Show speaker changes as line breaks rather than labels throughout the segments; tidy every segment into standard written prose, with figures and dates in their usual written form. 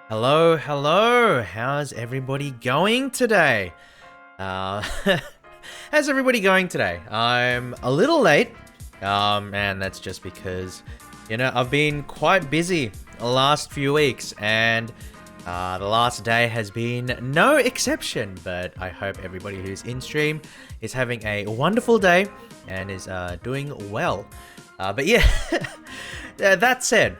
Hello, hello. How's everybody going today? How's everybody going today? I'm a little late, and that's just because, I've been quite busy the last few weeks, and the last day has been no exception. But I hope everybody who's in stream is having a wonderful day and is doing well. But yeah, that said,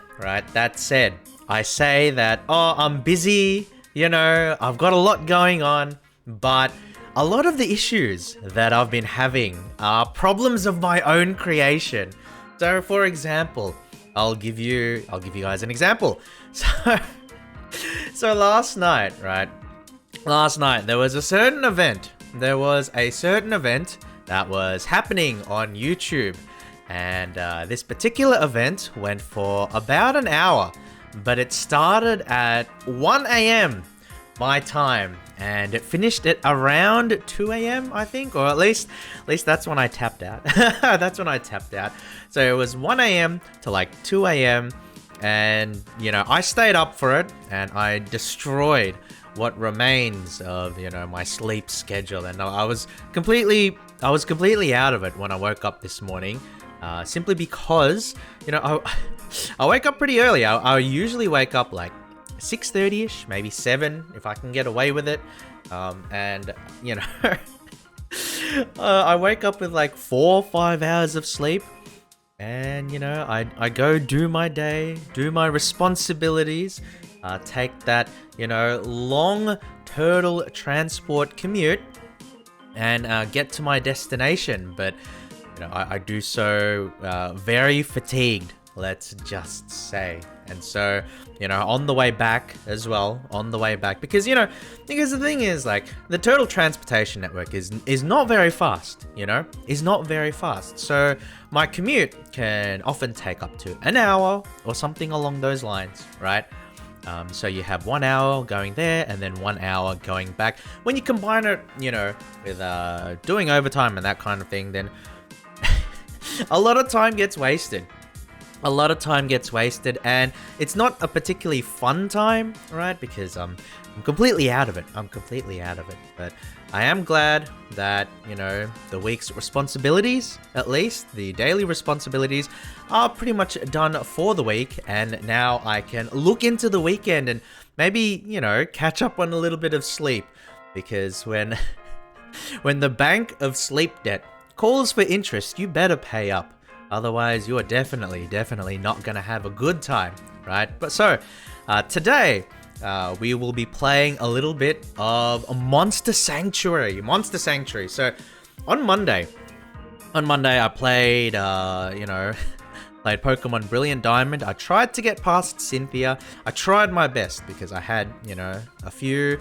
I say that, I'm busy, I've got a lot going on, but a lot of the issues that I've been having are problems of my own creation. So, for example, I'll give you guys an example. So last night, there was a certain event. There was a certain event that was happening on YouTube, and this particular event went for about an hour. But it started at 1 a.m. my time, and it finished at around 2 a.m. I think, or at least that's when I tapped out. That's when I tapped out. So it was 1 a.m. to like 2 a.m. and I stayed up for it, and I destroyed what remains of my sleep schedule, and I was completely out of it when I woke up this morning. Simply because, I wake up pretty early. I usually wake up like 6:30ish, maybe 7 if I can get away with it. And I wake up with like 4 or 5 hours of sleep, and I go do my day, do my responsibilities, take that long turtle transport commute, and get to my destination. But I do so very fatigued, let's just say. And so, on the way back as well, because the thing is, like, the turtle transportation network is not very fast, is not very fast. So my commute can often take up to an hour or something along those lines, right? So you have 1 hour going there and then 1 hour going back. When you combine it, with doing overtime and that kind of thing, then a lot of time gets wasted. And it's not a particularly fun time, right? Because I'm completely out of it. But I am glad that, the week's responsibilities, at least the daily responsibilities, are pretty much done for the week. And now I can look into the weekend and maybe, catch up on a little bit of sleep. Because when the bank of sleep debt calls for interest, you better pay up. Otherwise, you are definitely not going to have a good time, right? But so, today, we will be playing a little bit of Monster Sanctuary. So, on Monday, I played, played Pokemon Brilliant Diamond. I tried to get past Cynthia. I tried my best because I had, a few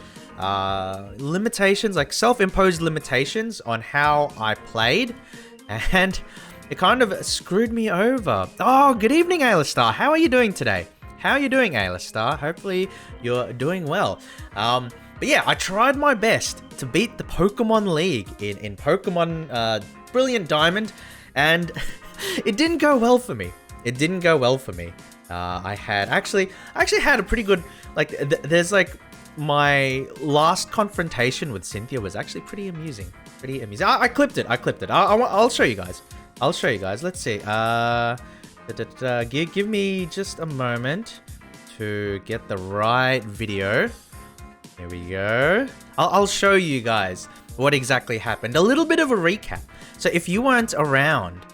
limitations, like self-imposed limitations on how I played, and it kind of screwed me over. Oh, good evening, Alistar. How are you doing today? Hopefully you're doing well. But yeah, I tried my best to beat the Pokemon League in Pokemon Brilliant Diamond, and it didn't go well for me. I actually had a pretty good, like, there's like, my last confrontation with Cynthia was actually pretty amusing. I clipped it. I'll show you guys. Let's see. Give me just a moment to get the right video. Here we go. I'll show you guys what exactly happened. A little bit of a recap. So if you weren't around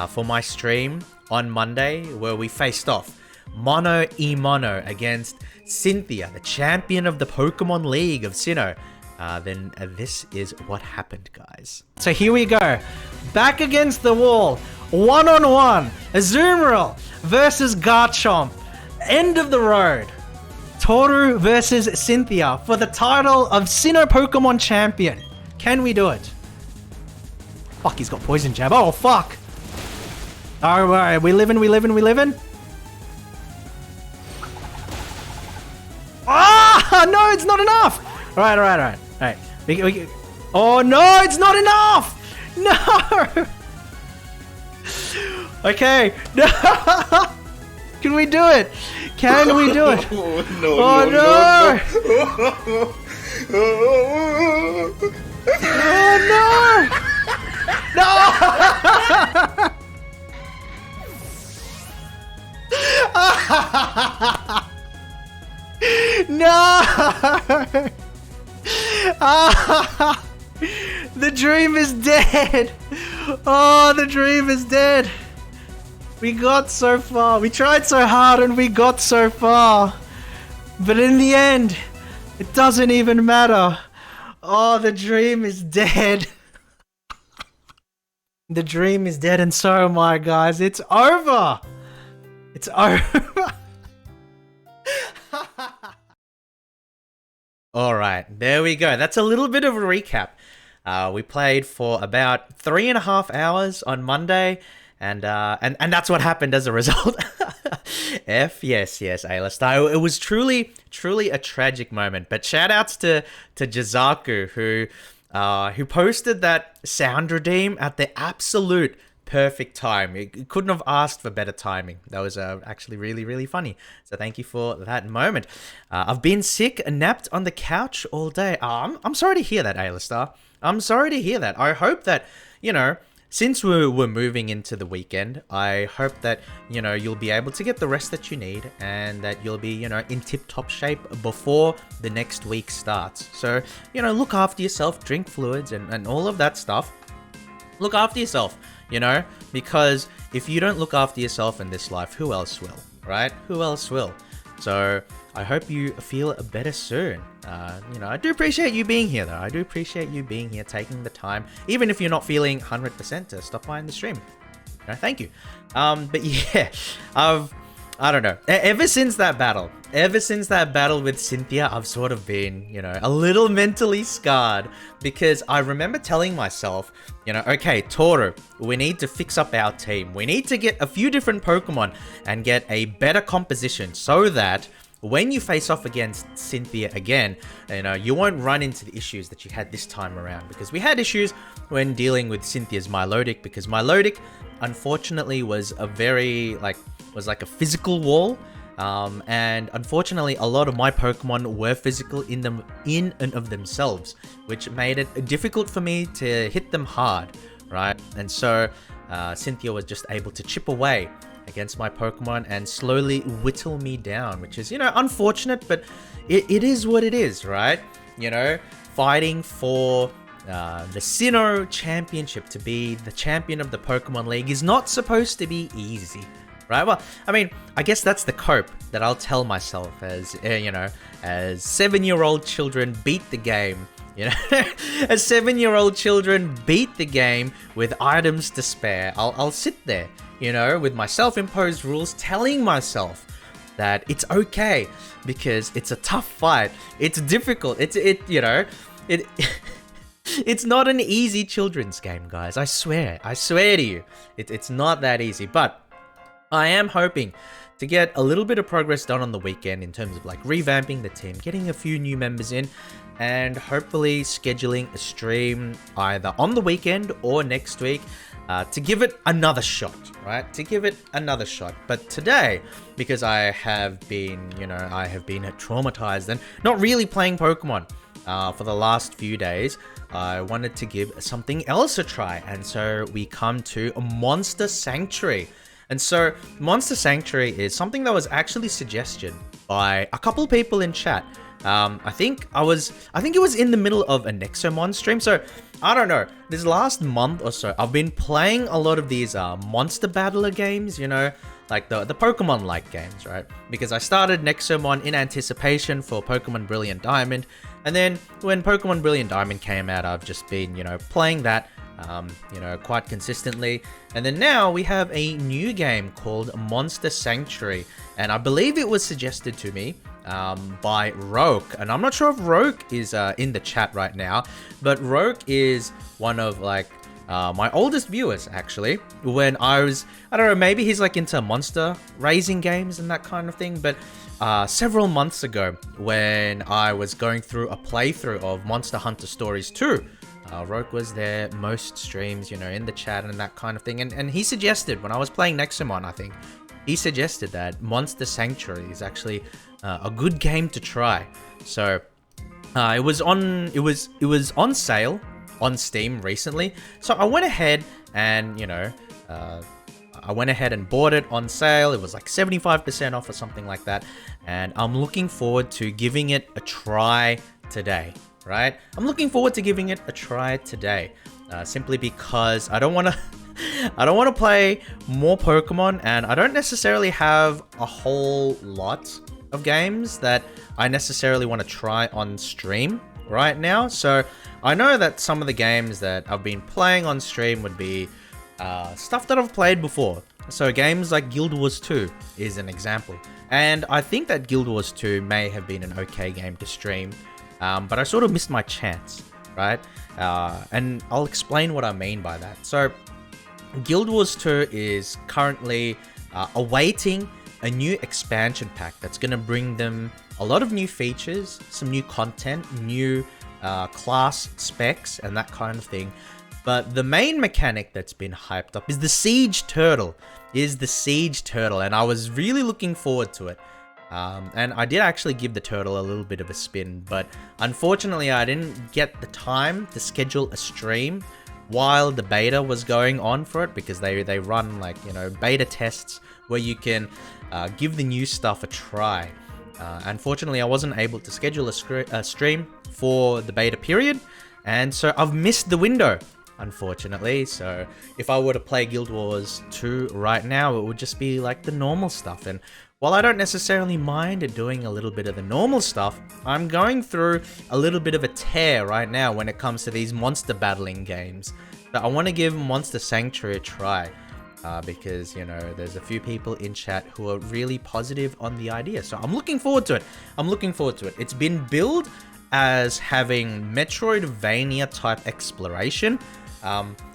for my stream on Monday, where we faced off mono against Cynthia, the champion of the Pokemon League of Sinnoh, then this is what happened, guys. So here we go. Back against the wall. 1-on-1. Azumarill versus Garchomp. End of the road. Toru versus Cynthia for the title of Sinnoh Pokemon Champion. Can we do it? Fuck, he's got Poison Jab. Oh, fuck. Alright, we living. Ah, no, it's not enough. All right. Oh no, it's not enough. No. Okay. No. Can we do it? Can we do it?
No,
Oh
no,
no! Oh no! No! The dream is dead! Oh, the dream is dead! We got so far. We tried so hard and we got so far. But in the end, it doesn't even matter. Oh, the dream is dead. The dream is dead and so am I, guys. It's over. It's over. Alright, there we go. That's a little bit of a recap. We played for about 3.5 hours on Monday, and that's what happened as a result. Yes, A-Listar. It was truly a tragic moment. But shout outs to Jazaku, who posted that sound redeem at the absolute perfect time. You couldn't have asked for better timing. That was actually really funny. So thank you for that moment. I've been sick and napped on the couch all day. I'm sorry to hear that, A-Listar. I'm sorry to hear that. I hope that, since we're moving into the weekend, I hope that, you'll be able to get the rest that you need and that you'll be, in tip-top shape before the next week starts. So, look after yourself, drink fluids and all of that stuff. Look after yourself, because if you don't look after yourself in this life, who else will, right? Who else will? So I hope you feel better soon. I do appreciate you being here, though. I do appreciate you being here, taking the time, even if you're not feeling 100% to stop by in the stream. Thank you. But yeah, I don't know. Ever since that battle with Cynthia, I've sort of been, a little mentally scarred because I remember telling myself, okay, Toru, we need to fix up our team. We need to get a few different Pokemon and get a better composition so that when you face off against Cynthia again, you won't run into the issues that you had this time around, because we had issues when dealing with Cynthia's Milotic, because Milotic unfortunately was like a physical wall, and unfortunately a lot of my Pokemon were physical in and of themselves, which made it difficult for me to hit them hard, right? And so Cynthia was just able to chip away against my Pokemon and slowly whittle me down, which is, unfortunate, but it is what it is, right? Fighting for the Sinnoh Championship, to be the champion of the Pokemon League, is not supposed to be easy, right? Well, I mean, I guess that's the cope that I'll tell myself as, as 7-year-old children beat the game. As 7-year-old children beat the game with items to spare. I'll sit there, with my self-imposed rules, telling myself that it's okay because it's a tough fight. It's difficult. It's not an easy children's game, guys. I swear to you, it's not that easy. But I am hoping to get a little bit of progress done on the weekend in terms of revamping the team, getting a few new members in, and hopefully scheduling a stream either on the weekend or next week to give it another shot, right? To give it another shot. But today, because I have been traumatized and not really playing Pokemon for the last few days, I wanted to give something else a try. And so we come to Monster Sanctuary. And so Monster Sanctuary is something that was actually suggested by a couple people in chat. I think it was in the middle of a Nexomon stream. So I don't know, this last month or so, I've been playing a lot of these monster battler games, like the Pokemon-like games, right? Because I started Nexomon in anticipation for Pokemon Brilliant Diamond, and then when Pokemon Brilliant Diamond came out, I've just been, playing that, quite consistently. And then now we have a new game called Monster Sanctuary, and I believe it was suggested to me by Roke, and I'm not sure if Roke is in the chat right now, but Roke is one of my oldest viewers, actually. When I don't know, maybe he's into monster raising games and that kind of thing, but several months ago when I was going through a playthrough of Monster Hunter Stories 2, Roke was there most streams, in the chat and that kind of thing, and he suggested when I was playing Nexomon, I think, he suggested that Monster Sanctuary is actually a good game to try. So it was on sale on Steam recently. So I went ahead and I went ahead and bought it on sale. It was like 75% off or something like that. And I'm looking forward to giving it a try today, right? I'm looking forward to giving it a try today, simply because I don't want to play more Pokemon, and I don't necessarily have a whole lot of games that I necessarily want to try on stream right now. So I know that some of the games that I've been playing on stream would be stuff that I've played before. So games like Guild Wars 2 is an example. And I think that Guild Wars 2 may have been an okay game to stream, but I sort of missed my chance, right? And I'll explain what I mean by that. So Guild Wars 2 is currently awaiting a new expansion pack that's going to bring them a lot of new features, some new content, new class specs, and that kind of thing. But the main mechanic that's been hyped up is the Siege Turtle. And I was really looking forward to it. And I did actually give the turtle a little bit of a spin, but unfortunately I didn't get the time to schedule a stream while the beta was going on for it, because they run like, beta tests where you can give the new stuff a try. Unfortunately, I wasn't able to schedule a stream for the beta period, and so I've missed the window, unfortunately. So if I were to play Guild Wars 2 right now, it would just be like the normal stuff. And while I don't necessarily mind doing a little bit of the normal stuff, I'm going through a little bit of a tear right now when it comes to these monster battling games. So I want to give Monster Sanctuary a try. Because, there's a few people in chat who are really positive on the idea. So I'm looking forward to it. It's been billed as having Metroidvania type exploration,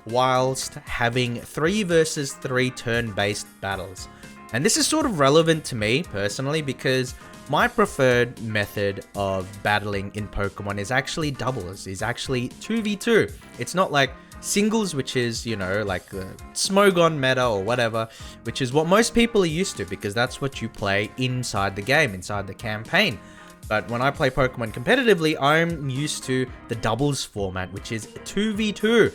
whilst having 3 versus 3 turn-based battles. And this is sort of relevant to me personally, because my preferred method of battling in Pokemon is actually doubles, is actually 2v2. It's not like singles, which is, like the Smogon meta or whatever, which is what most people are used to, because that's what you play inside the game, inside the campaign. But when I play Pokemon competitively, I'm used to the doubles format, which is 2v2.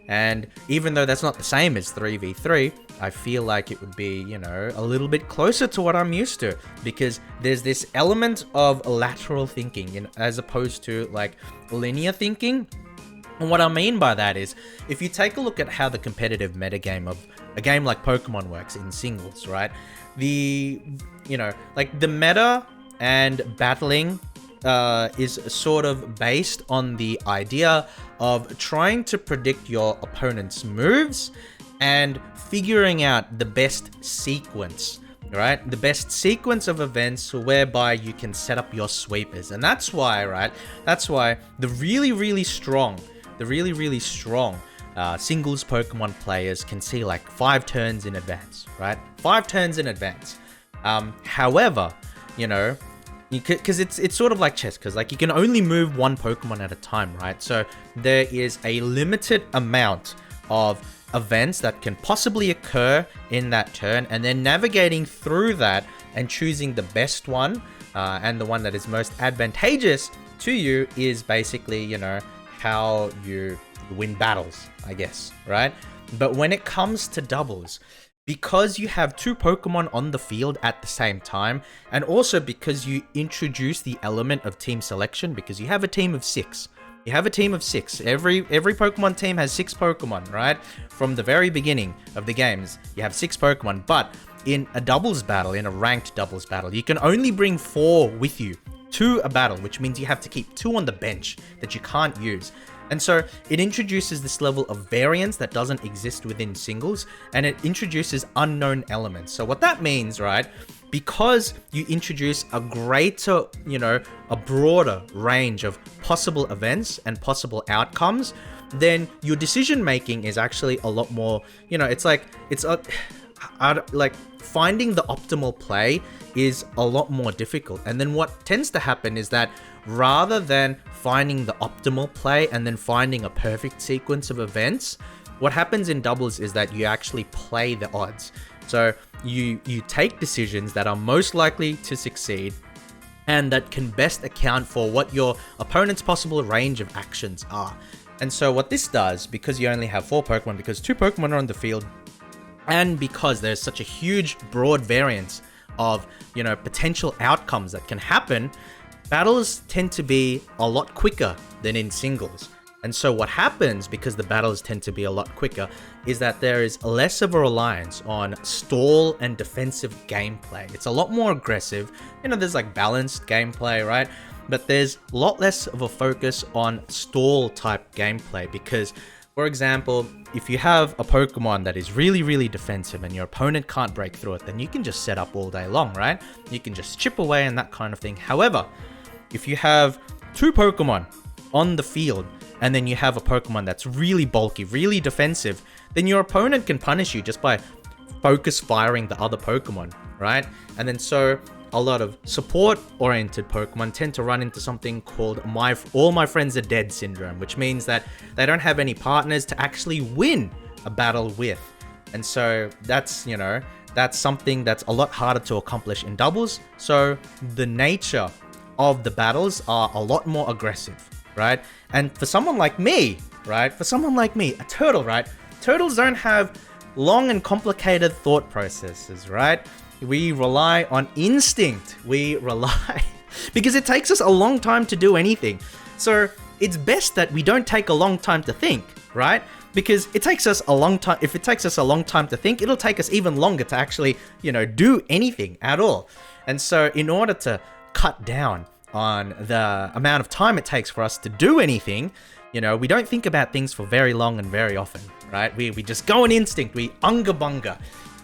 And even though that's not the same as 3v3, I feel like it would be, a little bit closer to what I'm used to, because there's this element of lateral thinking as opposed to like linear thinking. And what I mean by that is, if you take a look at how the competitive metagame of a game like Pokemon works in singles, right? The meta and battling is sort of based on the idea of trying to predict your opponent's moves and figuring out the best sequence, right? The best sequence of events whereby you can set up your sweepers. And that's why, right? That's why the really strong singles Pokemon players can see like 5 turns in advance, right? 5 turns in advance. However, because it's sort of like chess, because like you can only move 1 Pokemon at a time, right? So there is a limited amount of events that can possibly occur in that turn, and then navigating through that and choosing the best one, and the one that is most advantageous to you is basically, how you win battles, I guess, right? But when it comes to doubles, because you have 2 Pokemon on the field at the same time, and also because you introduce the element of team selection, because you have a team of 6. Every Pokemon team has 6 Pokemon, right? From the very beginning of the games, you have 6 Pokemon, but in a doubles battle, in a ranked doubles battle, you can only bring 4 with you to a battle, which means you have to keep 2 on the bench that you can't use. And so it introduces this level of variance that doesn't exist within singles, and it introduces unknown elements. So what that means, right, because you introduce a greater, a broader range of possible events and possible outcomes, then your decision making is actually a lot more, like finding the optimal play is a lot more difficult. And then what tends to happen is that rather than finding the optimal play and then finding a perfect sequence of events, what happens in doubles is that you actually play the odds. So you take decisions that are most likely to succeed and that can best account for what your opponent's possible range of actions are. And so what this does, because you only have 4 Pokemon, because 2 Pokemon are on the field, and because there's such a huge broad variance of, potential outcomes that can happen, battles tend to be a lot quicker than in singles. And so what happens, because the battles tend to be a lot quicker, is that there is less of a reliance on stall and defensive gameplay. It's a lot more aggressive. There's like balanced gameplay, right? But there's a lot less of a focus on stall type gameplay because, for example, if you have a Pokemon that is really, really defensive and your opponent can't break through it, then you can just set up all day long, right? You can just chip away and that kind of thing. However, if you have 2 Pokemon on the field and then you have a Pokemon that's really bulky, really defensive, then your opponent can punish you just by focus firing the other Pokemon, right? And then so a lot of support-oriented Pokemon tend to run into something called all my friends are dead syndrome, which means that they don't have any partners to actually win a battle with. And so that's something that's a lot harder to accomplish in doubles. So the nature of the battles are a lot more aggressive, right? And for someone like me, a turtle, right? Turtles don't have long and complicated thought processes, right? We rely on instinct. We rely because it takes us a long time to do anything. So it's best that we don't take a long time to think, right? Because it takes us a long time. If it takes us a long time to think, it'll take us even longer to actually, do anything at all. And so in order to cut down on the amount of time it takes for us to do anything, we don't think about things for very long and very often, right? We just go on instinct. We unga bunga.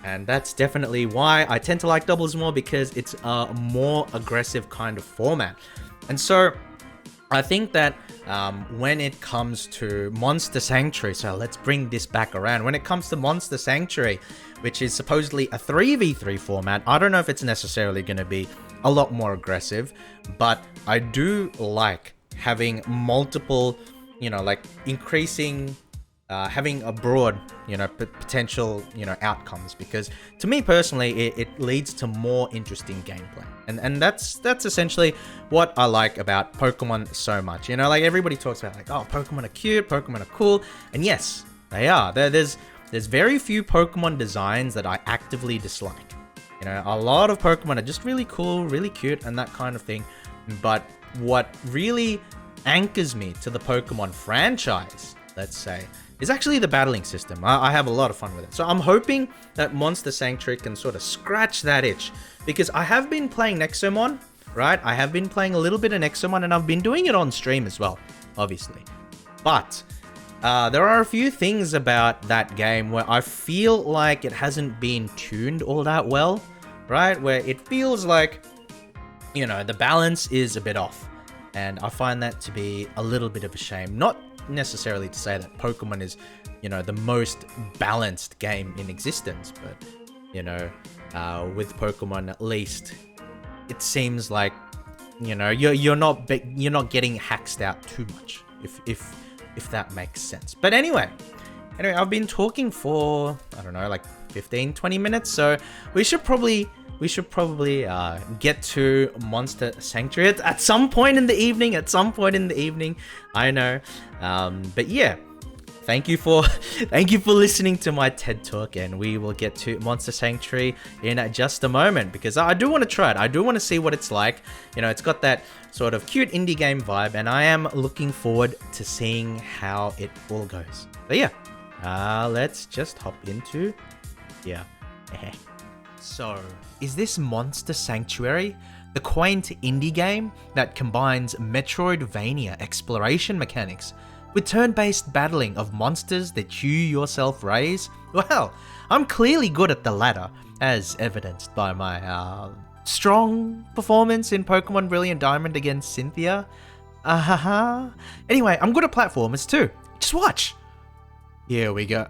And that's definitely why I tend to like doubles more, because it's a more aggressive kind of format. And so I think that when it comes to Monster Sanctuary, so let's bring this back around. When it comes to Monster Sanctuary, which is supposedly a 3v3 format, I don't know if it's necessarily going to be a lot more aggressive, but I do like having multiple, increasing, having a broad, potential, outcomes, because to me personally, it leads to more interesting gameplay. And that's essentially what I like about Pokemon so much. Everybody talks about oh, Pokemon are cute, Pokemon are cool. And yes, they are. There's very few Pokemon designs that I actively dislike. A lot of Pokemon are just really cool, really cute, and that kind of thing. But what really anchors me to the Pokemon franchise, let's say, is actually the battling system. I have a lot of fun with it. So I'm hoping that Monster Sanctuary can sort of scratch that itch, because I have been playing Nexomon, right? I have been playing a little bit of Nexomon, and I've been doing it on stream as well, obviously. But there are a few things about that game where I feel like it hasn't been tuned all that well, right? Where it feels like, the balance is a bit off. And I find that to be a little bit of a shame. Not necessarily to say that Pokemon is, the most balanced game in existence, but, with Pokemon at least, it seems like, you're not getting haxed out too much, if that makes sense. But anyway, I've been talking for, I don't know, like 15-20 minutes, so we should probably get to Monster Sanctuary at some point in the evening. I know, but yeah, thank you for listening to my TED Talk, and we will get to Monster Sanctuary in just a moment, because I do want to try it. I do want to see what it's like. It's got that sort of cute indie game vibe, and I am looking forward to seeing how it all goes. But yeah, let's just hop into So, is this Monster Sanctuary the quaint indie game that combines Metroidvania exploration mechanics with turn-based battling of monsters that you yourself raise? Well, I'm clearly good at the latter, as evidenced by my strong performance in Pokemon Brilliant Diamond against Cynthia. Anyway, I'm good at platformers too. Just watch. Here we go.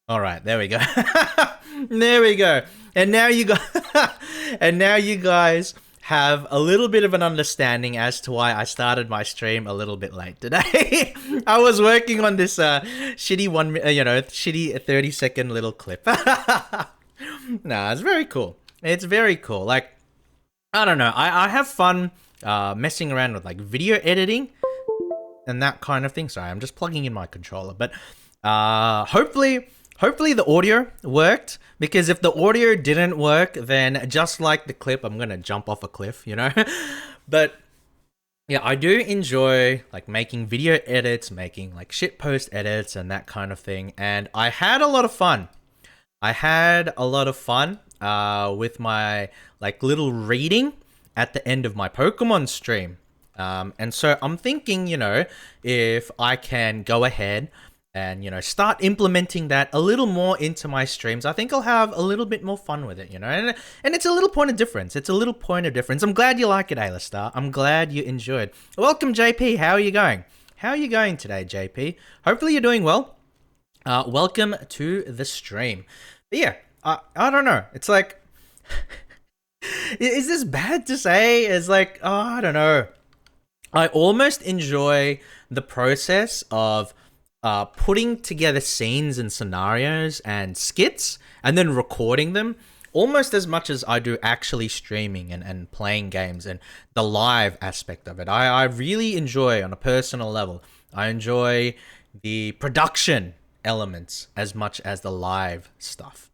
All right, there we go. There we go. And now you guys, and now you guys have a little bit of an understanding as to why I started my stream a little bit late today. I was working on this shitty shitty 30-second little clip. Nah, it's very cool. It's very cool. Like, I don't know. I have fun messing around with like video editing and that kind of thing. Sorry, I'm just plugging in my controller. But hopefully the audio worked, because if the audio didn't work, then just like the clip, I'm gonna jump off a cliff, you know? But yeah, I do enjoy like making video edits, making like shitpost edits and that kind of thing. And I had a lot of fun. With my like little reading at the end of my Pokemon stream. And so I'm thinking, you know, if I can go ahead and, you know, start implementing that a little more into my streams, I think I'll have a little bit more fun with it, you know? And it's a little point of difference. I'm glad you like it, Alistar. I'm glad you enjoyed. Welcome, JP. How are you going? How are you going today, JP? Hopefully you're doing well. Welcome to the stream. But yeah, I don't know. It's like, is this bad to say? It's like, oh, I don't know. I almost enjoy the process of putting together scenes and scenarios and skits and then recording them almost as much as I do actually streaming and playing games and the live aspect of it. I really enjoy, on a personal level, I enjoy the production elements as much as the live stuff.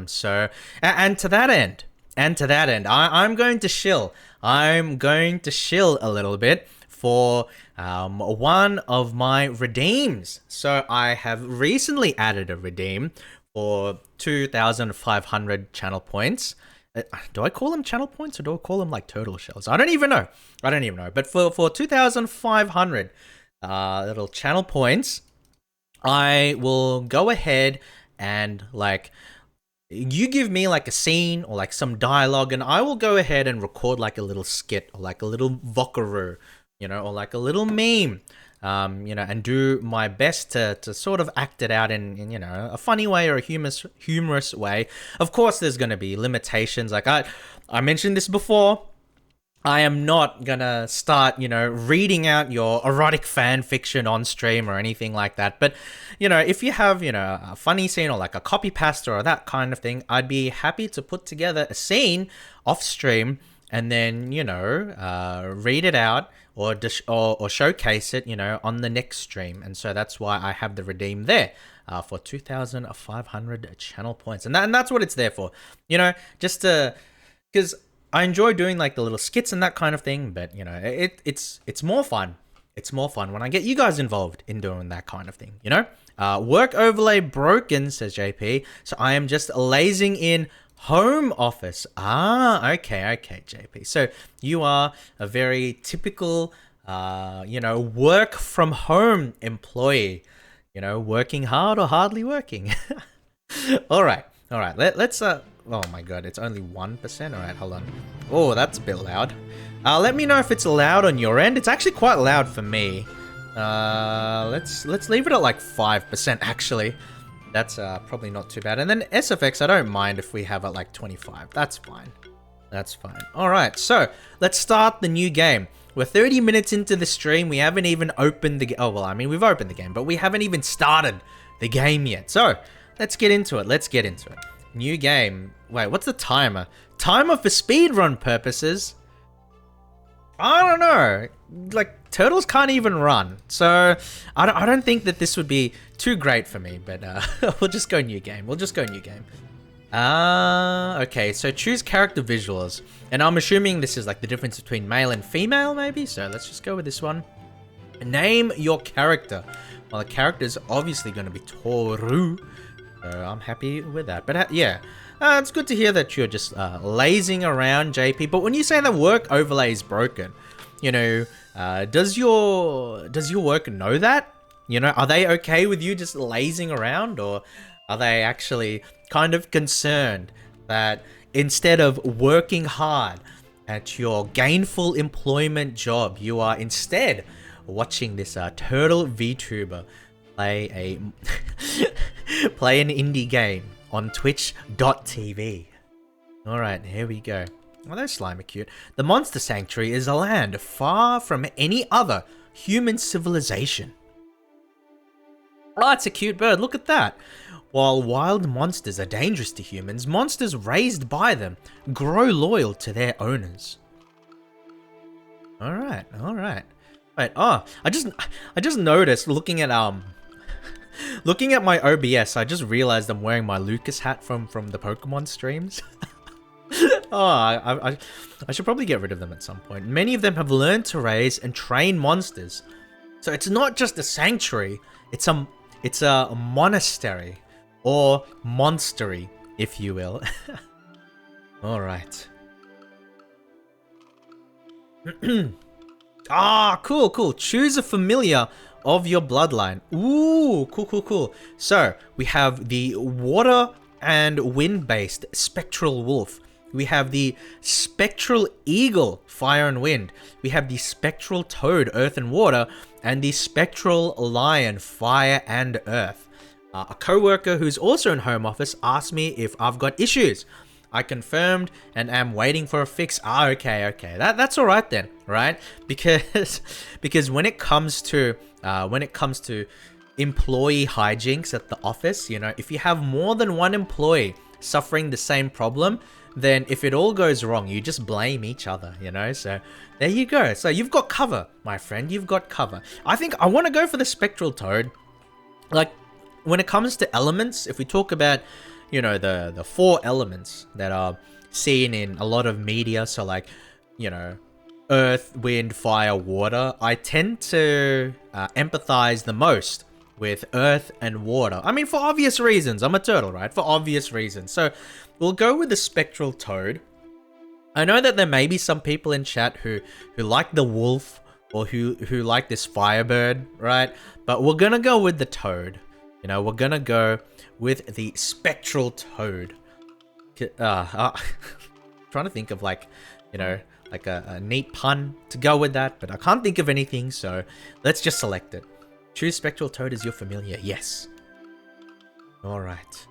So to that end, I'm going to shill. I'm going to shill a little bit for one of my redeems. So I have recently added a redeem for 2,500 channel points. Do I call them channel points or do I call them like turtle shells? I don't even know. But for 2,500 little channel points, I will go ahead and like, you give me like a scene or like some dialogue, and I will go ahead and record like a little skit or like a little vocaroo, you know, or like a little meme, you know, and do my best to sort of act it out in, you know, a funny way or a humorous way. Of course, there's going to be limitations. Like I mentioned this before. I am not gonna start, you know, reading out your erotic fan fiction on stream or anything like that. But, you know, if you have, you know, a funny scene or like a copy pasta or that kind of thing, I'd be happy to put together a scene off stream and then, you know, read it out or showcase it, you know, on the next stream. And so that's why I have the redeem there for 2,500 channel points. And that's what it's there for, you know, just to, because I enjoy doing like the little skits and that kind of thing, but you know, it's more fun. It's more fun when I get you guys involved in doing that kind of thing, you know? Work overlay broken, says JP. So I am just lazing in home office. Okay, JP. So you are a very typical, you know, work from home employee, you know, working hard or hardly working. All right. Let's oh my god, it's only 1%. All right, hold on. Oh, that's a bit loud. Let me know if it's loud on your end. It's actually quite loud for me. Let's leave it at like 5% actually. That's probably not too bad. And then SFX, I don't mind if we have it like 25. That's fine. All right, so let's start the new game. We're 30 minutes into the stream. We haven't even opened the game. Oh, well, I mean, we've opened the game, but we haven't even started the game yet. So let's get into it. New game. Wait, what's the timer? Timer for speedrun purposes? I don't know. Like, turtles can't even run. So, I don't think that this would be too great for me. But, we'll just go new game. Okay. So, choose character visuals. And I'm assuming this is like the difference between male and female, maybe? So, let's just go with this one. Name your character. Well, the character is obviously going to be Toru. So I'm happy with that. But yeah, it's good to hear that you're just lazing around, JP. But when you say the work overlay is broken, you know, does your work know that? You know, are they okay with you just lazing around, or are they actually kind of concerned that instead of working hard at your gainful employment job, you are instead watching this turtle VTuber play a Play an indie game on twitch.tv. Alright, here we go. Oh, those slime are cute. The Monster Sanctuary is a land far from any other human civilization. Oh, it's a cute bird. Look at that. While wild monsters are dangerous to humans, monsters raised by them grow loyal to their owners. Alright, alright. Wait, oh, I just noticed looking at looking at my OBS, I just realized I'm wearing my Lucas hat from the Pokemon streams. Oh, I should probably get rid of them at some point. Many of them have learned to raise and train monsters. So it's not just a sanctuary, it's a monastery. Or monstery, if you will. Alright. Ah, cool. Choose a familiar of your bloodline. Ooh, cool. So, we have the water and wind-based spectral wolf. We have the spectral eagle, fire and wind. We have the spectral toad, earth and water. And the spectral lion, fire and earth. A co-worker who's also in home office asked me if I've got issues. I confirmed and am waiting for a fix. Ah, okay. That's all right then, right? Because when it comes to employee hijinks at the office, you know, if you have more than one employee suffering the same problem, then if it all goes wrong, you just blame each other, you know? So there you go. So you've got cover, my friend. You've got cover. I think I want to go for the spectral toad. Like, when it comes to elements, if we talk about, you know, the 4 elements that are seen in a lot of media, so like, you know, earth, wind, fire, water, I tend to empathize the most with earth and water. I mean, for obvious reasons. I'm a turtle, right? For obvious reasons. So we'll go with the spectral toad. I know that there may be some people in chat who like the wolf or who like this firebird, right? But we're gonna go with the toad. You know, we're gonna go with the spectral toad. Trying to think of like, you know, like a neat pun to go with that, but I can't think of anything, so let's just select it. Choose spectral toad as your familiar. Yes. Alright.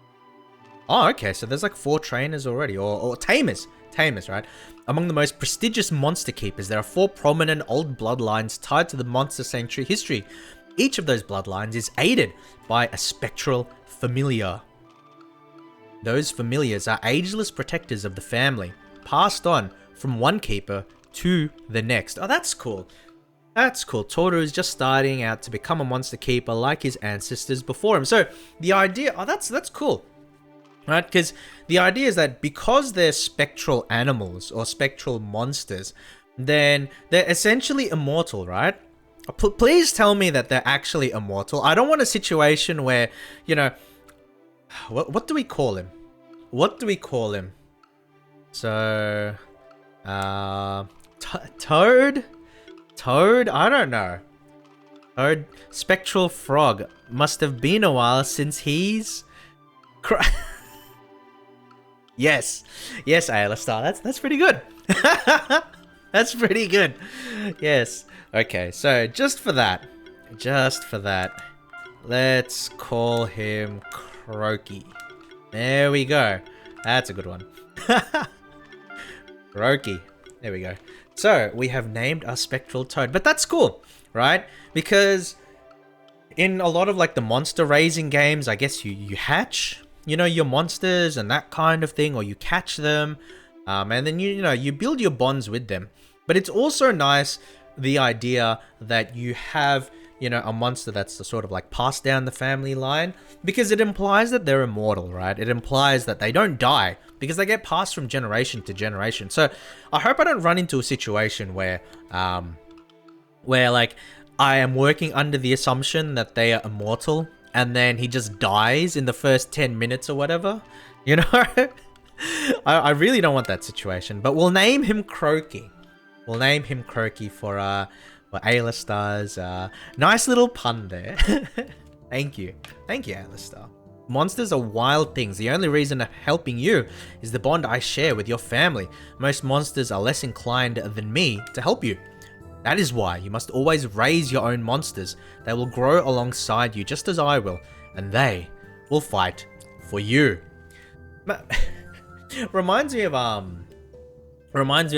Oh, okay, so there's like 4 trainers already, or tamers. Tamers, right? Among the most prestigious monster keepers, there are 4 prominent old bloodlines tied to the Monster Sanctuary history. Each of those bloodlines is aided by a spectral familiar. Those familiars are ageless protectors of the family, passed on from one keeper to the next. Oh, that's cool. That's cool. Toru is just starting out to become a monster keeper like his ancestors before him. So the idea, oh, that's cool. Right? Because the idea is that because they're spectral animals or spectral monsters, then they're essentially immortal, right? Please tell me that they're actually immortal. I don't want a situation where, you know, what do we call him? What do we call him? So, Toad? Toad? I don't know. Toad, spectral frog. Must have been a while since he's... Yes, Alistar. That's pretty good. That's pretty good. Yes. Okay, so just for that, let's call him Croaky. There we go. That's a good one. Croaky. There we go. So we have named our spectral toad, but that's cool, right? Because in a lot of like the monster raising games, I guess you hatch, you know, your monsters and that kind of thing, or you catch them, and then you know you build your bonds with them. But it's also nice the idea that you have, you know, a monster that's the sort of like passed down the family line, because it implies that they're immortal, right? It implies that they don't die because they get passed from generation to generation. So I hope I don't run into a situation where like I am working under the assumption that they are immortal and then he just dies in the first 10 minutes or whatever, you know? I really don't want that situation, but we'll name him Croaky. We'll name him Croaky for Alistar's nice little pun there. Thank you, Alistar. Monsters are wild things. The only reason I'm helping you is the bond I share with your family. Most monsters are less inclined than me to help you. That is why you must always raise your own monsters. They will grow alongside you just as I will, and they will fight for you. Reminds me of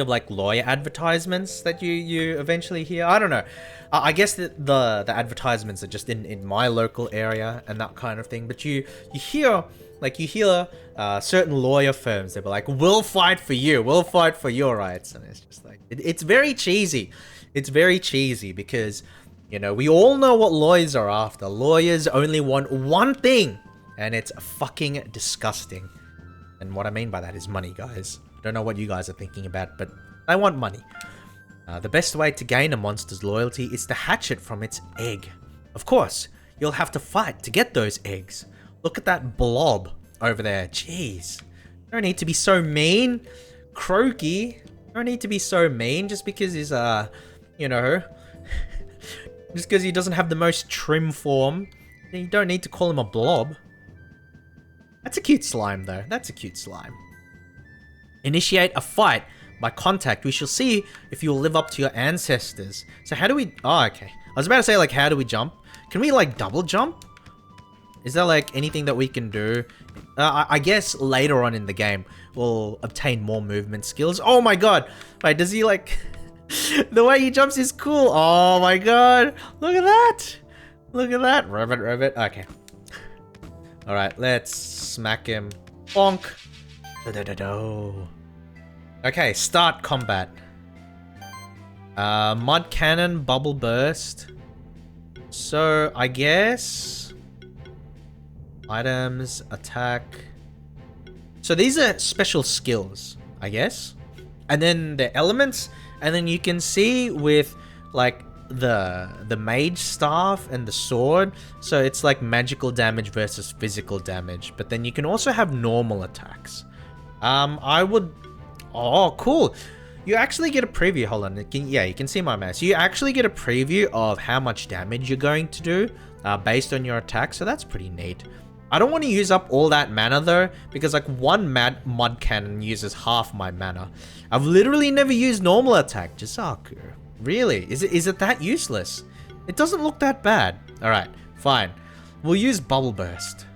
like lawyer advertisements that you eventually hear. I don't know. I guess that the advertisements are just in my local area and that kind of thing. But you hear certain lawyer firms. They'll be like, "We'll fight for you. We'll fight for your rights." And it's just like it's very cheesy. It's very cheesy because we all know what lawyers are after. Lawyers only want one thing, and it's fucking disgusting. And what I mean by that is money, guys. I don't know what you guys are thinking about, but I want money. The best way to gain a monster's loyalty is to hatch it from its egg. Of course, you'll have to fight to get those eggs. Look at that blob over there. Jeez. Don't need to be so mean. Croaky. Don't need to be so mean just because he's, just because he doesn't have the most trim form. You don't need to call him a blob. That's a cute slime, though. That's a cute slime. Initiate a fight. By contact, we shall see if you will live up to your ancestors. So how do we... Oh, okay. I was about to say, like, how do we jump? Can we, like, double jump? Is there, like, anything that we can do? I guess later on in the game, we'll obtain more movement skills. Oh, my God. Wait, does he, like... the way he jumps is cool. Oh, my God. Look at that. Look at that. Rabbit. Okay. Alright, let's smack him. Bonk. Do-do-do-do. Okay, start combat. Mud cannon, bubble burst. So, I guess... items, attack... So these are special skills, I guess. And then the elements, and then you can see with, like, the mage staff and the sword. So it's like magical damage versus physical damage. But then you can also have normal attacks. I would... Oh, cool. You actually get a preview. Hold on. Yeah, you can see my mouse. You actually get a preview of how much damage you're going to do based on your attack. So that's pretty neat. I don't want to use up all that mana though, because like one mud cannon uses half my mana. I've literally never used normal attack. Jisaku. Really? Is it that useless? It doesn't look that bad. All right, fine. We'll use bubble burst.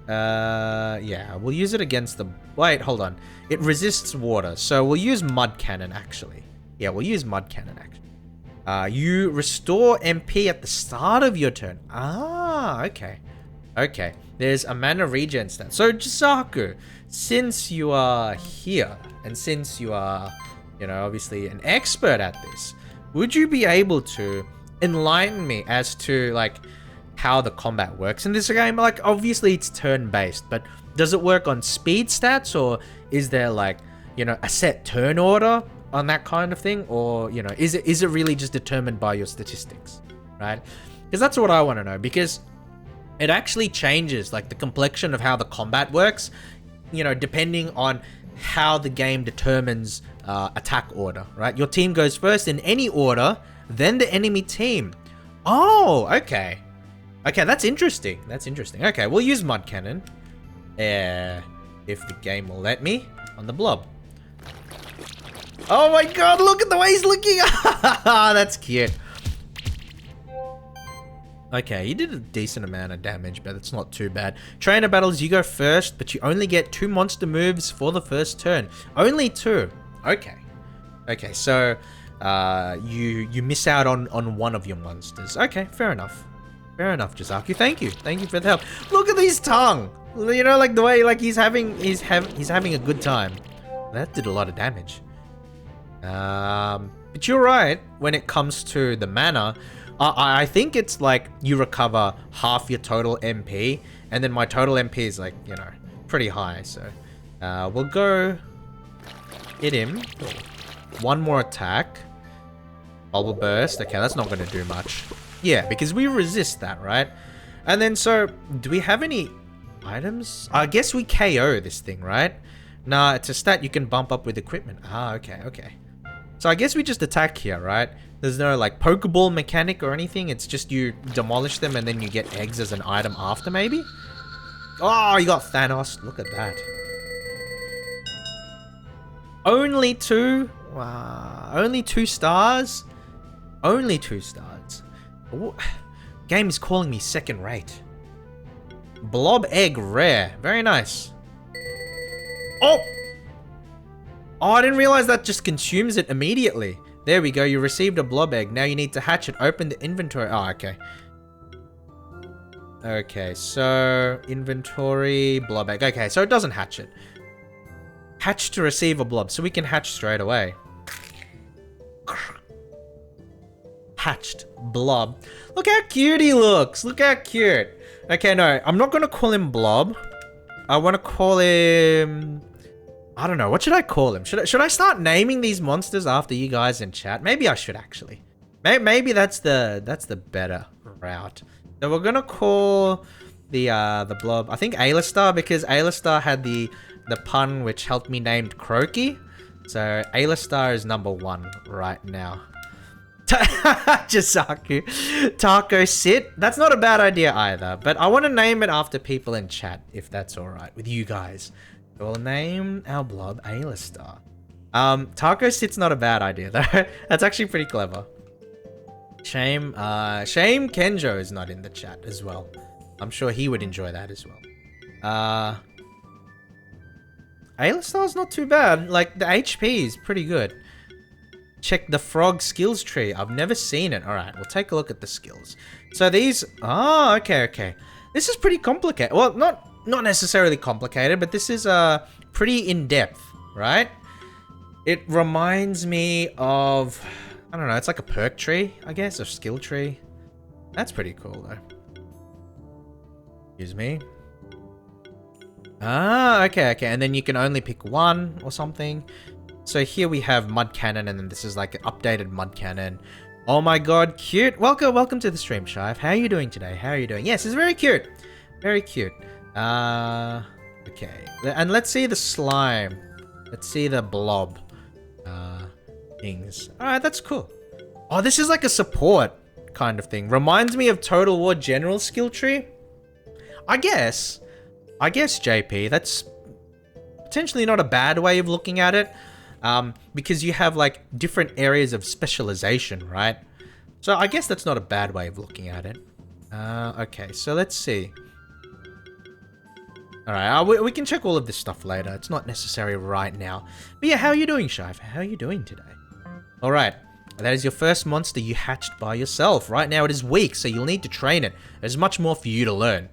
Yeah, we'll use it against the... Wait, hold on. It resists water, so we'll use mud cannon, actually. Yeah, we'll use mud cannon, actually. You restore MP at the start of your turn. Ah, okay. Okay, there's a mana regen stat. So, Jisaku, since you are here, and since you are, obviously an expert at this, would you be able to enlighten me as to, like, how the combat works in this game? Like, obviously it's turn-based, but does it work on speed stats, or is there, like, a set turn order on that kind of thing? Or, is it really just determined by your statistics, right? Because that's what I want to know, because it actually changes, like, the complexion of how the combat works, depending on how the game determines attack order, right? Your team goes first in any order, then the enemy team. Oh, okay. Okay, that's interesting. That's interesting. Okay, we'll use mud cannon. If the game will let me, on the blob. Oh my god, look at the way he's looking! That's cute. Okay, you did a decent amount of damage, but it's not too bad. Trainer battles, you go first, but you only get 2 monster moves for the first turn. Only 2. Okay. Okay, so you miss out on one of your monsters. Okay, fair enough. Fair enough, Jisaku. Thank you. Thank you for the help. Look at his tongue. Like the way like he's having a good time. That did a lot of damage. But you're right when it comes to the mana. I think it's like you recover half your total MP, and then my total MP is like, pretty high. So we'll go hit him. One more attack. Bubble burst. Okay, that's not going to do much. Yeah, because we resist that, right? And then, so, do we have any items? I guess we KO this thing, right? Nah, it's a stat you can bump up with equipment. Ah, okay, okay. So I guess we just attack here, right? There's no, like, Pokeball mechanic or anything. It's just you demolish them and then you get eggs as an item after, maybe? Oh, you got Thanos. Look at that. Only 2? Wow. Only 2 stars? Only 2 stars. Ooh. Game is calling me second rate. Blob egg rare. Very nice. Oh! Oh, I didn't realize that just consumes it immediately. There we go. You received a blob egg. Now you need to hatch it. Open the inventory. Oh, okay. Okay, so inventory, blob egg. Okay, so it doesn't hatch it. Hatch to receive a blob. So we can hatch straight away. Hatched blob. Look how cute he looks. Look how cute. Okay, no, I'm not going to call him blob. I want to call him... I don't know. What should I call him? Should I start naming these monsters after you guys in chat? Maybe I should actually. Maybe that's the better route. So we're gonna call the blob, I think Alistar, because Alistar had the pun which helped me named Croaky. So Alistar is number 1 right now. Jasaku. Taco Sit. That's not a bad idea either. But I want to name it after people in chat, if that's alright with you guys. So we'll name our blob Alistar. Taco Sit's not a bad idea though. That's actually pretty clever. Shame Kenjo is not in the chat as well. I'm sure he would enjoy that as well. Alistar's not too bad. Like, the HP is pretty good. Check the frog skills tree. I've never seen it. Alright, we'll take a look at the skills. So these... Oh, okay. This is pretty complicated. Well, not necessarily complicated, but this is pretty in-depth, right? It reminds me of... I don't know, it's like a perk tree, I guess, a skill tree. That's pretty cool, though. Excuse me. Ah, okay. And then you can only pick one or something. So here we have Mud Cannon, and then this is like an updated Mud Cannon. Oh my god, cute. Welcome to the stream, Shive. How are you doing today? How are you doing? Yes, it's very cute. Very cute. Okay. And let's see the slime. Let's see the blob. Things. Alright, that's cool. Oh, this is like a support kind of thing. Reminds me of Total War General skill tree. I guess, JP, that's potentially not a bad way of looking at it. Because you have like different areas of specialization, right? So I guess that's not a bad way of looking at it. Okay, so let's see. Alright, we can check all of this stuff later. It's not necessary right now. But yeah, how are you doing, Shive? How are you doing today? Alright, that is your first monster you hatched by yourself. Right now it is weak, so you'll need to train it. There's much more for you to learn.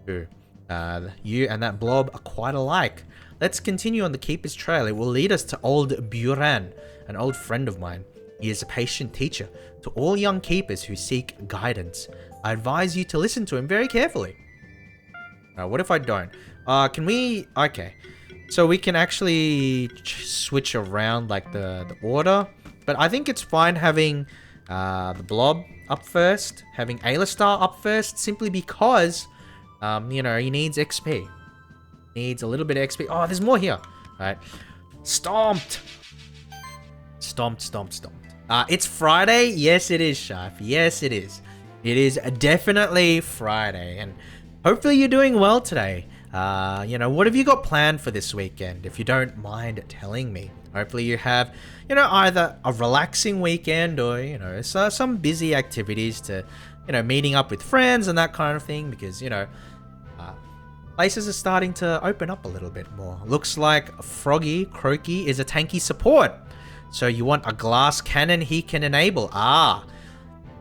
You and that blob are quite alike. Let's continue on the Keeper's Trail. It will lead us to old Buran, an old friend of mine. He is a patient teacher to all young keepers who seek guidance. I advise you to listen to him very carefully. What if I don't? Can we... Okay. So we can actually switch around like the order. But I think it's fine having the blob up first. Having Alistar up first. Simply because, you know, he needs XP. Needs a little bit of XP. Oh, there's more here. Alright. Stomped. Stomped. It's Friday. Yes, it is, Shaf. Yes, it is. It is definitely Friday. And hopefully you're doing well today. You know, what have you got planned for this weekend? If you don't mind telling me. Hopefully you have, you know, either a relaxing weekend or, you know, some busy activities to, you know, meeting up with friends and that kind of thing. Because, you know, places are starting to open up a little bit more. Looks like Croaky is a tanky support. So you want a glass cannon he can enable.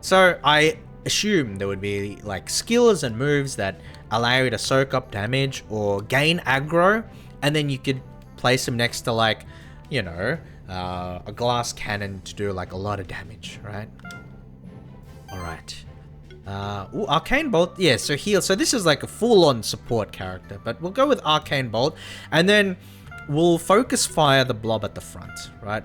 So I assume there would be like skills and moves that allow you to soak up damage or gain aggro, and then you could place them next to like, you know, a glass cannon to do like a lot of damage, right? Alright. Ooh, Arcane Bolt. Yeah, so heal. So this is like a full-on support character, but we'll go with Arcane Bolt, and then we'll focus fire the blob at the front, right?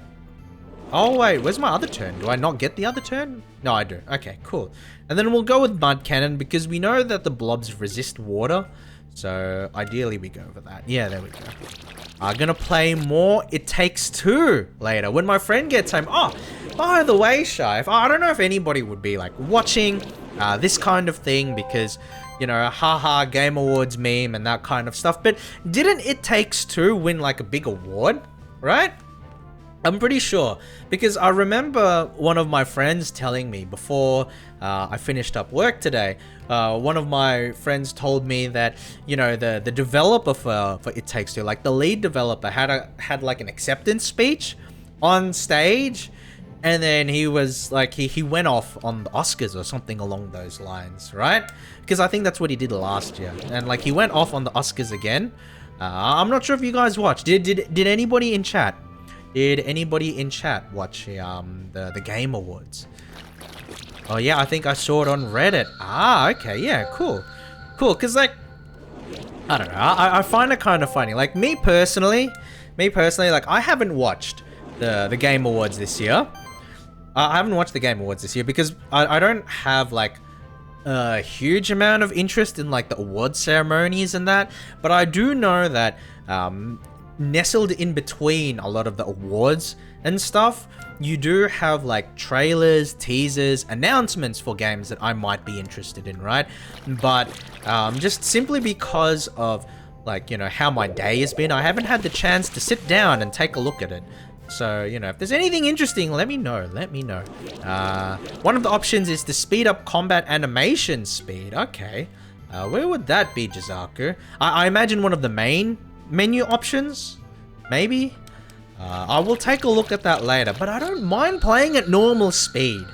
Oh wait, where's my other turn? Do I not get the other turn? No, I do. Okay, cool. And then we'll go with Mud Cannon because we know that the blobs resist water. So ideally we go for that. Yeah, there we go. I'm gonna play more It Takes Two later when my friend gets home. Oh, by the way, Shive, I don't know if anybody would be like watching this kind of thing because, you know, haha, Game Awards meme and that kind of stuff. But didn't It Takes Two win like a big award, right? I'm pretty sure, because I remember one of my friends telling me before I finished up work today. One of my friends told me that, you know, the developer for It Takes Two, like the lead developer, had like an acceptance speech on stage, and then he was like he went off on the Oscars or something along those lines, right? Because I think that's what he did last year, and like he went off on the Oscars again. I'm not sure if you guys watched. Did anybody in chat? Did anybody in chat watch the Game Awards? Oh yeah, I think I saw it on Reddit. Ah, okay, yeah, cool. Cool, because like, I don't know, I find it kind of funny. Like me personally, like I haven't watched the Game Awards this year. I haven't watched the Game Awards this year because I don't have like a huge amount of interest in like the award ceremonies and that. But I do know that nestled in between a lot of the awards and stuff, you do have like trailers, teasers, announcements for games that I might be interested in, right? But just simply because of like, you know, how my day has been, I haven't had the chance to sit down and take a look at it. So, you know, if there's anything interesting, let me know. One of the options is to speed up combat animation speed. Okay. Where would that be, Jizaku? I imagine one of the main menu options, maybe. I will take a look at that later, but I don't mind playing at normal speed.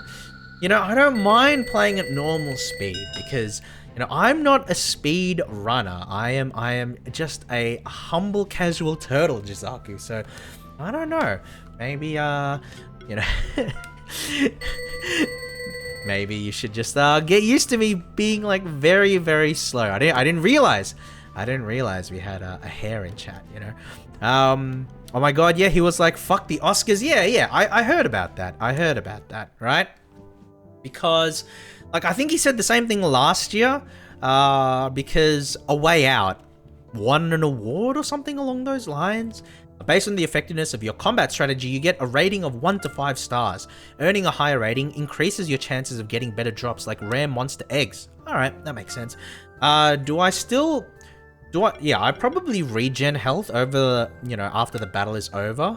You know, I don't mind playing at normal speed because, you know, I'm not a speed runner. I am just a humble casual turtle, Jizaku. So, I don't know. Maybe, you know, maybe you should just get used to me being like very, very slow. I didn't realize we had a hair in chat, you know. Oh my god, yeah, he was like, fuck the Oscars. Yeah, I heard about that. Right? Because, like, I think he said the same thing last year, because A Way Out won an award or something along those lines. Based on the effectiveness of your combat strategy, you get a rating of 1 to 5 stars. Earning a higher rating increases your chances of getting better drops like rare monster eggs. Alright, that makes sense. Yeah, I probably regen health over, you know, after the battle is over.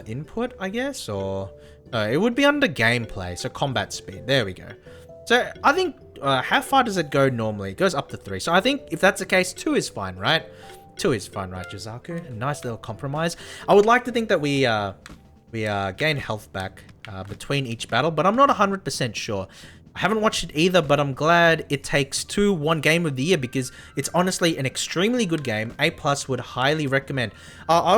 Input, I guess, or it would be under gameplay, so combat speed. There we go. So I think, how far does it go normally? It goes up to 3. So I think if that's the case, 2 is fine, right? 2 is fine, right, Jizaku? A nice little compromise. I would like to think that we gain health back between each battle, but I'm not 100% sure. I haven't watched it either, but I'm glad It Takes Two won Game of the Year because it's honestly an extremely good game. A+ would highly recommend. I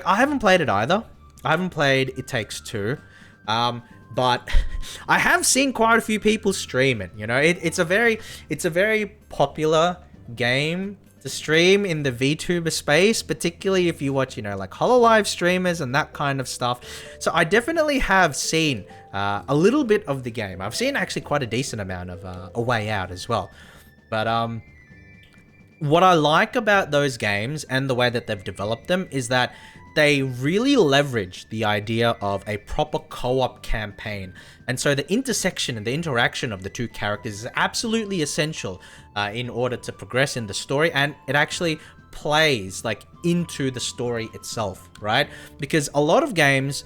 haven't played it either. I haven't played It Takes Two, but I have seen quite a few people stream it. You know, it's a very popular game to stream in the VTuber space, particularly if you watch, you know, like HoloLive streamers and that kind of stuff. So I definitely have seen a little bit of the game. I've seen actually quite a decent amount of A Way Out as well. But what I like about those games and the way that they've developed them is that they really leverage the idea of a proper co-op campaign. And so the intersection and the interaction of the two characters is absolutely essential in order to progress in the story. And it actually plays like into the story itself, right? Because a lot of games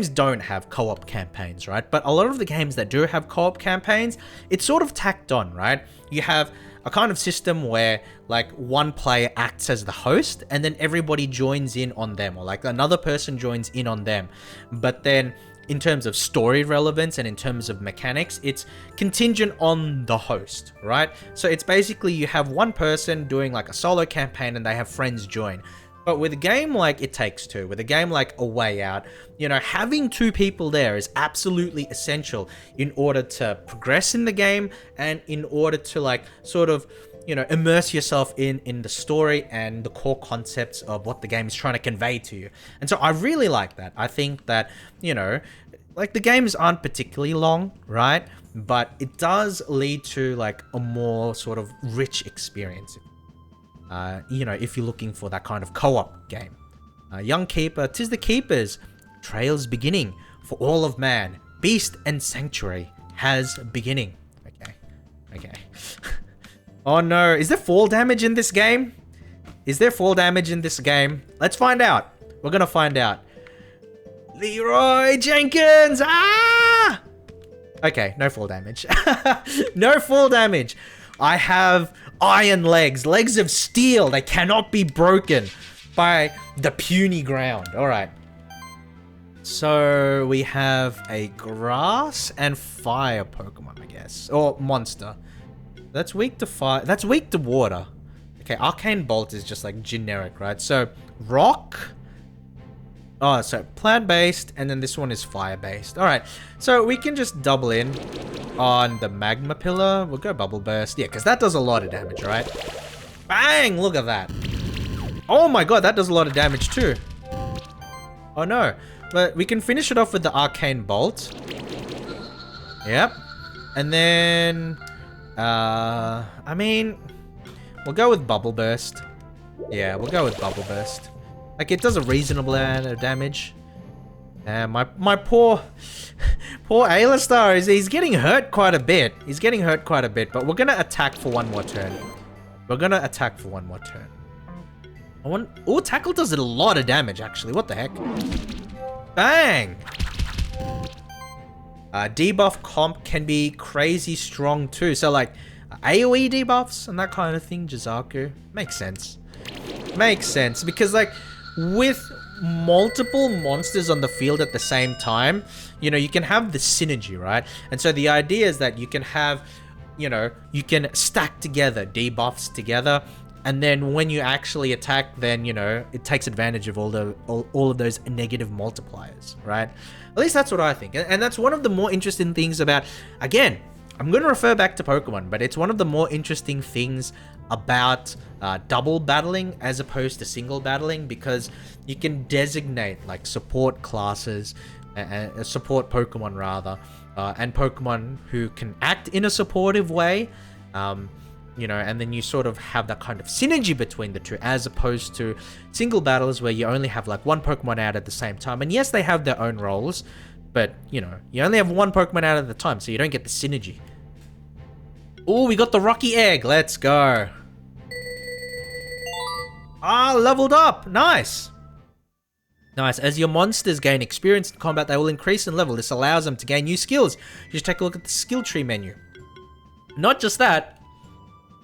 don't have co-op campaigns, right? But a lot of the games that do have co-op campaigns, it's sort of tacked on, right? You have a kind of system where like one player acts as the host and then everybody joins in on them, or like another person joins in on them. But then in terms of story relevance and in terms of mechanics, it's contingent on the host, right? So it's basically you have one person doing like a solo campaign and they have friends join. But with a game like It Takes Two, with a game like A Way Out, you know, having two people there is absolutely essential in order to progress in the game and in order to like sort of, you know, immerse yourself in the story and the core concepts of what the game is trying to convey to you. And so I really like that. I think that, you know, like the games aren't particularly long, right? But it does lead to like a more sort of rich experience. You know, if you're looking for that kind of co-op game. Young Keeper, 'tis the Keepers, trails beginning for all of man. Beast and Sanctuary has beginning. Okay. Oh no, is there fall damage in this game? Let's find out. We're gonna find out. Leroy Jenkins! Ah! Okay, no fall damage. No fall damage. I have iron legs. Legs of steel. They cannot be broken by the puny ground. Alright. So, we have a grass and fire Pokemon, I guess. Or monster. That's weak to fire. That's weak to water. Okay, Arcane Bolt is just like generic, right? So, rock. Oh, so plant-based, and then this one is fire-based. Alright, so we can just double in on the Magma Pillar. We'll go Bubble Burst. Yeah, because that does a lot of damage, right? Bang! Look at that. Oh my god, that does a lot of damage too. Oh no. But we can finish it off with the Arcane Bolt. Yep. And then... I mean... We'll go with Bubble Burst. Yeah, we'll go with Bubble Burst. Like, it does a reasonable amount of damage. My poor Alistar, he's getting hurt quite a bit. He's getting hurt quite a bit, but we're gonna attack for one more turn. We're gonna attack for one more turn. Oh, Tackle does a lot of damage, actually. What the heck? Bang! Debuff comp can be crazy strong too. So, like, AoE debuffs and that kind of thing, Jizaku. Makes sense. Makes sense, because, like, with multiple monsters on the field at the same time, you know, you can have the synergy, right? And so the idea is that you can have, you know, you can stack together debuffs together, and then when you actually attack, then, you know, it takes advantage of all of those negative multipliers, right? At least that's what I think. And that's one of the more interesting things about, again, I'm going to refer back to Pokemon, but it's one of the more interesting things about double battling as opposed to single battling, because you can designate like support classes, support Pokemon rather, and Pokemon who can act in a supportive way, you know, and then you sort of have that kind of synergy between the two, as opposed to single battles where you only have like one Pokemon out at the same time. And yes, they have their own roles, but you know, you only have one Pokemon out at a time, so you don't get the synergy. Oh, we got the Rocky Egg. Let's go. Ah, leveled up. Nice. Nice. As your monsters gain experience in combat, they will increase in level. This allows them to gain new skills. Just take a look at the skill tree menu. Not just that.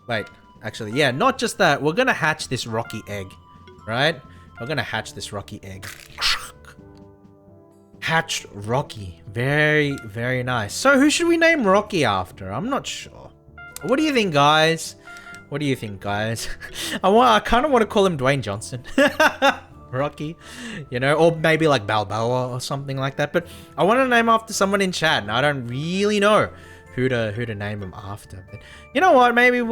Wait, actually, yeah, not just that. We're going to hatch this Rocky Egg, right? We're going to hatch this Rocky Egg. Hatched Rocky. Very, very nice. So who should we name Rocky after? I'm not sure. What do you think, guys? What do you think, guys? I kind of want to call him Dwayne Johnson. Rocky, you know, or maybe like Balboa or something like that. But I want to name after someone in chat, and I don't really know who to name him after. But you know what? Maybe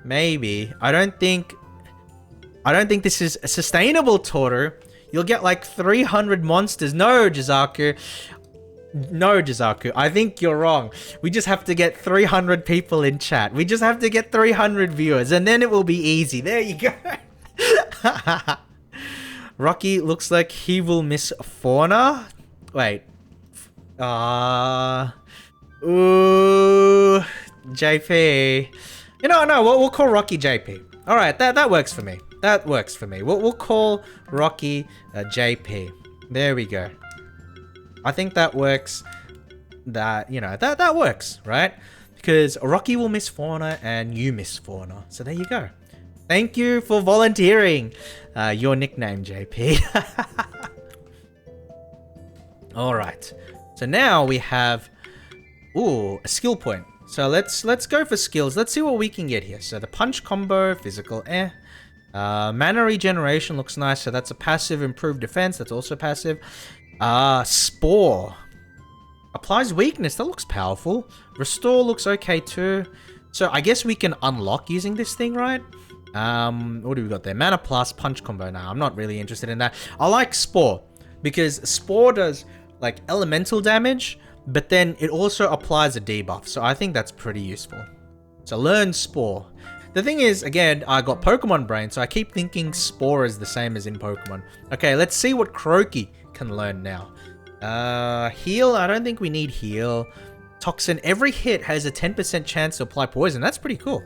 maybe. I don't think this is sustainable, Toru. You'll get like 300 monsters. No, Jizaku. No, Jizaku. I think you're wrong. We just have to get 300 people in chat. We just have to get 300 viewers, and then it will be easy. There you go. Rocky looks like he will miss Fauna. Wait. Ooh, JP. You know, no, we'll call Rocky JP. All right, that works for me. That works for me. We'll call Rocky JP. There we go. I think that works. That, you know, that works, right? Because Rocky will miss Fauna and you miss Fauna. So there you go. Thank you for volunteering your nickname, JP. All right. So now we have, ooh, a skill point. So let's go for skills. Let's see what we can get here. So the punch combo, physical, mana regeneration looks nice. So that's a passive. Improved defense, that's also passive. Spore. Applies weakness, that looks powerful. Restore looks okay too. So I guess we can unlock using this thing, right? What do we got there? Mana plus, punch combo. Nah, I'm not really interested in that. I like Spore, because Spore does like elemental damage, but then it also applies a debuff. So I think that's pretty useful. So learn Spore. The thing is, again, I got Pokemon brain, so I keep thinking Spore is the same as in Pokemon. Okay, let's see what Croaky can learn now. Heal, I don't think we need heal. Toxin, every hit has a 10% chance to apply poison. That's pretty cool.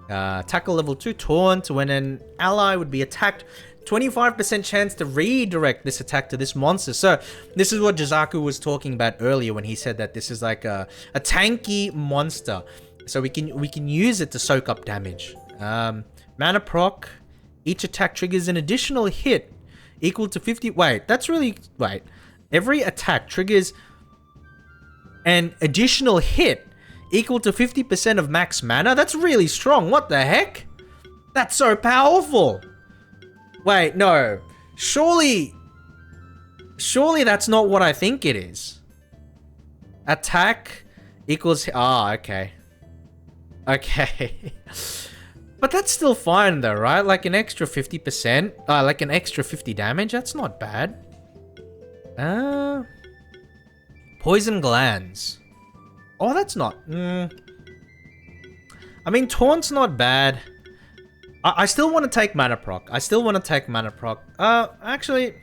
Tackle level 2, taunt. When an ally would be attacked, 25% chance to redirect this attack to this monster. So this is what Jizaku was talking about earlier when he said that this is like a tanky monster. So we can use it to soak up damage. Mana proc. Each attack triggers an additional hit equal to 50. Wait, that's really... Wait. Every attack triggers an additional hit equal to 50% of max mana? That's really strong. What the heck? That's so powerful. Wait, no. Surely that's not what I think it is. Attack equals... Ah, okay. Okay. But that's still fine though, right? Like an extra 50%. Like an extra 50 damage. That's not bad. Poison glands. Oh, that's not... I mean, taunt's not bad. I still want to take mana proc. Actually...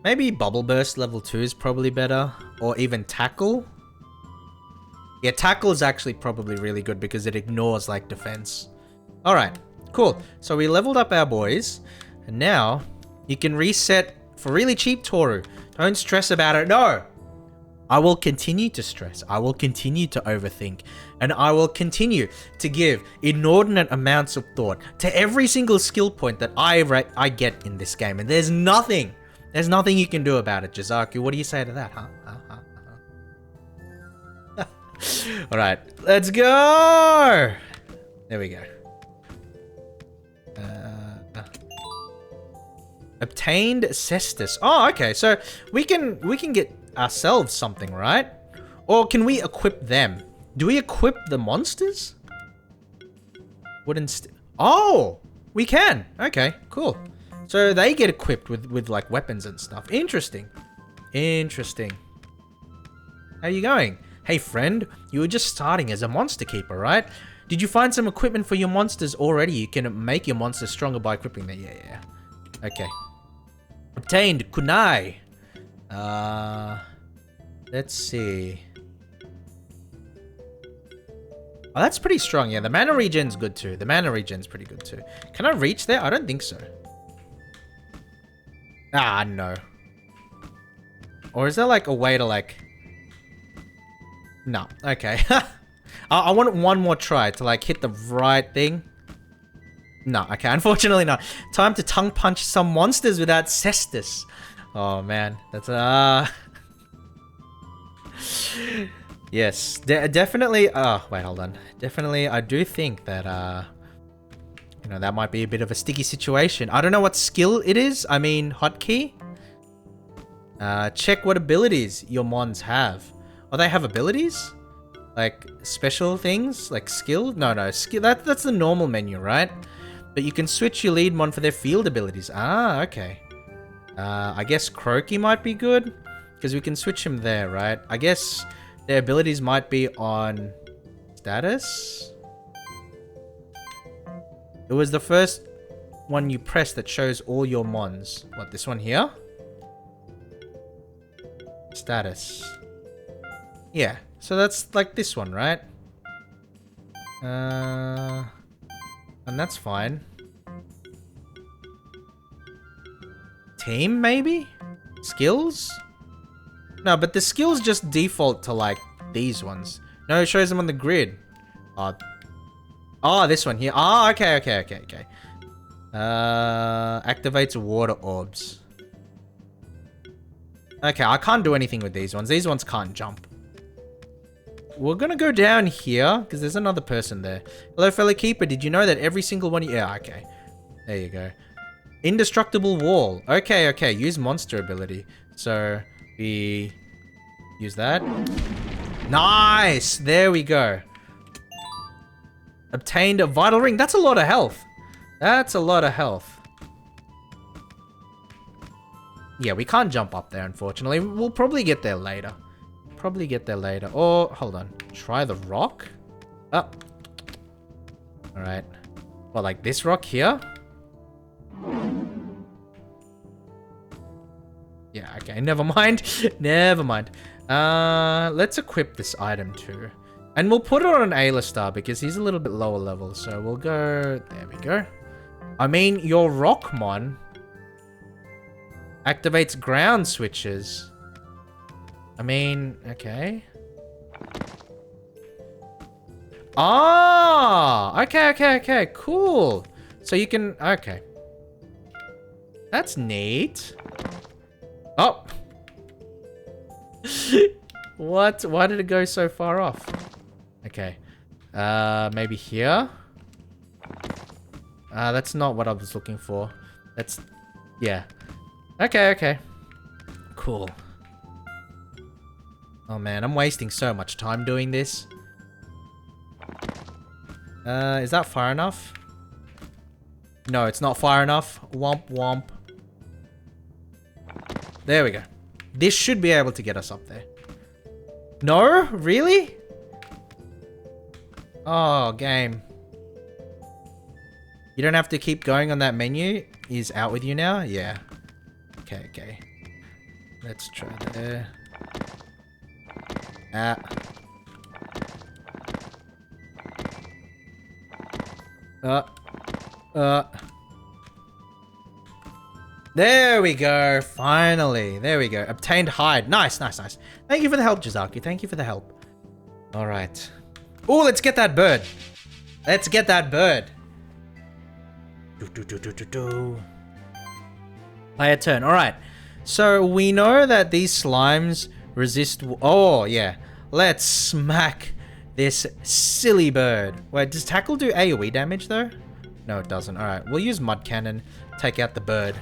Maybe Bubble Burst level 2 is probably better. Or even Tackle. Yeah, Tackle is actually probably really good because it ignores, like, defense. Alright, cool. So we leveled up our boys. And now, you can reset for really cheap, Toru. Don't stress about it. No! I will continue to stress. I will continue to overthink. And I will continue to give inordinate amounts of thought to every single skill point that I get in this game. And there's nothing you can do about it, Jizaku. What do you say to that, huh? Alright, let's go! There we go. Obtained Cestus. Oh, okay, so we can get ourselves something, right? Or can we equip them? Do we equip the monsters? Oh! We can! Okay, cool. So they get equipped with like weapons and stuff. Interesting. Interesting. How are you going? Hey friend, you were just starting as a monster keeper, right? Did you find some equipment for your monsters already? You can make your monsters stronger by equipping them. Yeah. Okay. Obtained kunai. Let's see. Oh, that's pretty strong. Yeah, the mana regen's good too. The mana regen's pretty good too. Can I reach there? I don't think so. Ah, no. Or is there like a way to like... No. Okay. I want one more try to like hit the right thing. No. Okay. Unfortunately not. Time to tongue punch some monsters without cestus. Oh man. That's Yes. Definitely. Oh, wait, hold on. Definitely. I do think that you know, that might be a bit of a sticky situation. I don't know what skill it is. I mean, hotkey. Check what abilities your mons have. Oh, they have abilities? Like, special things? Like, skill? No. Skill. That's the normal menu, right? But you can switch your lead mon for their field abilities. Ah, okay. I guess Croaky might be good. Because we can switch him there, right? I guess their abilities might be on... status? It was the first one you press that shows all your mons. What, this one here? Status. Yeah, so that's like this one, right? And that's fine. Team, maybe? Skills? No, but the skills just default to like these ones. No, it shows them on the grid. Oh, this one here. Oh, okay. Activates water orbs. Okay, I can't do anything with these ones. These ones can't jump. We're gonna go down here, because there's another person there. Hello, fellow keeper. Did you know that every single one... Yeah, okay. There you go. Indestructible wall. Okay. Use monster ability. So, we... use that. Nice! There we go. Obtained a vital ring. That's a lot of health. Yeah, we can't jump up there, unfortunately. We'll probably get there later. Or, hold on. Try the rock? Oh. Alright. Well, like this rock here? Yeah, okay. Never mind. Let's equip this item too. And we'll put it on Alistar because he's a little bit lower level. So we'll go... There we go. I mean, your Rockmon activates ground switches. I mean, okay. Ah, okay, cool. So you can, okay. That's neat. Oh. What? Why did it go so far off? Okay. Maybe here? That's not what I was looking for. That's, yeah. Okay. Cool. Oh man, I'm wasting so much time doing this. Is that far enough? No, it's not far enough. Womp womp. There we go. This should be able to get us up there. No? Really? Oh, game. You don't have to keep going on that menu? He's out with you now? Yeah. Okay. Let's try there. There we go. Finally. There we go. Obtained hide. Nice. Thank you for the help, Jazaki. Thank you for the help. All right. Oh, let's get that bird. Let's get that bird. Play a turn. All right. So we know that these slimes resist. Oh, yeah. Let's smack this silly bird. Wait, does tackle do AoE damage though? No, it doesn't. All right. We'll use mud cannon. Take out the bird.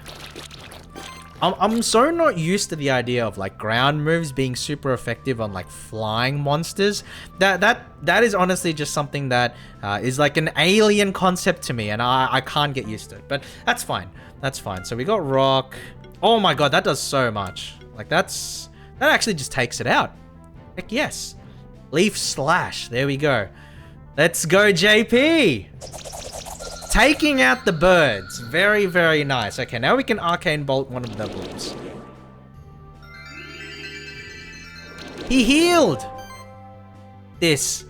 I'm so not used to the idea of like ground moves being super effective on like flying monsters. That is honestly just something that is like an alien concept to me, and I can't get used to it. But that's fine. That's fine. So we got rock. Oh my god, that does so much. Like that actually just takes it out. Heck yes. Leaf slash. There we go. Let's go, JP. Taking out the birds. Very, very nice. Okay, now we can arcane bolt one of the blooms. He healed! This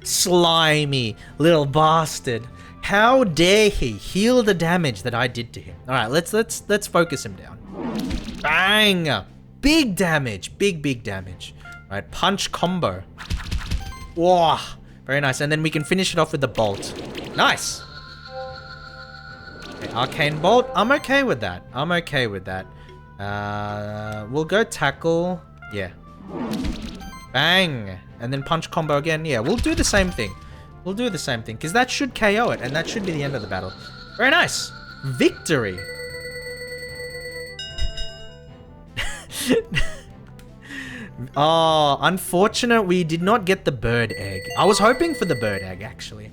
slimy little bastard. How dare he heal the damage that I did to him? Alright, let's focus him down. Bang! Big damage. Big damage. Alright, punch combo. Whoa! Very nice. And then we can finish it off with the bolt. Nice! Okay, arcane bolt. I'm okay with that. We'll go tackle. Yeah. Bang. And then punch combo again. Yeah, we'll do the same thing. Because that should KO it. And that should be the end of the battle. Very nice. Victory. Oh, unfortunate we did not get the bird egg. I was hoping for the bird egg, actually.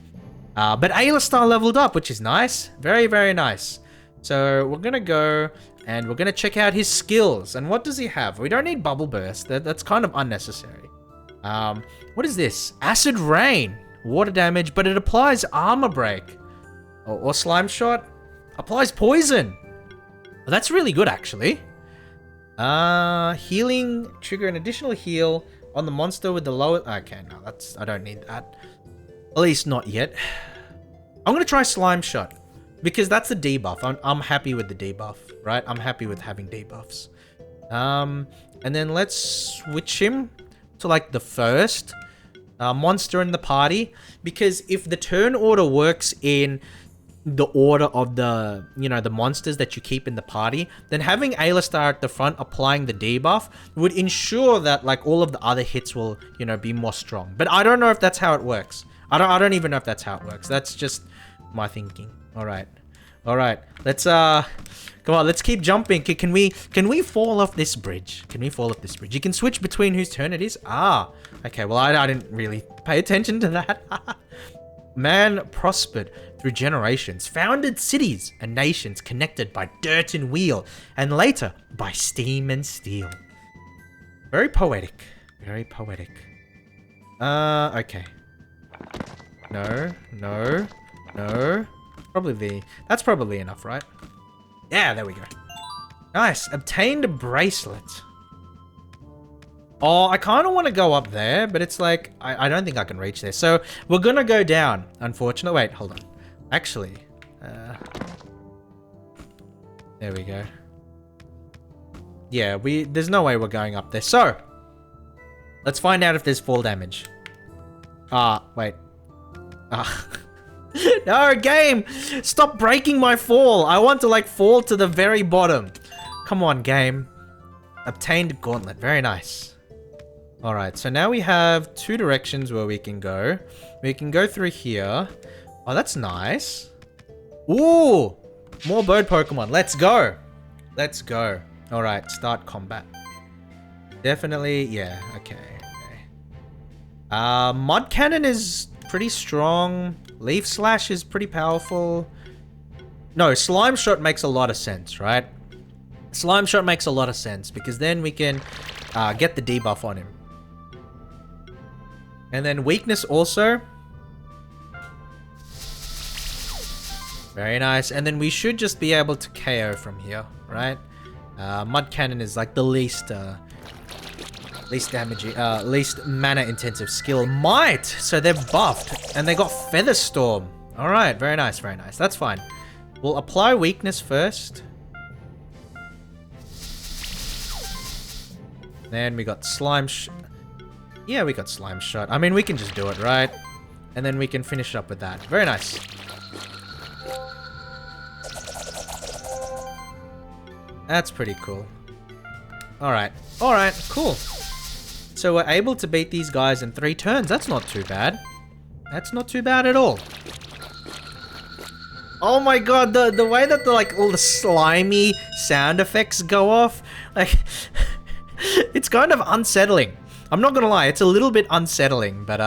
But Alistar leveled up, which is nice. Very, very nice. So we're going to go and we're going to check out his skills. And what does he have? We don't need Bubble Burst. That's kind of unnecessary. What is this? Acid Rain. Water damage, but it applies Armor Break. Or Slime Shot. Applies Poison. Well, that's really good, actually. Healing. Trigger an additional heal on the monster with the lowest... Okay, no, I don't need that. At least not yet. I'm going to try Slime Shot. Because that's the debuff. I'm happy with the debuff, right? I'm happy with having debuffs. And then let's switch him to like the first monster in the party. Because if the turn order works in the order of the, the monsters that you keep in the party, then having Alistar at the front applying the debuff would ensure that like all of the other hits will, be more strong. But I don't know if that's how it works. I don't even know if that's how it works. That's just my thinking. All right. Let's come on. Let's keep jumping. Can we fall off this bridge? You can switch between whose turn it is. Okay. Well, I didn't really pay attention to that. Man prospered through generations, founded cities and nations connected by dirt and wheel, and later by steam and steel. Very poetic. Okay. No. That's probably enough, right? Yeah, there we go. Nice. Obtained a bracelet. Oh, I kind of want to go up there, but it's like, I don't think I can reach there. So we're going to go down, unfortunately. Wait, hold on. Actually, There we go. Yeah, there's no way we're going up there. So, let's find out if there's fall damage. Wait. No, game! Stop breaking my fall! I want to, like, fall to the very bottom. Come on, game. Obtained gauntlet. Very nice. Alright, so now we have 2 directions where we can go. We can go through here. Oh, that's nice. Ooh! More bird Pokemon. Let's go! Let's go. Alright, start combat. Definitely, yeah, okay. Mud Cannon is pretty strong. Leaf Slash is pretty powerful. No, Slime Shot makes a lot of sense, right? Slime Shot makes a lot of sense because then we can get the debuff on him. And then Weakness also. Very nice. And then we should just be able to KO from here, right? Mud Cannon is like the least damaging, least mana intensive skill. Might! So they're buffed. And they got Feather Storm. Alright, very nice, very nice. That's fine. We'll apply Weakness first. Then we got Slime Yeah, we got Slime Shot. I mean, we can just do it, right? And then we can finish up with that. Very nice. That's pretty cool. Alright. Alright, cool. So we're able to beat these guys in 3 turns. That's not too bad. That's not too bad at all. Oh my god, the way that all the slimy sound effects go off, like, it's kind of unsettling. I'm not gonna lie, it's a little bit unsettling, but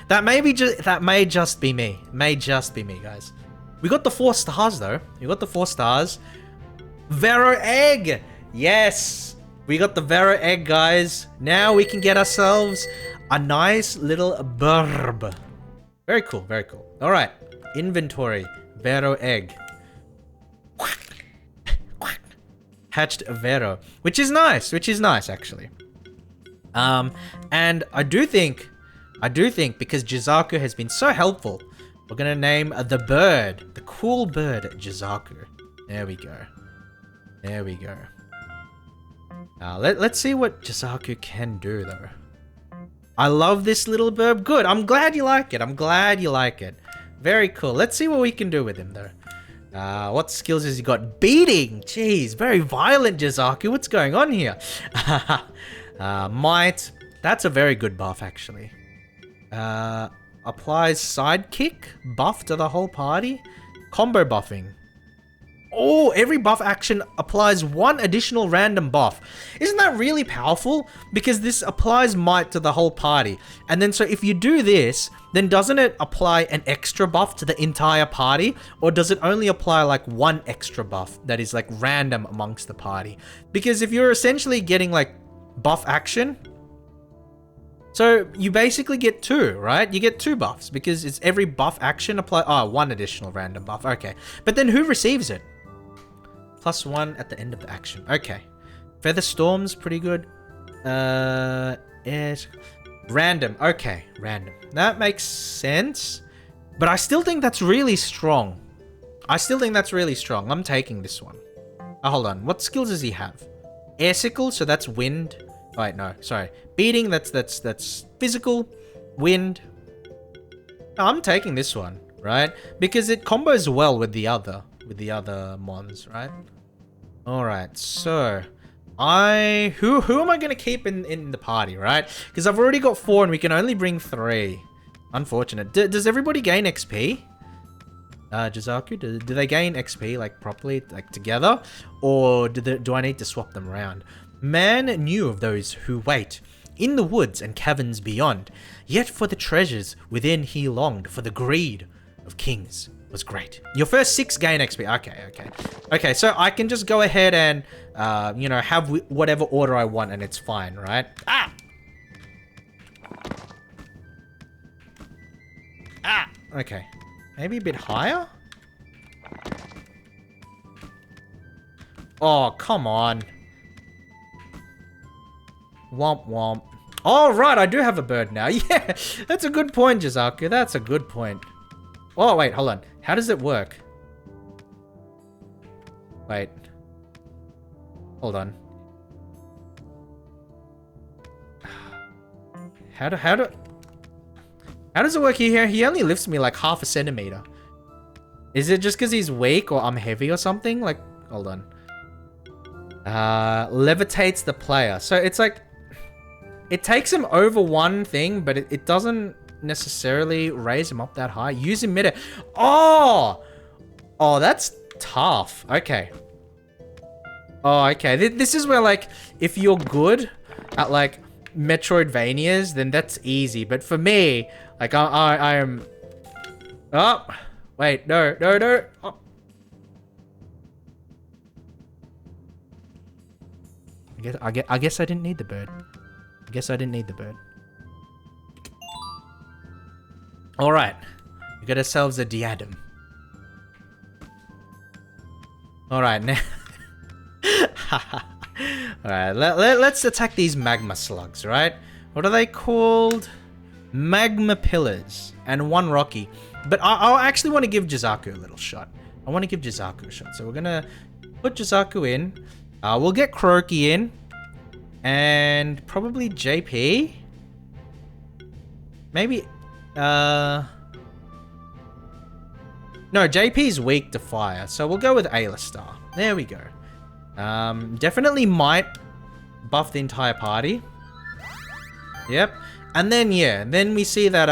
that may just be me. May just be me, guys. We got the 4 stars though. We got the 4 stars. Vero Egg! Yes! We got the Vero Egg, guys. Now we can get ourselves a nice little burb. Very cool, very cool. Alright. Inventory. Vero Egg. Hatched Vero. Which is nice actually. And I do think because Jizaku has been so helpful, we're gonna name the bird, the cool bird, Jizaku. There we go. There we go. Let's see what Jizaku can do, though. I love this little bird. Good. I'm glad you like it. I'm glad you like it. Very cool. Let's see what we can do with him, though. What skills has he got? Beating. Jeez, very violent, Jizaku. What's going on here? Might. That's a very good buff, actually. Applies sidekick buff to the whole party. Combo buffing. Oh, every buff action applies 1 additional random buff. Isn't that really powerful? Because this applies might to the whole party. And then so if you do this, then doesn't it apply an extra buff to the entire party? Or does it only apply like 1 extra buff that is like random amongst the party? Because if you're essentially getting like buff action, so you basically get 2, right? You get 2 buffs because it's every buff action apply. Oh, 1 additional random buff. Okay. But then who receives it? +1 at the end of the action. Okay. Feather Storm's pretty good. Random. Okay, random. That makes sense. But I still think that's really strong. I'm taking this one. Oh, hold on. What skills does he have? Airsicle, so that's wind. Wait, no, sorry. Beating, that's physical. Wind. No, I'm taking this one, right? Because it combos well with the other mons, right? Alright, so who am I gonna keep in the party, right? Because I've already got 4 and we can only bring 3. Unfortunate. Does everybody gain XP? Jizaku, do they gain XP like properly, like together? Or do I need to swap them around? Man knew of those who wait in the woods and caverns beyond, yet for the treasures within he longed, for the greed of kings was great. Your first 6 gain XP. Okay, so I can just go ahead and, you know, have whatever order I want and it's fine, right? Okay. Maybe a bit higher? Oh, come on. Womp womp. Oh, right, I do have a bird now. Yeah, that's a good point, Jizaku. That's a good point. Oh, wait, hold on. How does it work? Wait. Hold on. How does it work here? He only lifts me like half a centimeter. Is it just because he's weak or I'm heavy or something? Like, hold on. Levitates the player. So it's like, it takes him over one thing, but it doesn't necessarily raise him up that high. Use him mid-air. Oh! Oh, that's tough. Okay. Oh, okay. This is where, like, if you're good at, like, Metroidvanias, then that's easy. But for me, like, I am... Oh! Wait, no. Oh. I guess I didn't need the bird. Alright. We got ourselves a diadem. Alright, now... Alright, let's attack these magma slugs, right? What are they called? Magma pillars. And one rocky. But I actually want to give Jizaku a little shot. I want to give Jizaku a shot. So we're going to put Jizaku in. We'll get Kuroki in. And probably JP? Maybe... No, JP's weak to fire. So we'll go with Alistar. There we go. Definitely might buff the entire party. Yep. And then, yeah. Then we see that,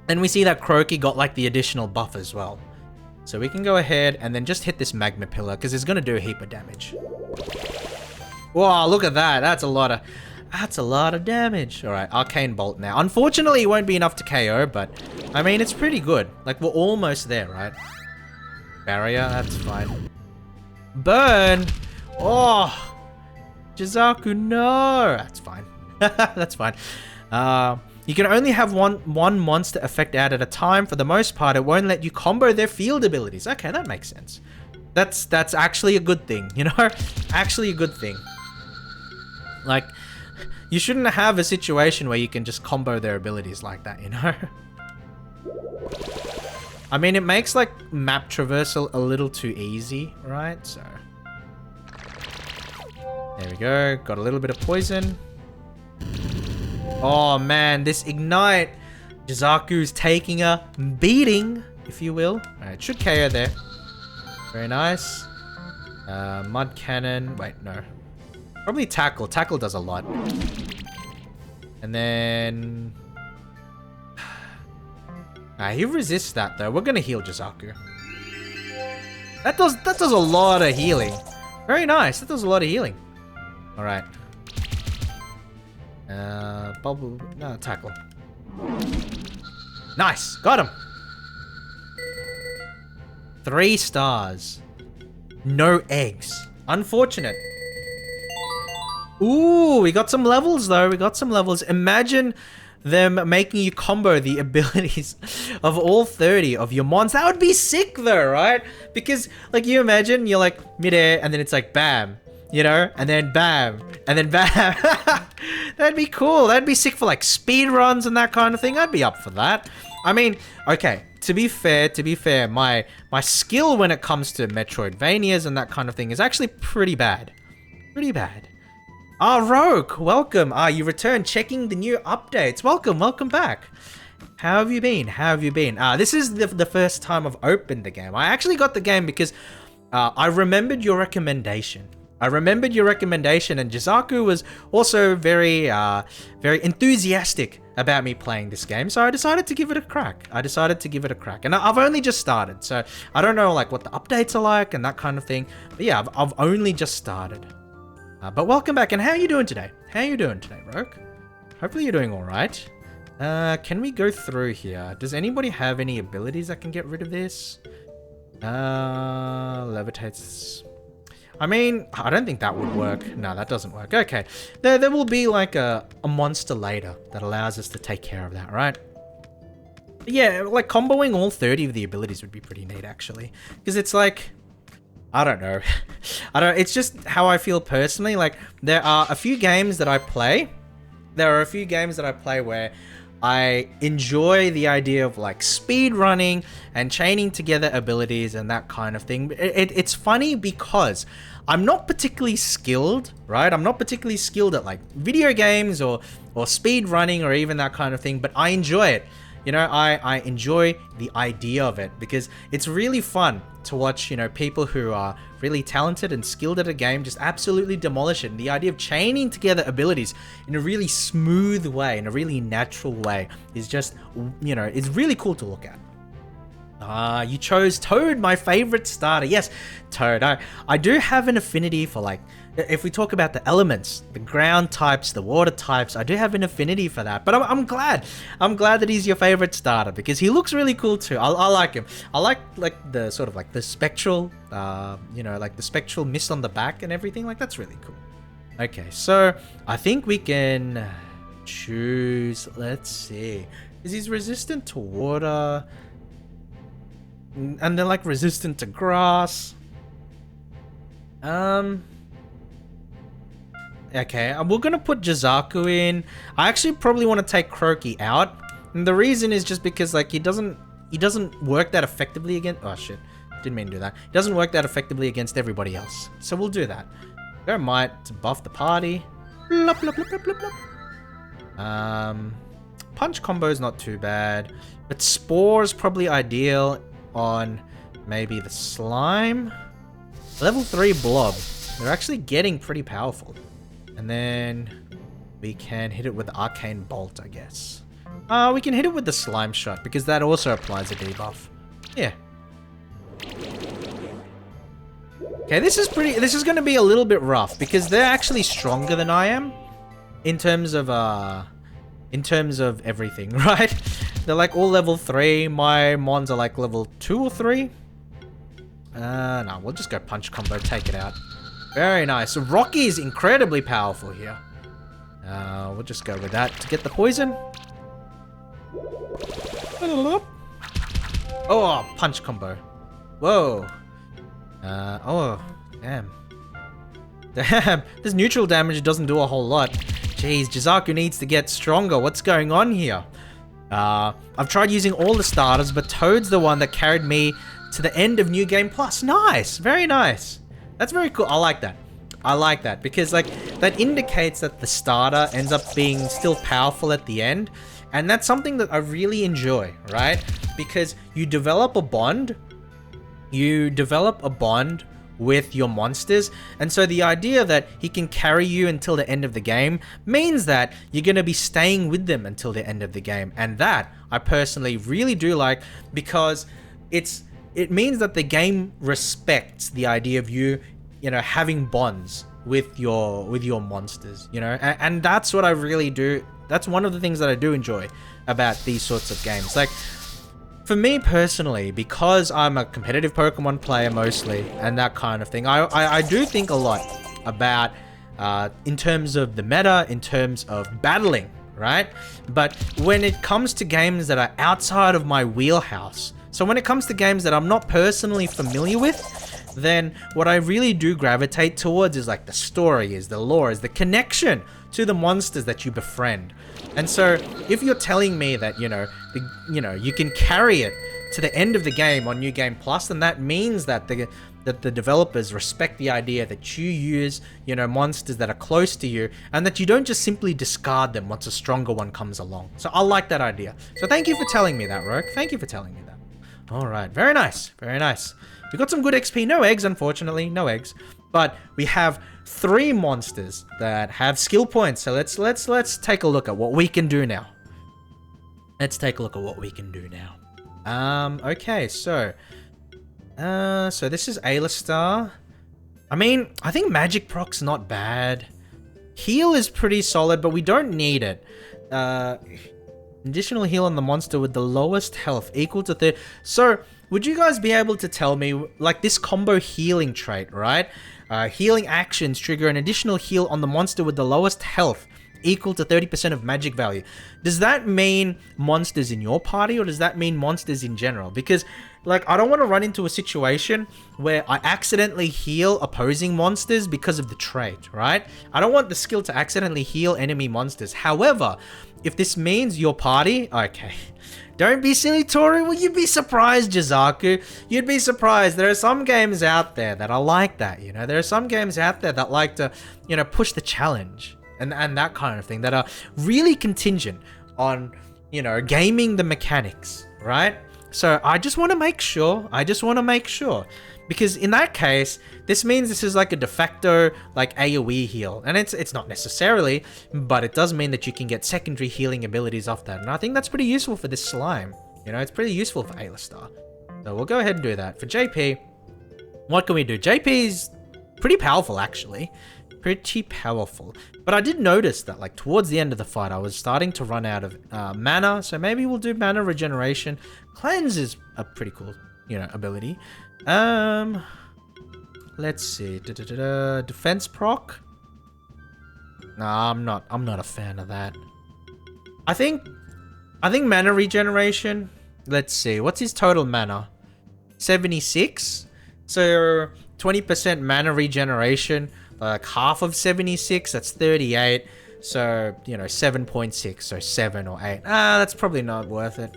Kuroki got, like, the additional buff as well. So we can go ahead and then just hit this magma pillar, because it's going to do a heap of damage. Wow, look at that. That's a lot of damage. Alright, Arcane Bolt now. Unfortunately, it won't be enough to KO, but, I mean, it's pretty good. Like, we're almost there, right? Barrier, that's fine. Burn! Oh! Jizaku, no! That's fine. That's fine. You can only have one monster effect out at a time. For the most part, it won't let you combo their field abilities. Okay, that makes sense. That's actually a good thing, you know? Actually a good thing. Like, you shouldn't have a situation where you can just combo their abilities like that, you know? I mean, it makes, like, map traversal a little too easy, right? So, there we go. Got a little bit of poison. Oh, man, this Ignite. Jizaku's taking a beating, if you will. Alright, it should KO there. Very nice. Mud Cannon. Wait, no. Probably Tackle. Tackle does a lot. And then... he resists that, though. We're gonna heal Jizaku. That does a lot of healing. Very nice. That does a lot of healing. Alright. Bubble... No, Tackle. Nice! Got him! 3 stars. No eggs. Unfortunate. Ooh, we got some levels, though. We got some levels. Imagine them making you combo the abilities of all 30 of your mons. That would be sick, though, right? Because, like, you imagine you're, like, mid-air, and then it's like, bam. You know? And then bam. And then bam. That'd be cool. That'd be sick for, like, speed runs and that kind of thing. I'd be up for that. I mean, okay. To be fair, my skill when it comes to Metroidvanias and that kind of thing is actually pretty bad. Pretty bad. Rogue, welcome. You returned checking the new updates. Welcome back. How have you been? This is the first time I've opened the game. I actually got the game because I remembered your recommendation. And Jizaku was also very enthusiastic about me playing this game, so I decided to give it a crack. And I've only just started, so I don't know, like, what the updates are like and that kind of thing. But yeah, I've only just started. But welcome back, and how are you doing today? Rogue? Hopefully you're doing alright. Can we go through here? Does anybody have any abilities that can get rid of this? Levitates... I mean, I don't think that would work. No, that doesn't work. Okay. There will be like a monster later that allows us to take care of that, right? But yeah, like comboing all 30 of the abilities would be pretty neat, actually. Because it's like... I don't know. It's just how I feel personally. Like, there are a few games that I play. Where I enjoy the idea of like speed running and chaining together abilities and that kind of thing. It's funny because I'm not particularly skilled, right? I'm not particularly skilled at like video games or speed running or even that kind of thing, but I enjoy it. You know, I enjoy the idea of it because it's really fun to watch, you know, people who are really talented and skilled at a game just absolutely demolish it. And the idea of chaining together abilities in a really smooth way, in a really natural way, is just, you know, it's really cool to look at. You chose Toad, my favorite starter. Yes, Toad. I do have an affinity for, like, if we talk about the elements, the ground types, the water types, I do have an affinity for that. But I'm glad that he's your favorite starter because he looks really cool too. I like him. I like the sort of like the spectral, you know, like the spectral mist on the back and everything. Like, that's really cool. Okay, so I think we can choose. Let's see. Is he resistant to water? And they're like resistant to grass. Okay, we're gonna put Jizaku in. I actually probably want to take Croaky out. And the reason is just because like he doesn't work that effectively against. Oh shit. Didn't mean to do that. He doesn't work that effectively against everybody else. So we'll do that. Go Might to buff the party. Blop, blop, blop, blop, blop. Punch combo is not too bad. But Spore is probably ideal on maybe the slime. Level 3 blob. They're actually getting pretty powerful. And then we can hit it with the arcane bolt, I guess. We can hit it with the slime shot because that also applies a debuff. Yeah. Okay, this is going to be a little bit rough because they're actually stronger than I am in terms of everything, right? They're like all level 3. My mons are like level 2 or 3. No, we'll just go punch combo, take it out. Very nice. So Rocky is incredibly powerful here. We'll just go with that to get the poison. Oh, punch combo. Whoa. Oh, damn. Damn, this neutral damage doesn't do a whole lot. Jeez, Jizaku needs to get stronger. What's going on here? I've tried using all the starters, but Toad's the one that carried me to the end of New Game Plus. Nice. Very nice. That's very cool. I like that. I like that because like that indicates that the starter ends up being still powerful at the end. And that's something that I really enjoy, right? Because you develop a bond. You develop a bond with your monsters. And so the idea that he can carry you until the end of the game means that you're going to be staying with them until the end of the game. And that I personally really do like because it means that the game respects the idea of you know, having bonds with your monsters, you know, and that's what I really do. That's one of the things that I do enjoy about these sorts of games. Like, for me personally, because I'm a competitive Pokemon player mostly, and that kind of thing, I do think a lot about, in terms of the meta, in terms of battling, right? But when it comes to games that are outside of my wheelhouse, so when it comes to games that I'm not personally familiar with, then what I really do gravitate towards is like the story, is the lore, is the connection to the monsters that you befriend. And so if you're telling me that, you know, you can carry it to the end of the game on New Game Plus, then that means that the developers respect the idea that you use, you know, monsters that are close to you and that you don't just simply discard them once a stronger one comes along. So I like that idea. So thank you for telling me that, Roke. Thank you for telling me that. All right, very nice, very nice. We got some good XP. No eggs, unfortunately, no eggs. But we have 3 monsters that have skill points. So let's take a look at what we can do now. Let's take a look at what we can do now. Okay, so this is Alistar. I mean, I think Magic Proc's not bad. Heal is pretty solid, but we don't need it. Additional heal on the monster with the lowest health equal to 30. So, would you guys be able to tell me, like this combo healing trait, right? Healing actions trigger an additional heal on the monster with the lowest health equal to 30% of magic value. Does that mean monsters in your party, or does that mean monsters in general? Because, like, I don't want to run into a situation where I accidentally heal opposing monsters because of the trait, right? I don't want the skill to accidentally heal enemy monsters. However, if this means your party, okay. Don't be silly, Tori. Well, you'd be surprised, Jizaku. You'd be surprised. There are some games out there that are like that, you know? There are some games out there that like to, you know, push the challenge and that kind of thing, that are really contingent on, you know, gaming the mechanics, right? So I just want to make sure. Because in that case, this means this is like a de facto like AoE heal. And it's not necessarily, but it does mean that you can get secondary healing abilities off that. And I think that's pretty useful for this slime. You know, it's pretty useful for Alistar. So we'll go ahead and do that. For JP, what can we do? JP's pretty powerful, actually. Pretty powerful. But I did notice that, like, towards the end of the fight, I was starting to run out of mana. So maybe we'll do mana regeneration. Cleanse is a pretty cool, you know, ability. Let's see. Defense proc. Nah, I'm not a fan of that. I think mana regeneration. Let's see. What's his total mana? 76. So 20% mana regeneration. Like half of 76. That's 38. So, you know, 7.6. So 7 or 8. That's probably not worth it.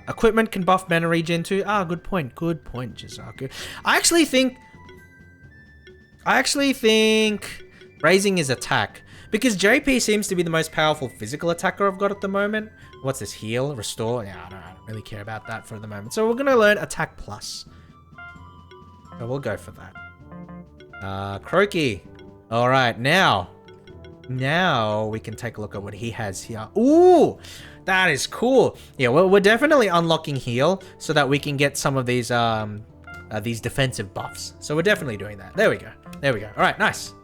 Equipment can buff mana regen too. Good point, Jizaku. I actually think raising his attack, because JP seems to be the most powerful physical attacker I've got at the moment. What's this? Heal, restore? Yeah, I don't really care about that for the moment. So we're gonna learn attack plus. So we'll go for that. Croaky. All right, now we can take a look at what he has here. Ooh. That is cool. Yeah, well, we're definitely unlocking heal so that we can get some of these defensive buffs. So we're definitely doing that. There we go. All right, nice.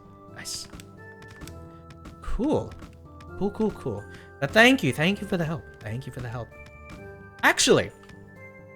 Cool. Thank you for the help. Actually,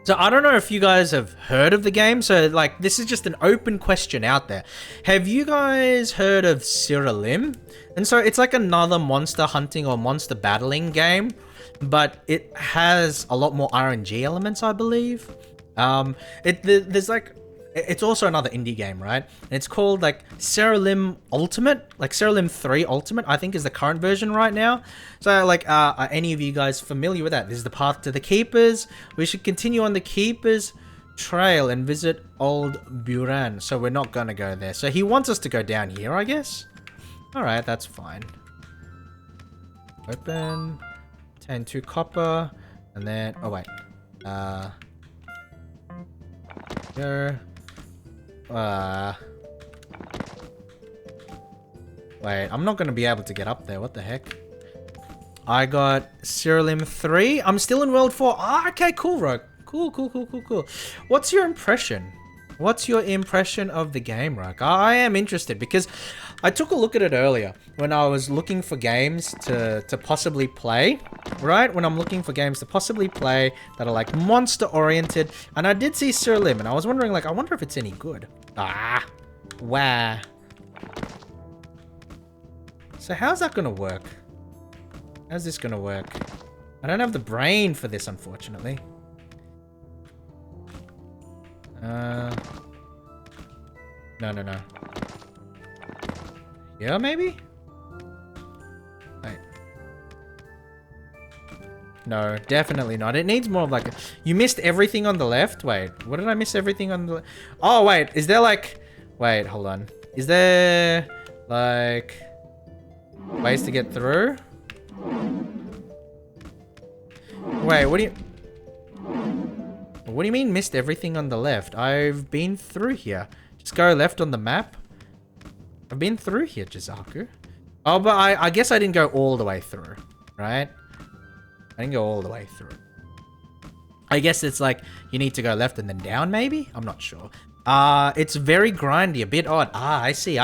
so I don't know if you guys have heard of the game. So, like, this is just an open question out there. Have you guys heard of Cyrilium? And so it's like another monster hunting or monster battling game, but it has a lot more RNG elements, I believe. There's like, it's also another indie game, right? And it's called like Cyrilium Ultimate, like Cyrilium 3 Ultimate, I think is the current version right now. So like, are any of you guys familiar with that? This is the path to the Keepers. We should continue on the Keepers trail and visit Old Buran. So we're not gonna go there. So he wants us to go down here, I guess. All right, that's fine. Open. 10 copper, and then wait, there. Wait, I'm not gonna be able to get up there. What the heck? I got Cyrilium 3. I'm still in World 4. Okay, cool, Rogue. Cool. What's your impression? What's your impression of the game, Rogue? I am interested because I took a look at it earlier when I was looking for games to possibly play, right? When I'm looking for games to possibly play that are like monster oriented, and I did see Cyrilium, and I was wondering, like, I wonder if it's any good. Wow. So how's that gonna work? How's this gonna work? I don't have the brain for this, unfortunately. No. Yeah, maybe? Wait. No, definitely not. It needs more of like... You missed everything on the left? Wait, what did I miss everything on the... Oh, wait. Is there like... Wait, hold on. Is there like... ways to get through? Wait, what do you... What do you mean missed everything on the left? I've been through here. Just go left on the map. I've been through here, Jizaku. Oh, but I guess I didn't go all the way through, right? I didn't go all the way through. I guess it's like you need to go left and then down, maybe? I'm not sure. It's very grindy, a bit odd. I see.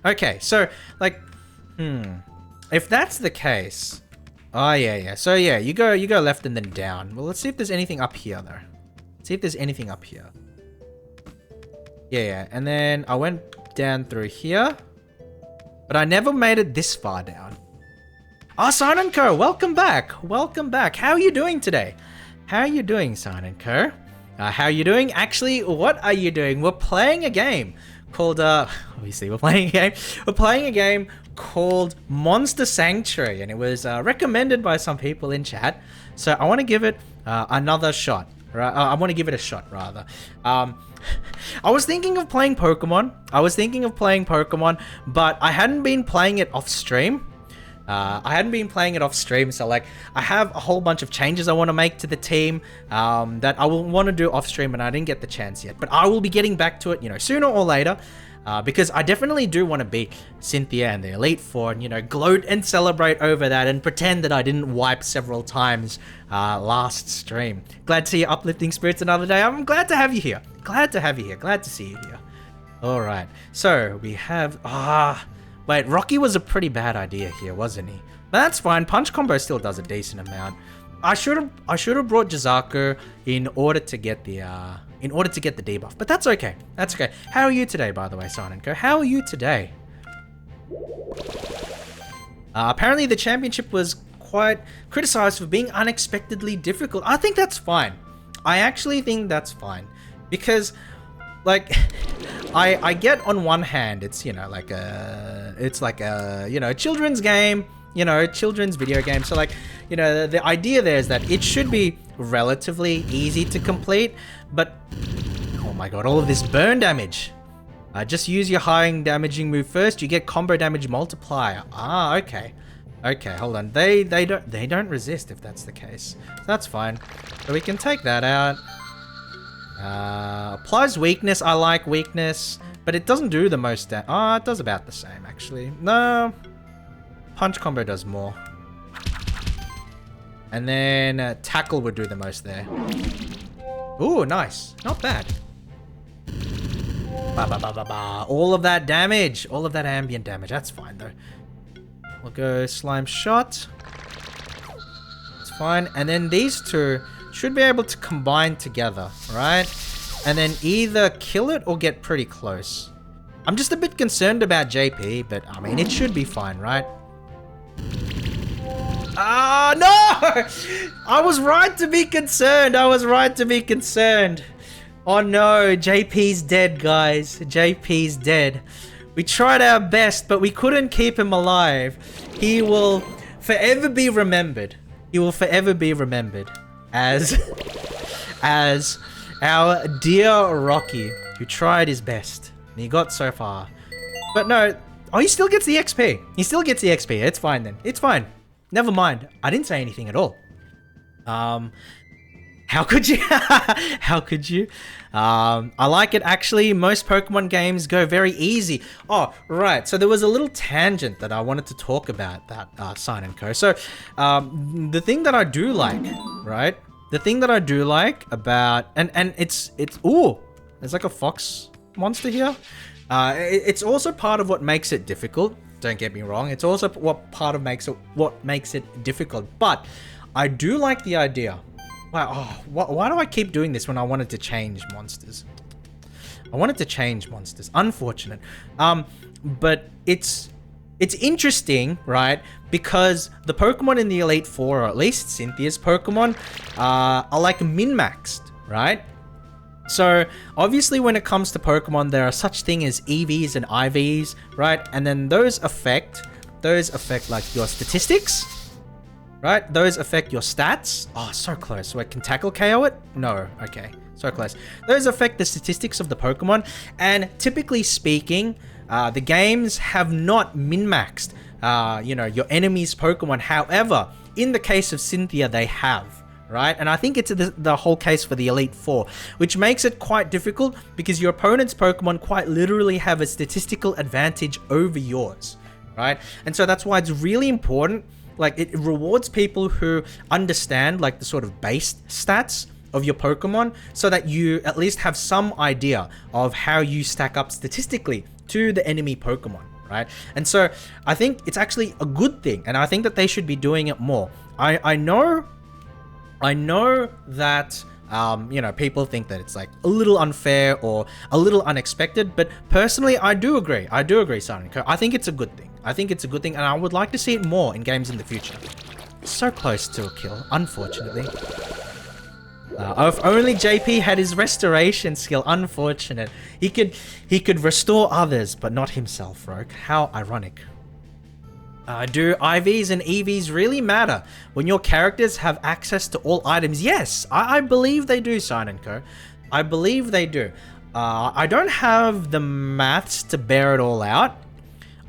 Okay, so, like, if that's the case... Oh, yeah. So, yeah, you go left and then down. Well, let's see if there's anything up here, though. See if there's anything up here. Yeah. And then I went down through here. but I never made it this far down. Ah, Sign and Co, welcome back. Welcome back. How are you doing today? How are you doing, Sign and Co? How are you doing? Actually, what are you doing? We're playing a game called, obviously we're playing a game. We're playing a game called Monster Sanctuary, and it was recommended by some people in chat. So I want to give it another shot. Right? I want to give it a shot, rather. I was thinking of playing Pokemon. But I hadn't been playing it off stream. So like I have a whole bunch of changes I want to make to the team that I will want to do off stream, and I didn't get the chance yet. But I will be getting back to it, sooner or later, because I definitely do want to beat Cynthia and the Elite Four, and gloat and celebrate over that, and pretend that I didn't wipe several times last stream. Glad to see your uplifting spirits another day. I'm glad to have you here. Glad to see you here. All right. So we have wait, Rocky was a pretty bad idea here, wasn't he? But that's fine. Punch combo still does a decent amount. I should have brought Jizaku in order to get the debuff, but that's okay. That's okay. How are you today, by the way, Sign & Co? How are you today? Apparently the championship was quite criticized for being unexpectedly difficult. I think that's fine. I actually think that's fine, because like I get on one hand it's like a children's game, children's video game. So like the idea there is that it should be relatively easy to complete, but oh my god, all of this burn damage. Just use your high damaging move first. You get combo damage multiplier. Okay, hold on. They don't resist if that's the case. So that's fine. So we can take that out. Applies weakness. I like weakness, but it doesn't do the most damage. It does about the same actually. No, punch combo does more. And then tackle would do the most there. Ooh, nice. Not bad. All of that damage. All of that ambient damage. That's fine though. We'll go slime shot. It's fine. And then these two should be able to combine together, right? And then either kill it or get pretty close. I'm just a bit concerned about JP, but I mean, it should be fine, right? No! I was right to be concerned. Oh no, JP's dead, guys. JP's dead. We tried our best, but we couldn't keep him alive. He will forever be remembered. As our dear Rocky, who tried his best, and he got so far. But no, he still gets the XP. It's fine then. It's fine. Never mind. I didn't say anything at all. How could you? How could you? I like it actually. Most Pokemon games go very easy. Oh, right. So there was a little tangent that I wanted to talk about that Sign & Co. So the thing that I do like, right? The thing that I do like about and it's ooh, there's like a fox monster here. It's also part of what makes it difficult. Don't get me wrong. It's also what makes it difficult. But I do like the idea. Wow, why do I keep doing this when I wanted to change monsters? Unfortunate. But it's interesting, right? Because the Pokemon in the Elite Four, or at least Cynthia's Pokemon, are like min-maxed, right? So obviously when it comes to Pokemon, there are such things as EVs and IVs, right? And then those affect like your statistics. Right? Those affect your stats. Oh, so close. So I can tackle KO it? No. Okay. So close. Those affect the statistics of the Pokemon. And typically speaking, the games have not min-maxed, your enemy's Pokemon. However, in the case of Cynthia, they have. Right? And I think it's the whole case for the Elite Four, which makes it quite difficult because your opponent's Pokemon quite literally have a statistical advantage over yours. Right? And so that's why it's really important. Like, it rewards people who understand, like, the sort of base stats of your Pokemon so that you at least have some idea of how you stack up statistically to the enemy Pokemon, right? And so I think it's actually a good thing, and I think that they should be doing it more. I know that you know, people think that it's like a little unfair or a little unexpected, but personally, I do agree. I do agree, Silent Co. I think it's a good thing. I think it's a good thing, and I would like to see it more in games in the future. So close to a kill, unfortunately. If only JP had his restoration skill. Unfortunate. He could restore others, but not himself, Rogue. How ironic. Do IVs and EVs really matter when your characters have access to all items? Yes, I believe they do, Silent Co. I believe they do. I don't have the maths to bear it all out.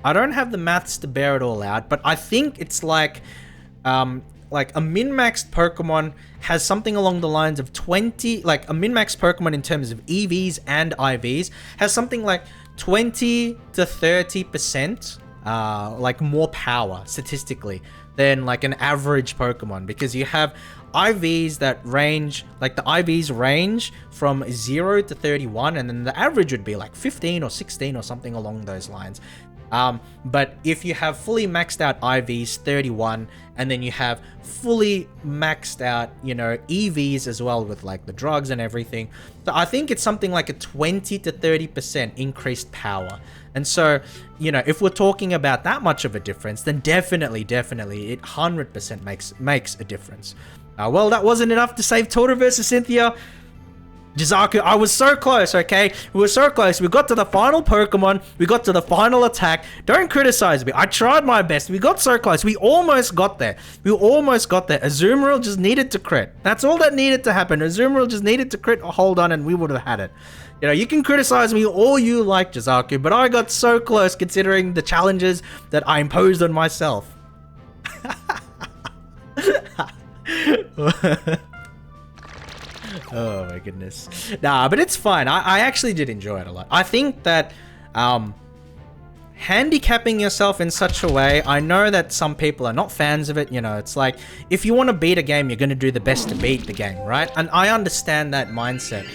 but I think it's like a min-maxed Pokemon has something along the lines of 20, like a min-maxed Pokemon in terms of EVs and IVs has something like 20 to 30% like more power statistically than like an average Pokemon, because you have IVs that range, like the IVs range from 0 to 31, and then the average would be like 15 or 16 or something along those lines. But if you have fully maxed out IVs, 31, and then you have fully maxed out, you know, EVs as well with like the drugs and everything. So I think it's something like a 20 to 30% increased power. And so, you know, if we're talking about that much of a difference, then definitely it 100% makes a difference. Well, that wasn't enough to save Tora versus Cynthia. Jizaku, I was so close, okay? We were so close. We got to the final Pokemon. We got to the final attack. Don't criticize me. I tried my best. We got so close. We almost got there. Azumarill just needed to crit. That's all that needed to happen. Azumarill just needed to crit, hold on, and we would have had it. You know, you can criticize me all you like, Jizaku, but I got so close considering the challenges that I imposed on myself. Oh my goodness. Nah, but it's fine. I actually did enjoy it a lot. I think that handicapping yourself in such a way, I know that some people are not fans of it. You know, it's like, if you want to beat a game, you're going to do the best to beat the game, right? And I understand that mindset.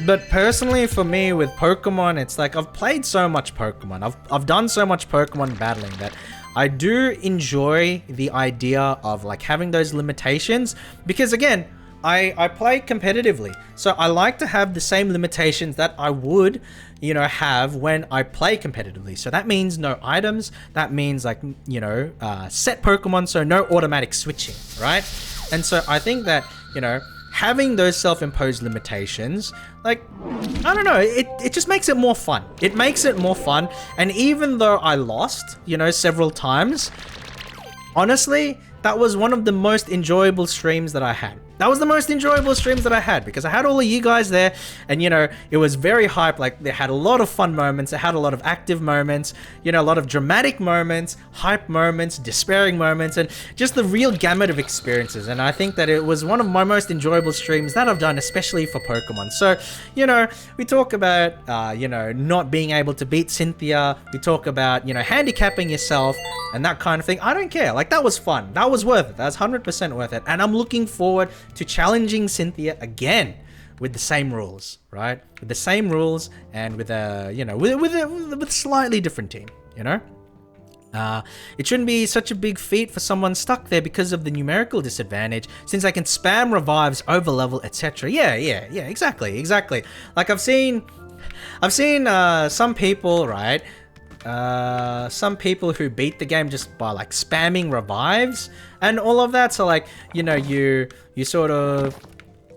But personally, for me, with Pokemon, it's like, I've played so much Pokemon. I've done so much Pokemon battling that I do enjoy the idea of like having those limitations, because again, I play competitively, so I like to have the same limitations that I would, you know, have when I play competitively. So that means no items, that means like, you know, set Pokemon, so no automatic switching, right? And so I think that, you know, having those self-imposed limitations, like, I don't know, it just makes it more fun. It makes it more fun, and even though I lost, you know, several times, honestly, that was one of the most enjoyable streams that I had. That was the most enjoyable streams that I had, because I had all of you guys there, and you know, it was very hype. Like, they had a lot of fun moments, it had a lot of active moments, you know, a lot of dramatic moments, hype moments, despairing moments, and just the real gamut of experiences. And I think that it was one of my most enjoyable streams that I've done, especially for Pokemon. So, you know, we talk about, you know, not being able to beat Cynthia, we talk about, you know, handicapping yourself and that kind of thing. I don't care. Like, that was fun. That was worth it. That's 100% worth it. And I'm looking forward to challenging Cynthia again with the same rules, right? With the same rules and with a, you know, with a slightly different team, you know? It shouldn't be such a big feat for someone stuck there because of the numerical disadvantage, since I can spam revives, overlevel, etc. Yeah, exactly. Like, I've seen some people, right? Some people who beat the game just by like spamming revives and all of that. So like, you know, you sort of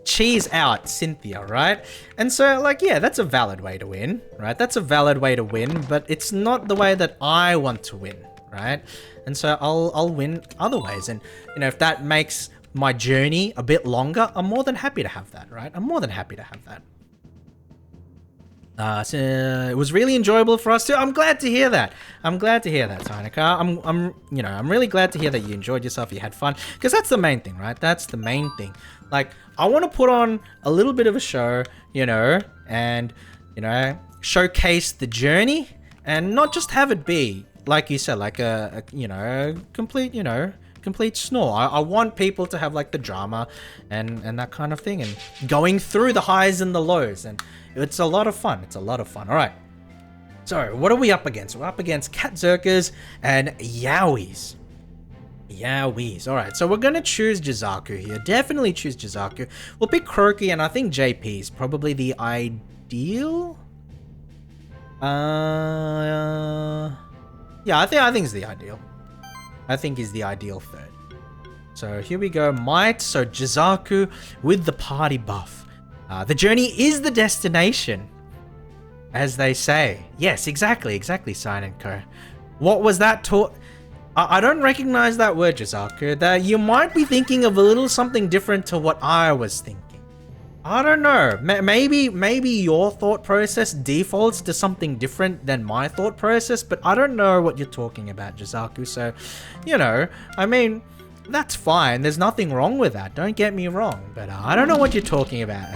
cheese out Cynthia, right? And so like, yeah, that's a valid way to win, right? That's a valid way to win, but it's not the way that I want to win, right? And so I'll win other ways. And you know, if that makes my journey a bit longer, I'm more than happy to have that, right? I'm more than happy to have that. So it was really enjoyable for us too. I'm glad to hear that. Tainaka. I'm really glad to hear that you enjoyed yourself, you had fun, because that's the main thing, right? That's the main thing. Like, I want to put on a little bit of a show, you know, and, you know, showcase the journey and not just have it be, like you said, like a you know, complete snore. I want people to have like the drama and that kind of thing, and going through the highs and the lows, and it's a lot of fun. All right. So what are we up against? We're up against Cat Zerkers and Yowies. Yeah, Wheeze. Alright, so we're gonna choose Jizaku here. Definitely choose Jizaku. We'll pick Kuroki, and I think JP is probably the ideal. Yeah, I think it's the ideal. I think he's the ideal third. So here we go, Might. So Jizaku with the party buff. The journey is the destination, as they say. Yes, exactly, Sign and Co. What was that taught? I don't recognize that word, Jizaku. That you might be thinking of a little something different to what I was thinking. I don't know. Maybe your thought process defaults to something different than my thought process, but I don't know what you're talking about, Jizaku. So, you know, I mean, that's fine. There's nothing wrong with that. Don't get me wrong. But I don't know what you're talking about.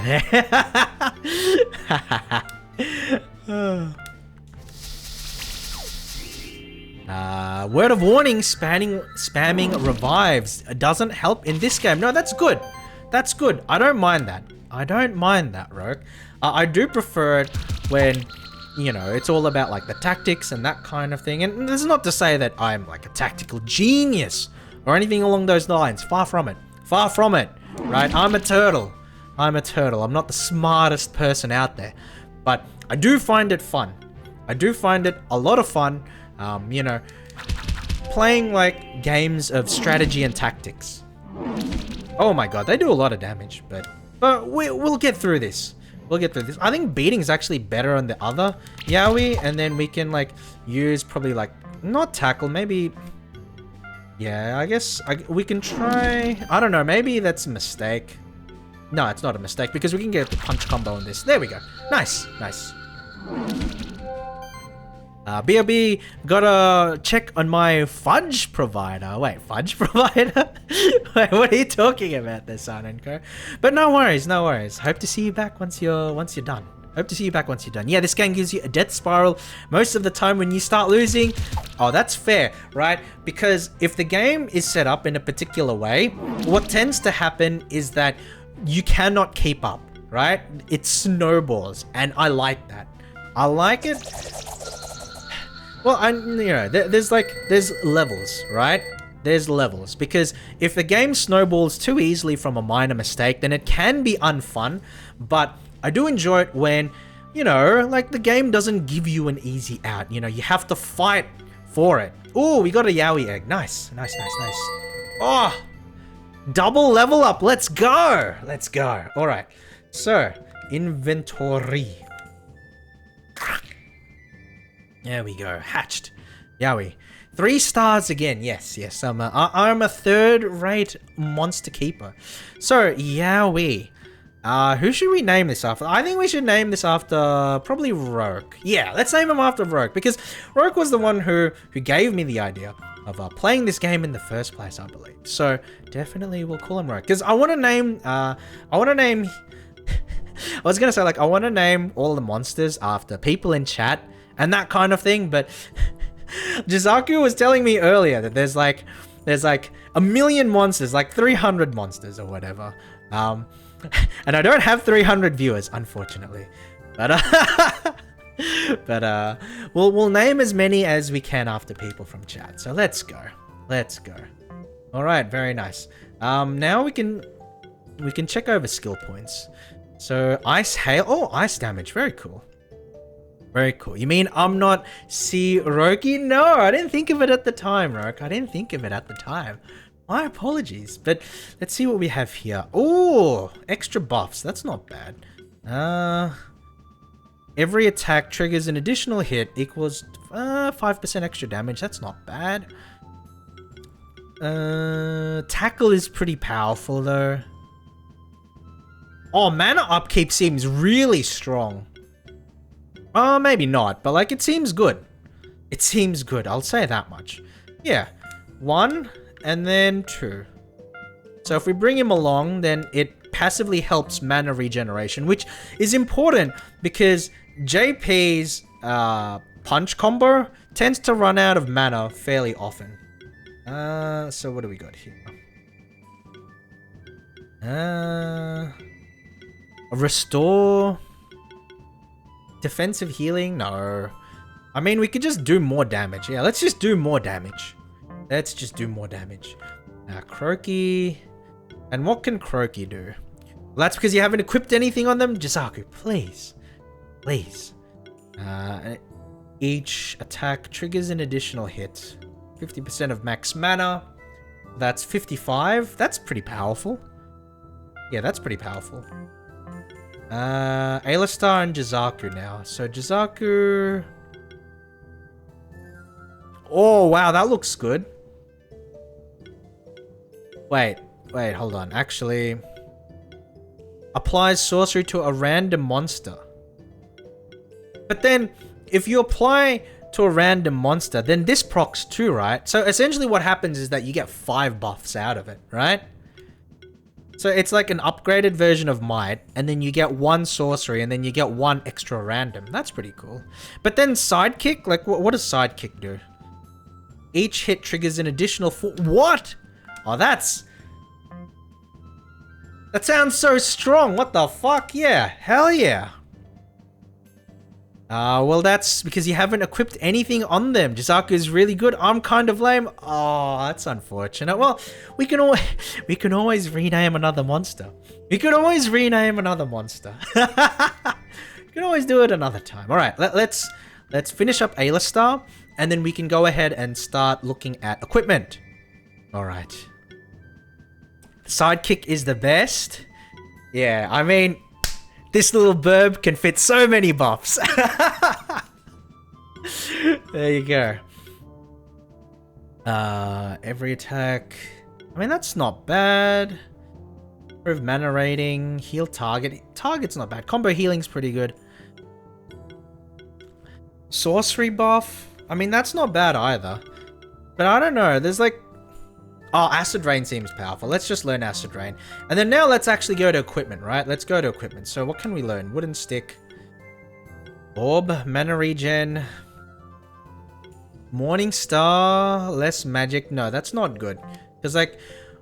Word of warning, spamming revives doesn't help in this game. No, that's good. That's good. I don't mind that. I don't mind that, Rogue. I do prefer it when, you know, it's all about like the tactics and that kind of thing. And this is not to say that I'm like a tactical genius or anything along those lines. Far from it. Far from it. Right? I'm a turtle. I'm a turtle. I'm not the smartest person out there. But I do find it fun. I do find it a lot of fun. You know, playing like games of strategy and tactics. Oh my god, they do a lot of damage, but we'll get through this. We'll get through this. I think beating is actually better on the other Yaoi, and then we can like use probably like not tackle, maybe. Yeah, I guess we can try. I don't know. Maybe that's a mistake. No, it's not a mistake because we can get the punch combo on this. There we go. Nice, nice. BRB, gotta check on my fudge provider. Wait, fudge provider? Wait, what are you talking about there, San and Co? But no worries, no worries. Hope to see you back once you're done. Hope to see you back once you're done. Yeah, this game gives you a death spiral most of the time when you start losing. Oh, that's fair, right? Because if the game is set up in a particular way, what tends to happen is that you cannot keep up, right? It snowballs, and I like that. I like it. Well, you know, there's levels, right? There's levels, because if the game snowballs too easily from a minor mistake, then it can be unfun. But I do enjoy it when, you know, like the game doesn't give you an easy out. You know, you have to fight for it. Oh, we got a Yaoi egg. Nice, nice, nice, nice. Oh, double level up. Let's go. Let's go. All right. So, inventory. There we go. Hatched. Yaoi. 3 stars again. Yes, yes. I'm a third-rate monster keeper. So, Yaoi. Who should we name this after? I think we should name this after probably Roke. Yeah, let's name him after Roke, because Roke was the one who gave me the idea of playing this game in the first place, I believe. So, definitely we'll call him Roke. Because I want to name... I was going to say, like, I want to name all the monsters after people in chat and that kind of thing, but Jizaku was telling me earlier that there's like a million monsters, like 300 monsters or whatever. And I don't have 300 viewers, unfortunately. But we'll name as many as we can after people from chat. So let's go. Let's go. All right, very nice. Now we can check over skill points. So ice hail. Oh, ice damage. Very cool. Very cool. You mean I'm not Roki? No, I didn't think of it at the time, Roke. I didn't think of it at the time. My apologies. But let's see what we have here. Oh, extra buffs. That's not bad. Every attack triggers an additional hit equals 5% extra damage. That's not bad. Tackle is pretty powerful though. Oh, mana upkeep seems really strong. Maybe not, but like it seems good. It seems good, I'll say that much. Yeah, 1 and then 2. So if we bring him along, then it passively helps mana regeneration, which is important because JP's punch combo tends to run out of mana fairly often. So what do we got here? Restore... Defensive healing? No. I mean, we could just do more damage. Yeah, let's just do more damage. Let's just do more damage. Now, Croaky. And what can Croaky do? Well, that's because you haven't equipped anything on them. Jizaku, please. Please. Each attack triggers an additional hit. 50% of max mana. That's 55. That's pretty powerful. Yeah, that's pretty powerful. Alistar and Jizaku now. So Jizaku... Oh, wow, that looks good. Wait, hold on. Actually... Applies sorcery to a random monster. But then, if you apply to a random monster, then this procs too, right? So essentially what happens is that you get 5 buffs out of it, right? So it's like an upgraded version of Might, and then you get 1 sorcery, and then you get 1 extra random. That's pretty cool. But then Sidekick, like what does Sidekick do? Each hit triggers an additional 4... What? Oh, that sounds so strong. What the fuck? Yeah, hell yeah. Well, that's because you haven't equipped anything on them. Jizaku is really good. I'm kind of lame. Oh, that's unfortunate. Well, we can always rename another monster. We can always rename another monster. We can always do it another time. All right, let's finish up Alistar, and then we can go ahead and start looking at equipment. All right. Sidekick is the best. Yeah, I mean... This little burb can fit so many buffs. There you go. Every attack. I mean, that's not bad. Improve mana rating. Heal target. Target's not bad. Combo healing's pretty good. Sorcery buff. I mean, that's not bad either. But I don't know. There's like... Oh, Acid Rain seems powerful. Let's just learn Acid Rain. And then now let's actually go to equipment, right? Let's go to equipment. So what can we learn? Wooden Stick. Orb. Mana Regen. Morning Star. Less magic. No, that's not good. Because like...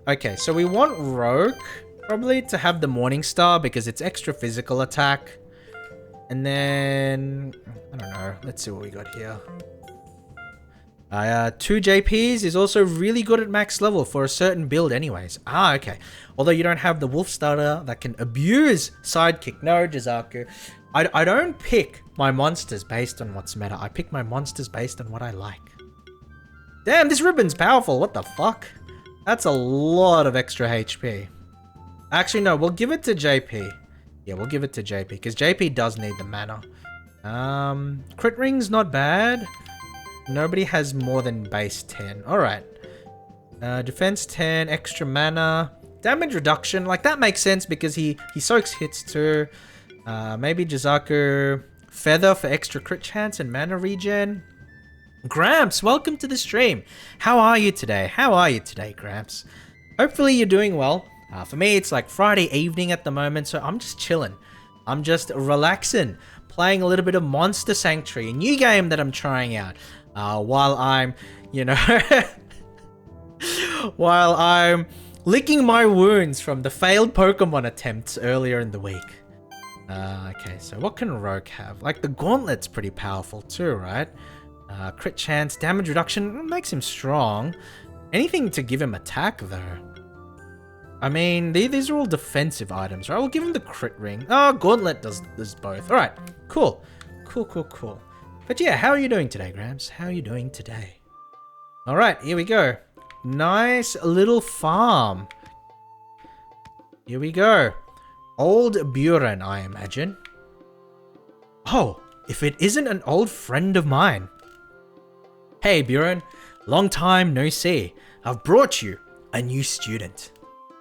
Okay, so we want Rogue probably to have the Morning Star because it's extra physical attack. And then... I don't know. Let's see what we got here. 2 JPs is also really good at max level for a certain build anyways. Ah, okay. Although you don't have the Wolf Starter that can abuse Sidekick. No, Jizaku. I don't pick my monsters based on what's meta. I pick my monsters based on what I like. Damn, this ribbon's powerful. What the fuck? That's a lot of extra HP. Actually, no. We'll give it to JP. Yeah, we'll give it to JP. Because JP does need the mana. Crit Ring's not bad. Nobody has more than base 10. Alright. Defense 10, extra mana. Damage reduction, like that makes sense because he soaks hits too. Maybe Jizaku Feather for extra crit chance and mana regen. Gramps, welcome to the stream. How are you today? How are you today, Gramps? Hopefully you're doing well. For me, it's like Friday evening at the moment, so I'm just chilling. I'm just relaxing, playing a little bit of Monster Sanctuary, a new game that I'm trying out. While I'm, you know, while I'm licking my wounds from the failed Pokemon attempts earlier in the week. Okay, so what can Rogue have? Like the Gauntlet's pretty powerful too, right? Crit chance, damage reduction, makes him strong. Anything to give him attack though. I mean, these are all defensive items, right? We'll give him the crit ring. Oh, Gauntlet does both. All right, cool. Cool. But yeah, how are you doing today, Gramps? How are you doing today? All right, here we go. Nice little farm. Here we go. Old Buren, I imagine. Oh, if it isn't an old friend of mine. Hey, Buren. Long time no see. I've brought you a new student.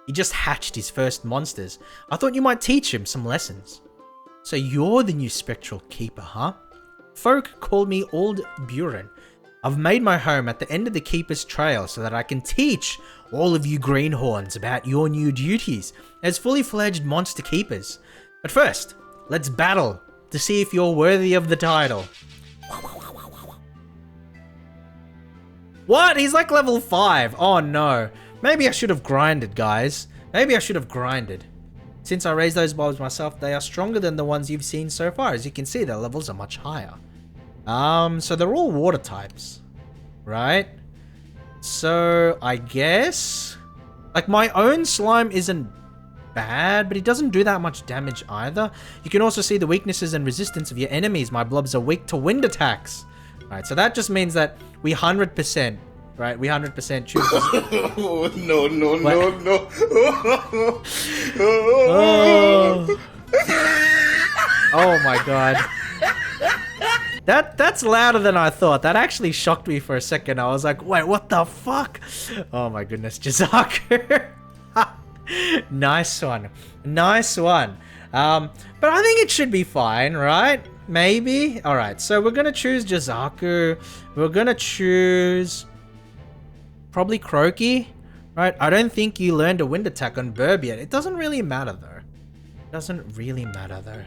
He just hatched his first monsters. I thought you might teach him some lessons. So you're the new Spectral Keeper, huh? Folk call me Old Buren. I've made my home at the end of the Keeper's Trail so that I can teach all of you greenhorns about your new duties as fully fledged monster keepers. But first, let's battle to see if you're worthy of the title. What? He's like level 5. Oh no. Maybe I should have grinded, guys. Maybe I should have grinded. Since I raised those mobs myself, they are stronger than the ones you've seen so far. As you can see, their levels are much higher. So they're all water types, right? So, I guess... Like, my own slime isn't bad, but it doesn't do that much damage either. You can also see the weaknesses and resistance of your enemies. My blobs are weak to wind attacks. Alright, so that just means that we 100%, right? We 100% choose...
Oh, no, no, no, no.
Oh. Oh my god. That's louder than I thought. That actually shocked me for a second. I was like, wait, what the fuck? Oh my goodness, Jizaku. Nice one. Nice one. But I think it should be fine, right? Maybe? Alright, so we're gonna choose Jizaku. We're gonna choose... probably Croaky. Right? I don't think you learned a wind attack on Burb yet. It doesn't really matter though. Doesn't really matter though.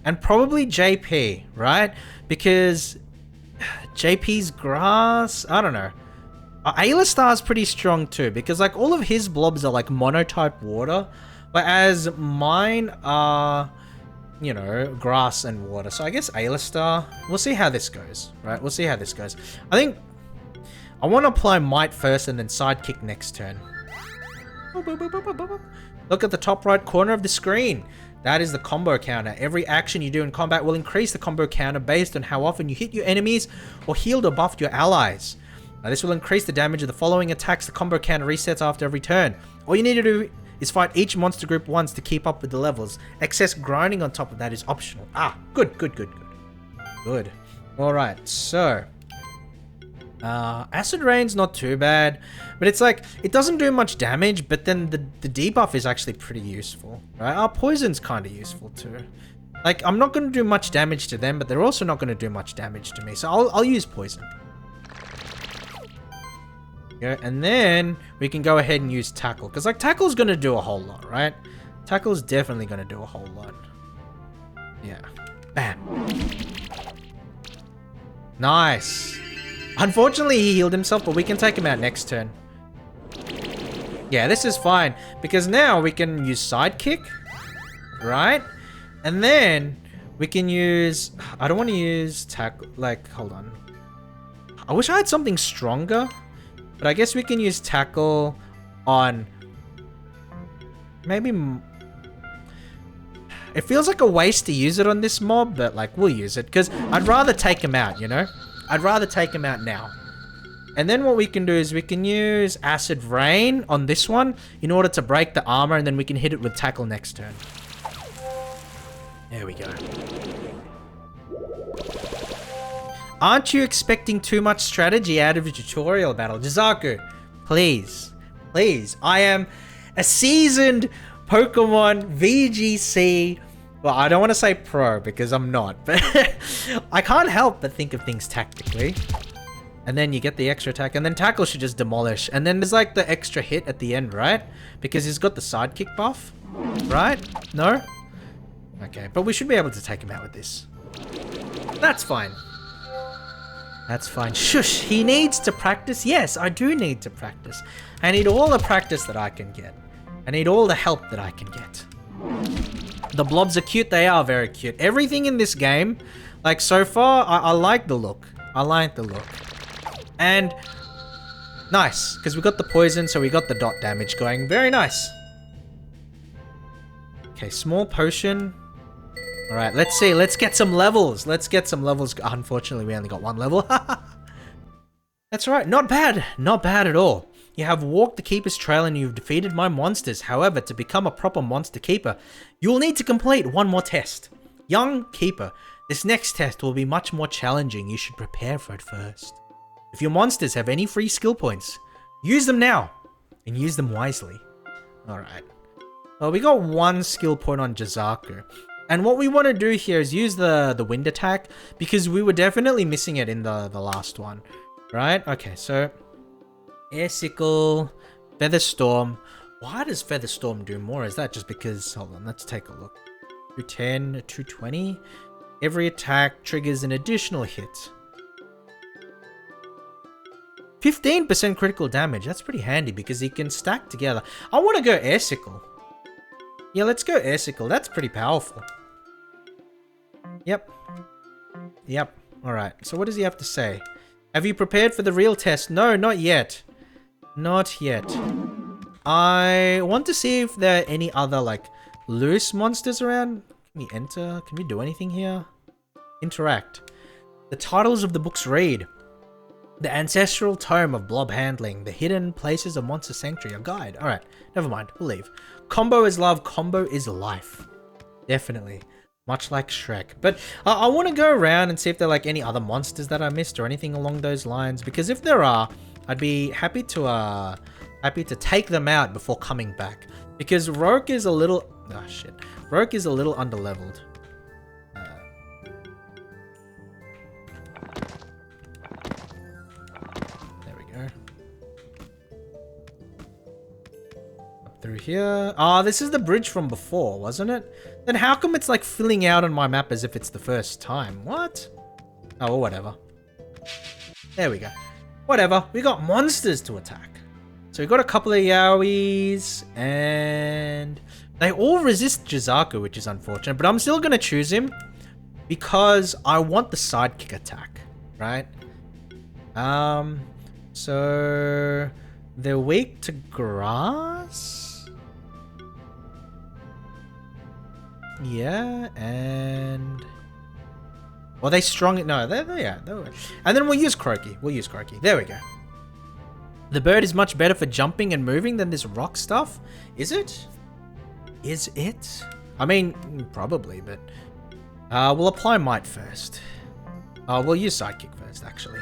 And probably JP, right? Because JP's grass, I don't know. Alistar's pretty strong too, because like all of his blobs are like monotype water, whereas mine are, you know, grass and water. So I guess Alistar, we'll see how this goes, right? We'll see how this goes. I think I want to apply Might first and then Sidekick next turn. Look at the top right corner of the screen. That is the combo counter. Every action you do in combat will increase the combo counter based on how often you hit your enemies or healed or buffed your allies. Now, this will increase the damage of the following attacks. The combo counter resets after every turn. All you need to do is fight each monster group once to keep up with the levels. Excess grinding on top of that is optional. Ah, good. Good. Alright, so... Acid Rain's not too bad, but it's like, it doesn't do much damage, but then the debuff is actually pretty useful, right? Poison's kind of useful too. Like, I'm not going to do much damage to them, but they're also not going to do much damage to me, so I'll use Poison. Yeah, and then we can go ahead and use Tackle, because like, Tackle's going to do a whole lot, right? Tackle's definitely going to do a whole lot. Yeah. Bam. Nice. Unfortunately, he healed himself, but we can take him out next turn. Yeah, this is fine, because now we can use Sidekick, right? And then we can use... I don't want to use Tackle... Like, hold on. I wish I had something stronger, but I guess we can use Tackle on... Maybe... It feels like a waste to use it on this mob, but like, we'll use it, because I'd rather take him out, you know? I'd rather take him out now. And then what we can do is we can use Acid Rain on this one in order to break the armor, and then we can hit it with Tackle next turn. There we go. Aren't you expecting too much strategy out of a tutorial battle? Jizaku, please. Please. I am a seasoned Pokemon VGC... Well, I don't want to say pro because I'm not, but I can't help but think of things tactically. And then you get the extra attack, and then Tackle should just demolish. And then there's like the extra hit at the end, right? Because he's got the Sidekick buff, right? No? Okay, but we should be able to take him out with this. That's fine. That's fine. Shush, he needs to practice. Yes, I do need to practice. I need all the practice that I can get. I need all the help that I can get. The blobs are cute. They are very cute. Everything in this game, like so far, I like the look. I like the look. And nice, because we got the poison, so we got the dot damage going. Very nice. Okay, small potion. All right, let's see. Let's get some levels. Let's get some levels. Unfortunately, we only got one level. That's right. Not bad. Not bad at all. You have walked the Keeper's Trail and you've defeated my monsters. However, to become a proper monster keeper, you will need to complete one more test. Young Keeper, this next test will be much more challenging. You should prepare for it first. If your monsters have any free skill points, use them now and use them wisely. Alright. Well, we got one skill point on Jizaku. And what we want to do here is use the wind attack because we were definitely missing it in the last one. Right? Okay, so... Air Sickle, Feather Storm. Why does Feather Storm do more? Is that just because... Hold on, let's take a look. 210, 220. Every attack triggers an additional hit. 15% critical damage. That's pretty handy because he can stack together. I want to go Air Sickle. Yeah, let's go Air Sickle. That's pretty powerful. Yep. Yep. Alright, so what does he have to say? Have you prepared for the real test? No, not yet. Not yet. I want to see if there are any other, like, loose monsters around. Can we enter? Can we do anything here? Interact. The titles of the books read: The Ancestral Tome of Blob Handling, The Hidden Places of Monster Sanctuary, a guide. Alright, never mind, we'll leave. Combo is love, combo is life. Definitely. Much like Shrek. But I want to go around and see if there are like any other monsters that I missed or anything along those lines. Because if there are, I'd be happy to take them out before coming back. Because Roke is a little... Oh shit. Roke is a little underleveled. There we go. Up through here. Ah, this is the bridge from before, wasn't it? Then how come it's like filling out on my map as if it's the first time? What? Oh, whatever. There we go. Whatever. We got monsters to attack. So we got a couple of Yowies, and they all resist Jizaku, which is unfortunate, but I'm still going to choose him because I want the sidekick attack, right? So they're weak to grass. Yeah, and... Well, they strong it. No, yeah. And then we'll use Croaky. There we go. The bird is much better for jumping and moving than this rock stuff. Is it? Is it? I mean, probably, but... we'll apply Might first. We'll use Sidekick first, actually.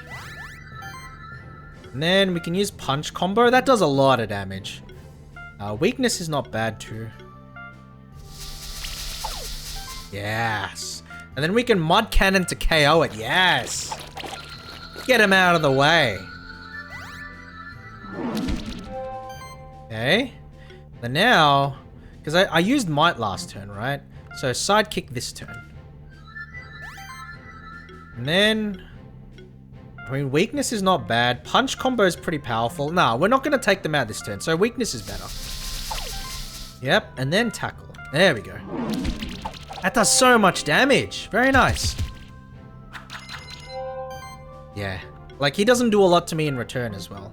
And then we can use Punch combo. That does a lot of damage. Weakness is not bad, too. Yes. And then we can Mud Cannon to KO it. Yes. Get him out of the way. Okay. Then now, because I used Might last turn, right? So Sidekick this turn. And then, I mean, Weakness is not bad. Punch combo is pretty powerful. Nah, we're not going to take them out this turn. So Weakness is better. Yep. And then Tackle. There we go. That does so much damage. Very nice. Yeah. Like, he doesn't do a lot to me in return as well.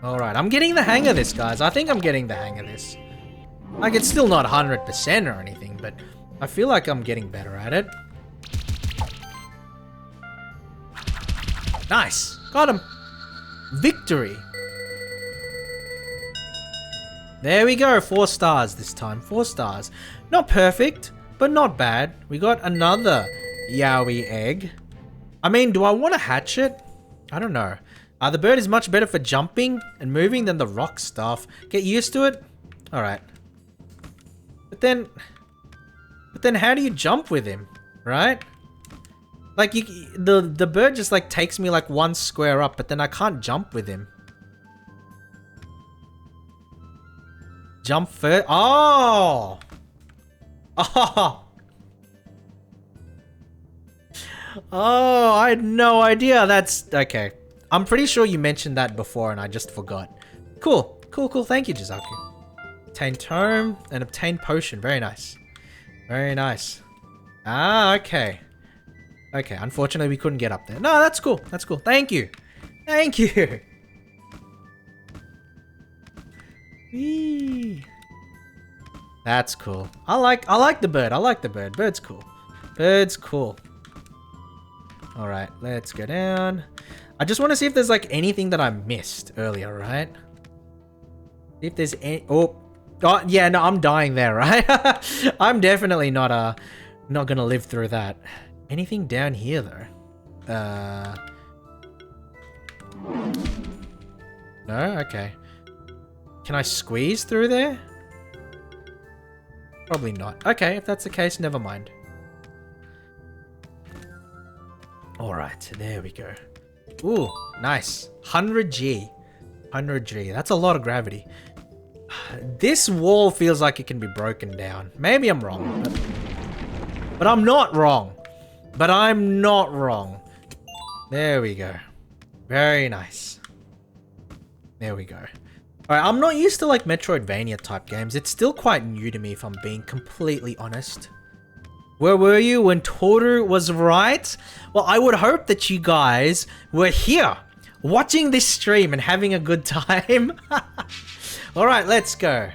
Alright, I'm getting the hang of this, guys. I think I'm getting the hang of this. Like, it's still not 100% or anything, but I feel like I'm getting better at it. Nice. Got him. Victory. There we go. 4 stars this time. 4 stars. Not perfect, but not bad. We got another Yowie egg. I mean, do I want to hatch it? I don't know. The bird is much better for jumping and moving than the rock stuff. Get used to it? Alright. But then how do you jump with him? Right? Like, the bird just like takes me like 1 square up, but then I can't jump with him. Jump first. Oh! Oh! Oh, I had no idea. That's... Okay. I'm pretty sure you mentioned that before and I just forgot. Cool. Cool, cool. Thank you, Jizaku. Obtain Tome and obtain Potion. Very nice. Very nice. Ah, okay. Okay, unfortunately we couldn't get up there. No, that's cool. That's cool. Thank you. Thank you. Whee. That's cool. I like the bird. I like the bird. Bird's cool. Bird's cool. Alright, let's go down. I just want to see if there's like anything that I missed earlier, right? See if there's any... Oh, yeah, no, I'm dying there, right? I'm definitely not gonna live through that. Anything down here, though? No? Okay. Can I squeeze through there? Probably not. Okay, if that's the case, never mind. Alright, there we go. Ooh, nice. 100G. 100G. That's a lot of gravity. This wall feels like it can be broken down. Maybe I'm wrong. But I'm not wrong. But I'm not wrong. There we go. Very nice. There we go. Alright, I'm not used to like Metroidvania type games. It's still quite new to me if I'm being completely honest. Where were you when Toru was right? Well, I would hope that you guys were here watching this stream and having a good time. Alright, let's go.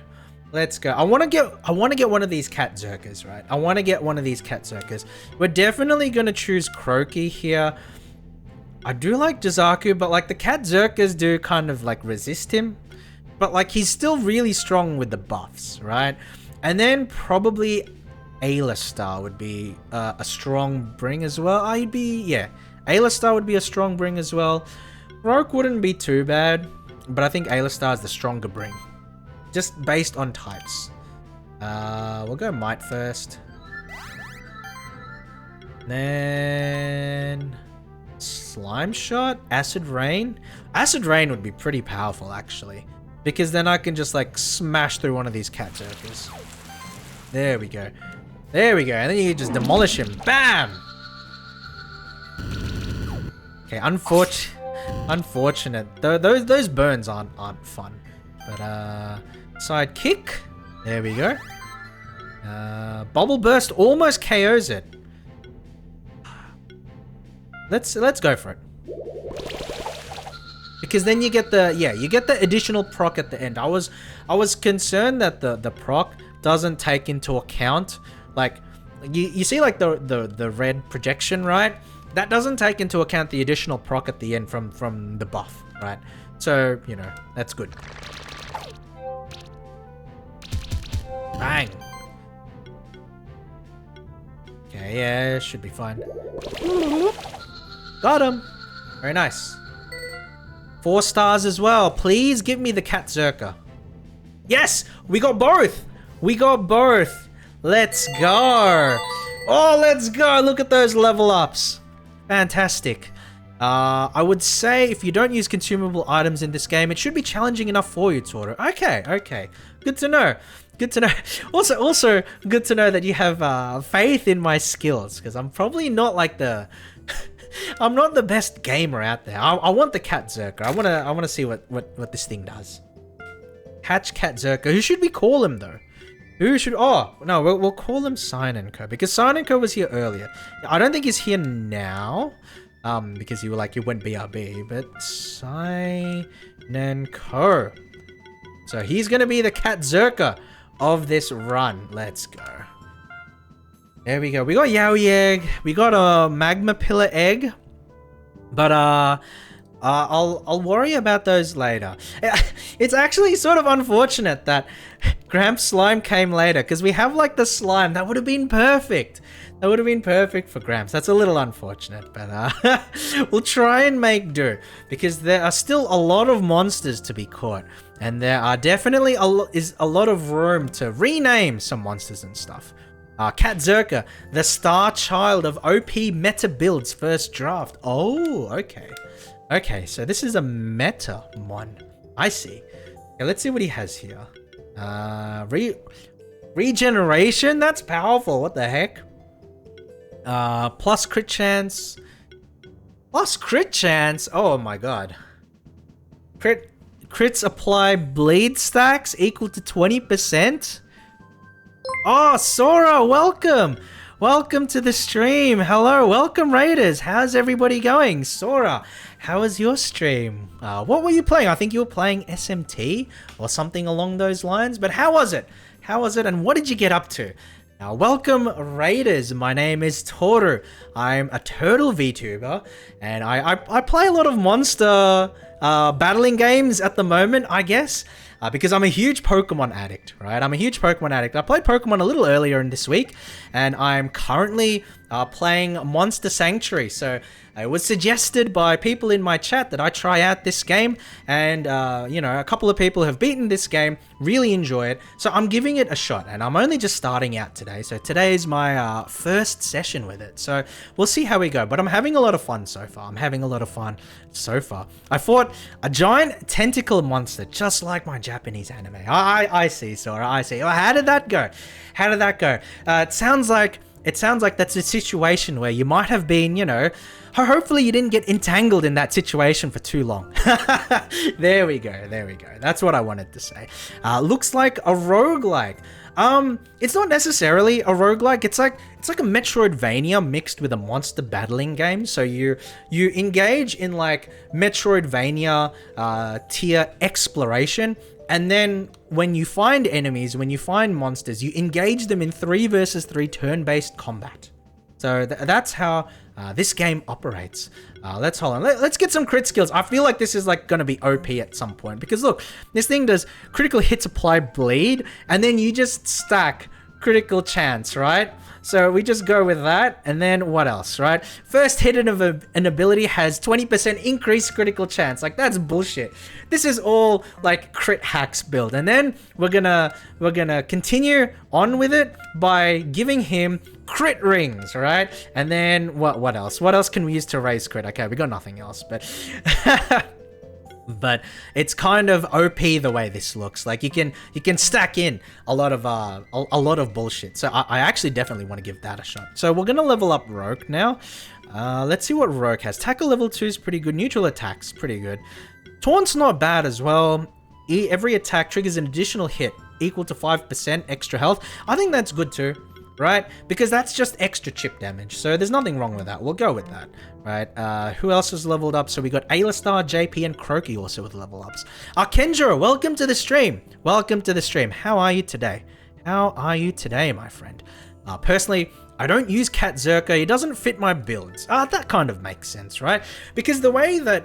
Let's go. I want to get one of these cat zerkers, right? I want to get one of these cat zerkers. We're definitely going to choose Croaky here. I do like Jizaku, but like the cat zerkers do kind of like resist him. But like he's still really strong with the buffs, right? And then probably Alistar would be a strong bring as well. Alistar would be a strong bring as well. Rogue wouldn't be too bad, but I think Alistar is the stronger bring. Just based on types. We'll go Might first. Then Slime Shot, Acid Rain. Acid Rain would be pretty powerful actually, because then I can just like smash through one of these cat zerkers. There we go. There we go. And then you just demolish him. Bam! Okay, unfortunate. Those burns aren't fun. But side kick. There we go. Bubble Burst almost KOs it. Let's go for it. Because then you get the additional proc at the end. I was concerned that the proc doesn't take into account like you see like the red projection, right? That doesn't take into account the additional proc at the end from the buff, right? So, you know, that's good. Bang. Okay, yeah, should be fine. Got him. Very nice. 4 stars as well. Please give me the cat zerker. Yes, we got both. We got both. Let's go. Oh, let's go. Look at those level ups. Fantastic. I would say if you don't use consumable items in this game, it should be challenging enough for you, Toru. Okay. Good to know. Good to know. Also good to know that you have faith in my skills, because I'm probably not like the I'm not the best gamer out there. I want the cat zerker. I wanna see what this thing does. Hatch cat zerker. Who should we call him though? Who should? Oh no, we'll call him Sinenko, because Sinenko was here earlier. I don't think he's here now, because you were like you went BRB. But Sinenko. So he's gonna be the cat zerker of this run. Let's go. There we go. We got Yowie Egg. We got a Magma Pillar Egg. But I'll worry about those later. It's actually sort of unfortunate that Gramps Slime came later, because we have like the slime that would have been perfect. That would have been perfect for Gramps. That's a little unfortunate, but we'll try and make do, because there are still a lot of monsters to be caught, and there are definitely a lot of room to rename some monsters and stuff. Cat Zerka, the star child of OP meta build's first draft. Oh, okay. Okay, so this is a meta one. I see. Okay, let's see what he has here. Regeneration? That's powerful. What the heck? Plus crit chance. Plus crit chance? Oh my god. Crits apply bleed stacks equal to 20%? Oh, Sora, welcome! Welcome to the stream. Hello, welcome Raiders. How's everybody going? Sora, how was your stream? What were you playing? I think you were playing SMT or something along those lines. But how was it? How was it and what did you get up to? Now, welcome Raiders. My name is Toru. I'm a turtle VTuber and I play a lot of monster battling games at the moment, I guess. Because I'm a huge Pokemon addict, right? I'm a huge Pokemon addict. I played Pokemon a little earlier in this week, and I'm currently playing Monster Sanctuary. So it was suggested by people in my chat that I try out this game, and you know, a couple of people have beaten this game, really enjoy it. So I'm giving it a shot, and I'm only just starting out today. So today is my first session with it. So we'll see how we go, but I'm having a lot of fun so far. I fought a giant tentacle monster, just like my Japanese anime. I see, Sora, I see. Oh, how did that go? How did that go? It sounds like it sounds like that's a situation where you might have been, you know, hopefully you didn't get entangled in that situation for too long. There we go. That's what I wanted to say. Looks like a roguelike. It's not necessarily a roguelike. It's like a Metroidvania mixed with a monster battling game. So you engage in like Metroidvania tier exploration, and then when you find enemies, when you find monsters, you engage them in 3 versus 3 turn-based combat. So that's how this game operates. Let's hold on. Let's get some crit skills. I feel like this is like going to be OP at some point, because look, this thing does critical hits apply bleed, and then you just stack critical chance, right? So we just go with that, and then what else, right? First hit of an ability has 20% increased critical chance. Like, that's bullshit. This is all like crit hacks build, and then we're gonna continue on with it by giving him crit rings, right? And then what else? What else can we use to raise crit? Okay, we got nothing else, but but it's kind of OP the way this looks. Like you can stack in a lot of bullshit. So I actually definitely want to give that a shot. So we're gonna level up Rogue now. Let's see what Rogue has. Tackle level 2 is pretty good. Neutral attack's pretty good. Taunt's not bad as well. Every attack triggers an additional hit equal to 5% extra health. I think that's good too, right? Because that's just extra chip damage. So there's nothing wrong with that. We'll go with that, right? Who else was leveled up? So we got Alistar, JP, and Croaky also with level ups. Kenjiro, welcome to the stream. Welcome to the stream. How are you today? How are you today, my friend? Personally, I don't use Cat Zerka. He doesn't fit my builds. That kind of makes sense, right? Because the way that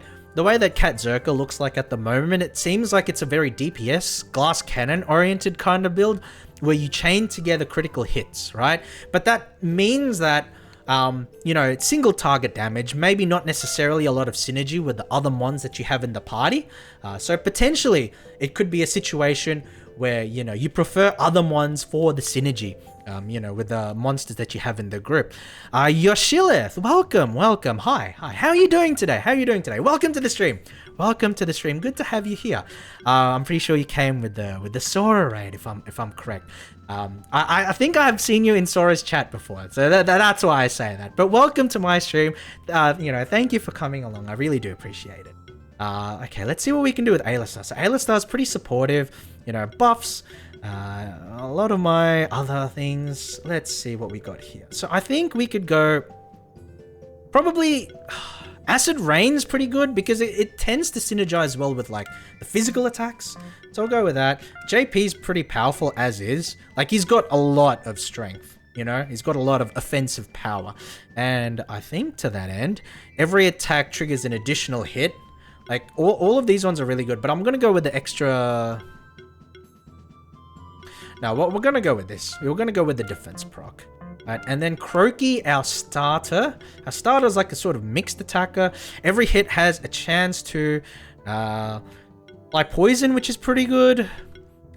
Cat Zerka looks like at the moment, it seems like it's a very DPS, glass cannon oriented kind of build where you chain together critical hits, right? But that means that, you know, it's single target damage, maybe not necessarily a lot of synergy with the other mons that you have in the party. So potentially it could be a situation where, you know, you prefer other mons for the synergy, you know, with the monsters that you have in the group. Yoshilith, welcome. Hi. How are you doing today? Welcome to the stream. Good to have you here. I'm pretty sure you came with the Sora raid, if I'm correct. I think I've seen you in Sora's chat before, so that's why I say that. But welcome to my stream. You know, thank you for coming along. I really do appreciate it. Okay, let's see what we can do with Alistar. So Alistar's pretty supportive, you know, buffs. A lot of my other things. Let's see what we got here. So I think we could go probably Acid Rain's pretty good because it tends to synergize well with like the physical attacks. So I'll go with that. JP's pretty powerful as is. Like, he's got a lot of strength, you know? He's got a lot of offensive power. And I think to that end, every attack triggers an additional hit. Like, all of these ones are really good, but I'm going to go with the extra... Now, what we're going to go with this. We're going to go with the defense proc. Right, and then Croaky, our starter. Our starter is like a sort of mixed attacker. Every hit has a chance to apply poison, which is pretty good.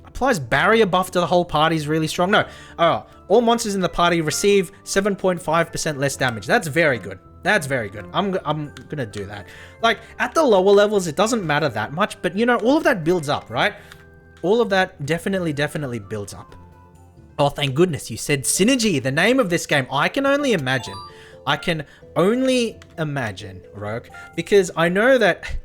Applies barrier buff to the whole party is really strong. No, all monsters in the party receive 7.5% less damage. That's very good. That's very good. I'm gonna do that. Like, at the lower levels, it doesn't matter that much, but you know, all of that builds up, right? All of that definitely builds up. Oh, thank goodness you said Synergy, the name of this game. I can only imagine, Rogue, because I know that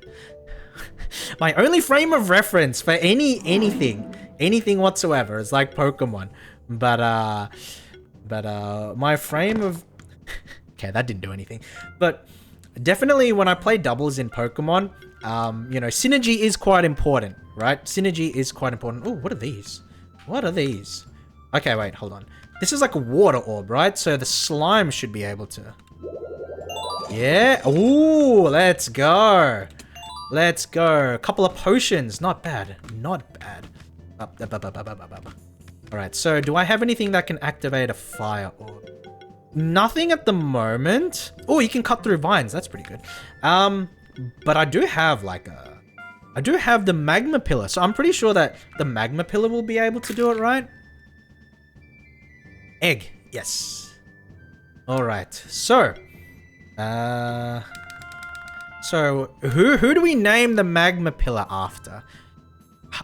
my only frame of reference for anything whatsoever is like Pokemon. But my frame of... Okay, that didn't do anything. But definitely when I play doubles in Pokemon, you know, synergy is quite important, right? Synergy is quite important. Oh, what are these? What are these? Okay, wait, hold on. This is like a water orb, right? So the slime should be able to... Yeah. Ooh, let's go. Let's go. A couple of potions. Not bad. Not bad. Alright, so do I have anything that can activate a fire orb? Nothing at the moment. Oh, you can cut through vines. That's pretty good. But I do have like a... I do have the magma pillar. So I'm pretty sure that the magma pillar will be able to do it, right? Egg. Yes. Alright. So... So, who do we name the magma pillar after?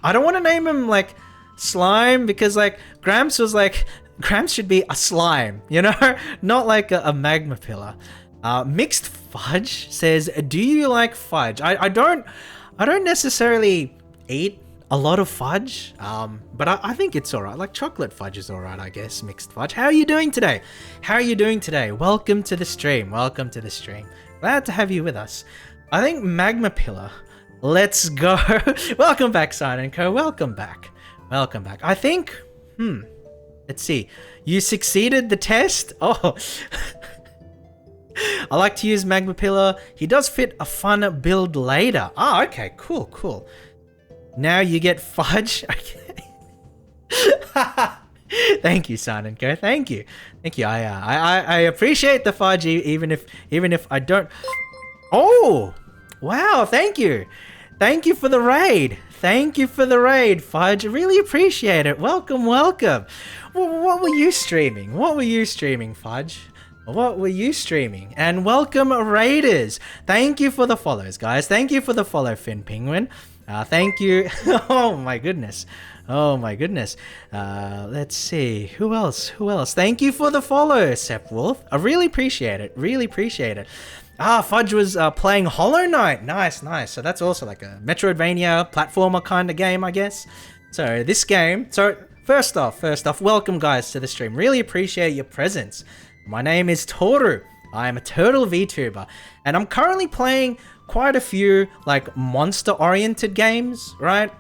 I don't want to name him, like, Slime, because, like, Gramps was like, Gramps should be a slime, you know, not like a magma pillar. Mixed Fudge says, "Do you like fudge?" I don't necessarily eat a lot of fudge, but I think it's alright. Like chocolate fudge is alright, I guess. Mixed Fudge. How are you doing today? How are you doing today? Welcome to the stream. Welcome to the stream. Glad to have you with us. I think Magma Pillar. Let's go. Welcome back, Sign & Co. Welcome back. Welcome back. I think, let's see. You succeeded the test? Oh. I like to use Magma Pillar. He does fit a fun build later. Ah, okay. Cool, cool. Now you get fudge. Okay. Thank you, Sign & Co. Thank you. Thank you. I appreciate the fudge even if I don't. Oh, wow. Thank you. Thank you for the raid. Thank you for the raid, Fudge. Really appreciate it. Welcome, welcome. What were you streaming? What were you streaming, Fudge? What were you streaming? And welcome, Raiders. Thank you for the follows, guys. Thank you for the follow, Finn Penguin. Thank you. Oh, my goodness. Oh, my goodness. Let's see. Who else? Who else? Thank you for the follow, Sep Wolf. I really appreciate it. Really appreciate it. Fudge was playing Hollow Knight. Nice, nice. So that's also like a Metroidvania platformer kind of game, I guess. So this game. So first off, welcome guys to the stream. Really appreciate your presence. My name is Toru. I am a turtle VTuber, and I'm currently playing quite a few like monster-oriented games, right?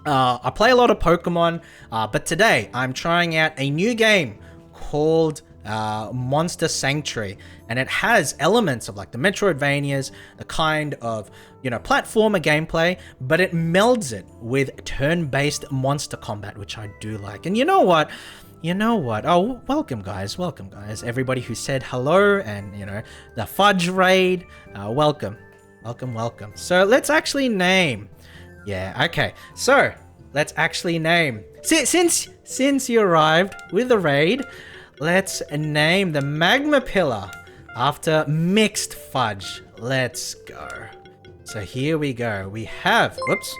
I play a lot of Pokemon, but today I'm trying out a new game called Monster Sanctuary, and it has elements of like the Metroidvanias, the kind of, you know, platformer gameplay, but it melds it with turn-based monster combat, which I do like. And you know what? Oh, welcome guys, everybody who said hello, and you know, the Fudge raid, welcome. So let's actually name. Yeah, okay. So let's actually name. Since you arrived with the raid, let's name the Magma Pillar after Mixed Fudge. Let's go. So here we go. We have, whoops.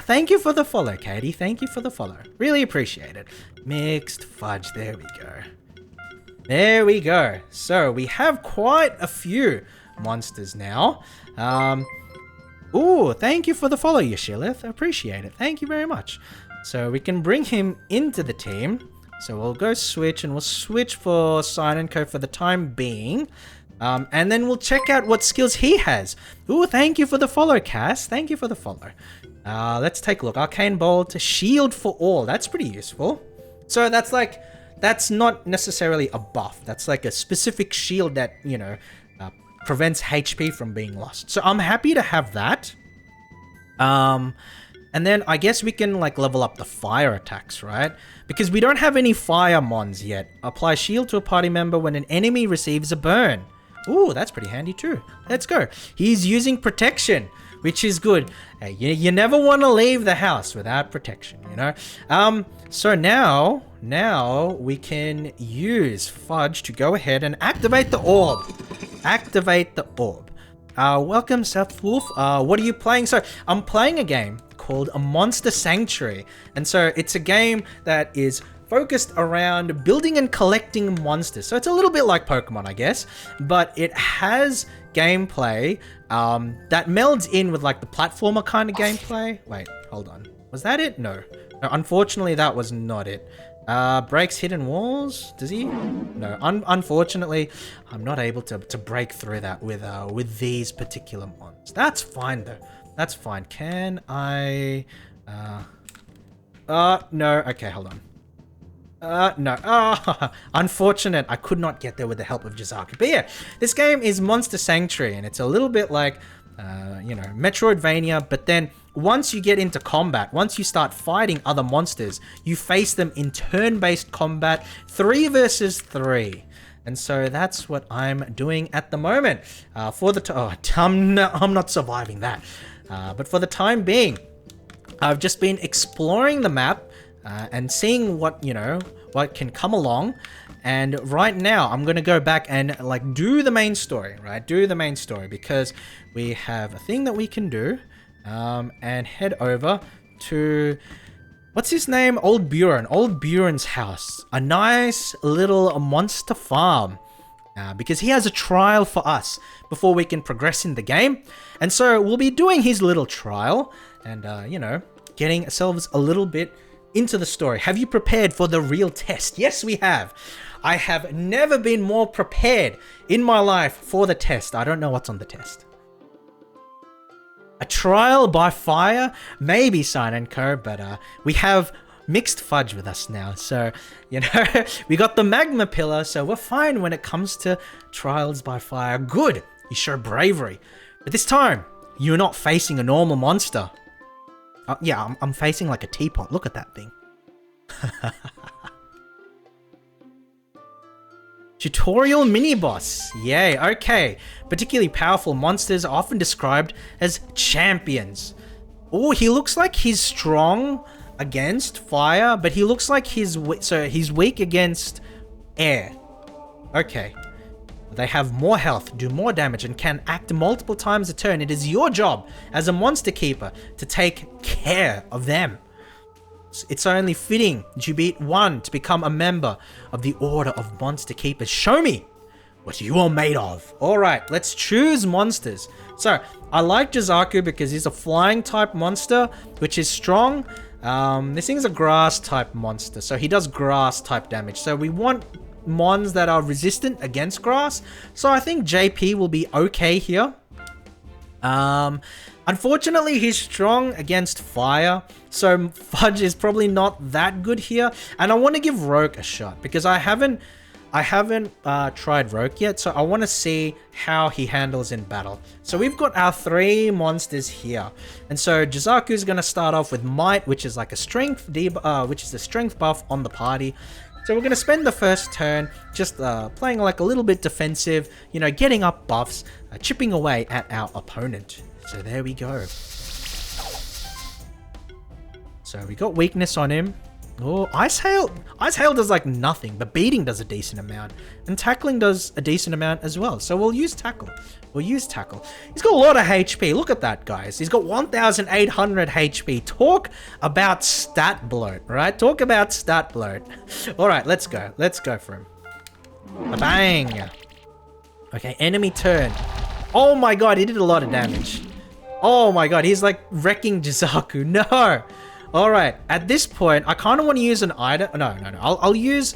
Thank you for the follow, Katie. Thank you for the follow. Really appreciate it. Mixed Fudge. There we go. There we go. So we have quite a few monsters now. Ooh, thank you for the follow, Yashilith. Appreciate it. Thank you very much. So we can bring him into the team. So we'll go switch, and we'll switch for Sign & Co for the time being. And then we'll check out what skills he has. Ooh, thank you for the follow, Cass. Thank you for the follow. Let's take a look. Arcane Bolt, Shield for All. That's pretty useful. So that's not necessarily a buff. That's like a specific shield that, you know, prevents HP from being lost. So I'm happy to have that. And then I guess we can like level up the fire attacks, right? Because we don't have any fire mons yet. Apply shield to a party member when an enemy receives a burn. Ooh, that's pretty handy too. Let's go. He's using protection, which is good. Hey, you never want to leave the house without protection, you know? So now we can use Fudge to go ahead and activate the orb. Activate the orb. Welcome, Seth Wolf. What are you playing? So I'm playing a game called a Monster Sanctuary, and so it's a game that is focused around building and collecting monsters. So it's a little bit like Pokemon, I guess, but it has gameplay that melds in with like the platformer kind of gameplay. Wait, hold on. Was that it? No, unfortunately that was not it. Breaks hidden walls. Does he? No. Unfortunately, I'm not able to break through that with these particular mons. That's fine though. That's fine. Can I? No. Okay, hold on. No. Unfortunate. I could not get there with the help of Jazaki. But yeah, this game is Monster Sanctuary, and it's a little bit like, you know, Metroidvania, but then once you get into combat, once you start fighting other monsters, you face them in turn-based combat, 3 versus 3. And so that's what I'm doing at the moment. I'm not surviving that. But for the time being, I've just been exploring the map and seeing what can come along. And right now, I'm going to go back and like do the main story, right? Do the main story, because we have a thing that we can do. And head over to What's his name? Old Buren. Old Buren's house. A nice little monster farm. Because he has a trial for us before we can progress in the game. And so we'll be doing his little trial and, you know, getting ourselves a little bit into the story. Have you prepared for the real test? Yes, we have. I have never been more prepared in my life for the test. I don't know what's on the test. A trial by fire? Maybe, Sign and Co, but we have mixed fudge with us now. So, you know, we got the magma pillar, so we're fine when it comes to trials by fire. Good, you show bravery. But this time, you're not facing a normal monster. Yeah, I'm facing like a teapot. Look at that thing. Tutorial mini-boss. Yay, okay. Particularly powerful monsters are often described as champions. Oh, he looks like he's strong against fire, but he looks like he's weak against air. Okay. They have more health, do more damage, and can act multiple times a turn. It is your job as a monster keeper to take care of them. It's only fitting that you beat one to become a member of the Order of Monster Keepers. Show me what you are made of. Alright, let's choose monsters. So, I like Jizaku because he's a flying type monster, which is strong. This thing's a grass type monster, so he does grass type damage. So we want mons that are resistant against grass. So I think JP will be okay here. Unfortunately, he's strong against fire, so Fudge is probably not that good here. And I want to give Roke a shot because I haven't tried Roke yet, so I want to see how he handles in battle. So we've got our three monsters here, and so Jizaku is going to start off with Might, which is like a strength which is the strength buff on the party. So we're going to spend the first turn just playing like a little bit defensive, you know, getting up buffs, chipping away at our opponent. So there we go. So we got weakness on him. Oh, Ice Hail. Ice Hail does like nothing, but beating does a decent amount. And tackling does a decent amount as well. So we'll use tackle. We'll use tackle. He's got a lot of HP. Look at that, guys. He's got 1,800 HP. Talk about stat bloat, right? Talk about stat bloat. All right, let's go. Let's go for him. Bang. Okay, enemy turn. Oh my god, he did a lot of damage. Oh my god, he's like wrecking Jizaku. No. Alright, at this point, I kind of want to use an item. No. I'll use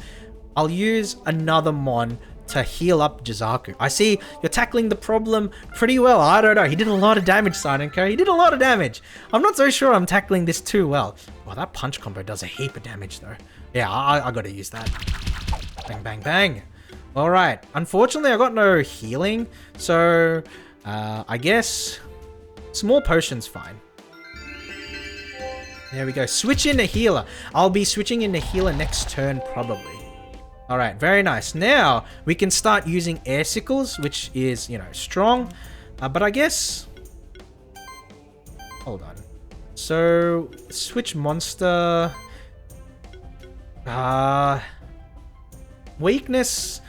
another mon to heal up Jizaku. I see you're tackling the problem pretty well. I don't know. He did a lot of damage, Silent. He did a lot of damage. I'm not so sure I'm tackling this too well. Wow, that punch combo does a heap of damage, though. Yeah, I gotta use that. Bang, bang, bang. Alright, unfortunately, I got no healing. So, I guess small potion's fine. There we go. Switch into healer. I'll be switching into healer next turn, probably. Alright, very nice. Now, we can start using air sickles, which is, you know, strong. But I guess... Hold on. So, switch monster... Weakness...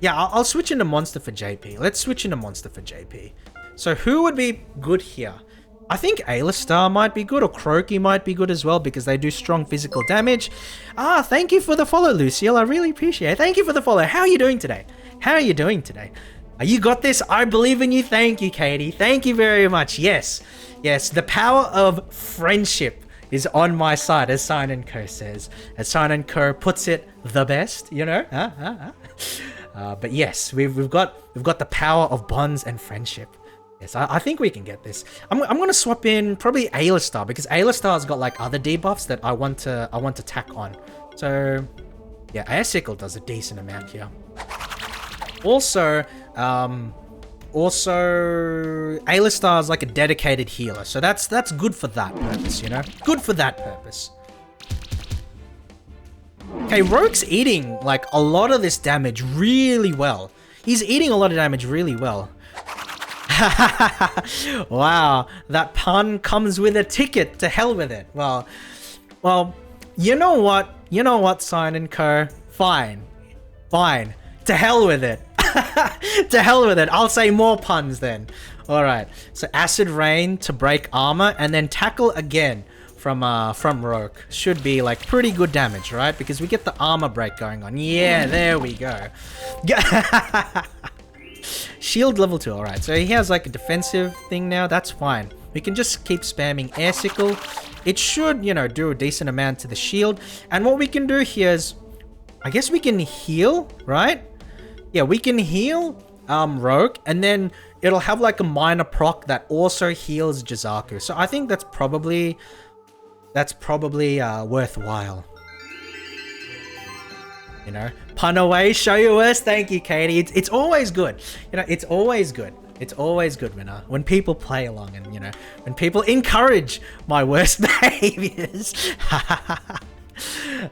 Yeah, I'll switch into monster for JP. Let's switch into monster for JP. So, who would be good here? I think Alistar might be good, or Croaky might be good as well, because they do strong physical damage. Thank you for the follow, Lucille. I really appreciate it. Thank you for the follow. How are you doing today? How are you doing today? You got this. I believe in you. Thank you, Katie. Thank you very much. Yes. Yes, the power of friendship is on my side, as Sign & Co says. As Sign & Co puts it the best, you know? But yes, we've got the power of bonds and friendship. Yes, I think we can get this. I'm gonna swap in probably Alistar, because Alistar's got like other debuffs that I want to tack on. So yeah, Air Sickle does a decent amount here. Also Alistar's like a dedicated healer, so that's good for that purpose, you know? Good for that purpose. Okay, Rogue's eating like a lot of this damage really well. He's eating a lot of damage really well. Wow, that pun comes with a ticket. To hell with it. Well, you know what? You know what, Sign & Co? Fine. To hell with it. To hell with it. I'll say more puns then. Alright, so Acid Rain to break armor, and then tackle again from Rogue should be like pretty good damage, right? Because we get the armor break going on. Yeah, there we go. Shield level 2. All right, so he has like a defensive thing now. That's fine. We can just keep spamming air sickle. It should, you know, do a decent amount to the shield. And what we can do here is, I guess we can heal, right? Yeah, we can heal Rogue, and then it'll have like a minor proc that also heals Jizaku. So I think that's probably worthwhile. You know, pun away, show your worst. Thank you, Katie. It's always good. You know, it's always good. It's always good when people play along and, you know, when people encourage my worst behaviors.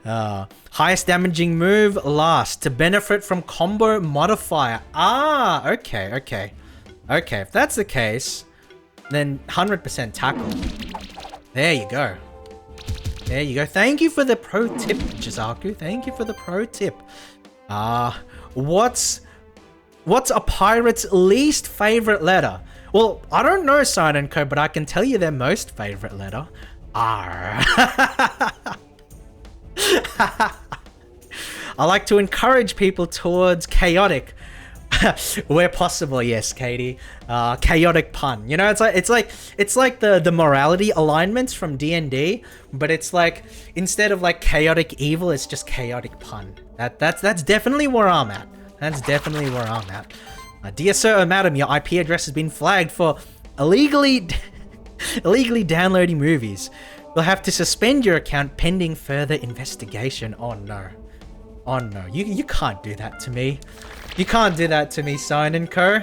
Highest damaging move last to benefit from combo modifier. Ah, okay. If that's the case, then 100% tackle. There you go. There you go. Thank you for the pro tip, Jizaku. Thank you for the pro tip. What's a pirate's least favorite letter? Well, I don't know, Sign & Co, but I can tell you their most favorite letter. R. I like to encourage people towards chaotic. Where possible, yes, Katie. Chaotic pun. You know, it's like the morality alignments from D&D, but it's like instead of like chaotic evil, it's just chaotic pun. That's definitely where I'm at. That's definitely where I'm at. Dear sir or madam, your IP address has been flagged for illegally downloading movies. We'll have to suspend your account pending further investigation. Oh no. Oh no. You can't do that to me. You can't do that to me, Sign & Co.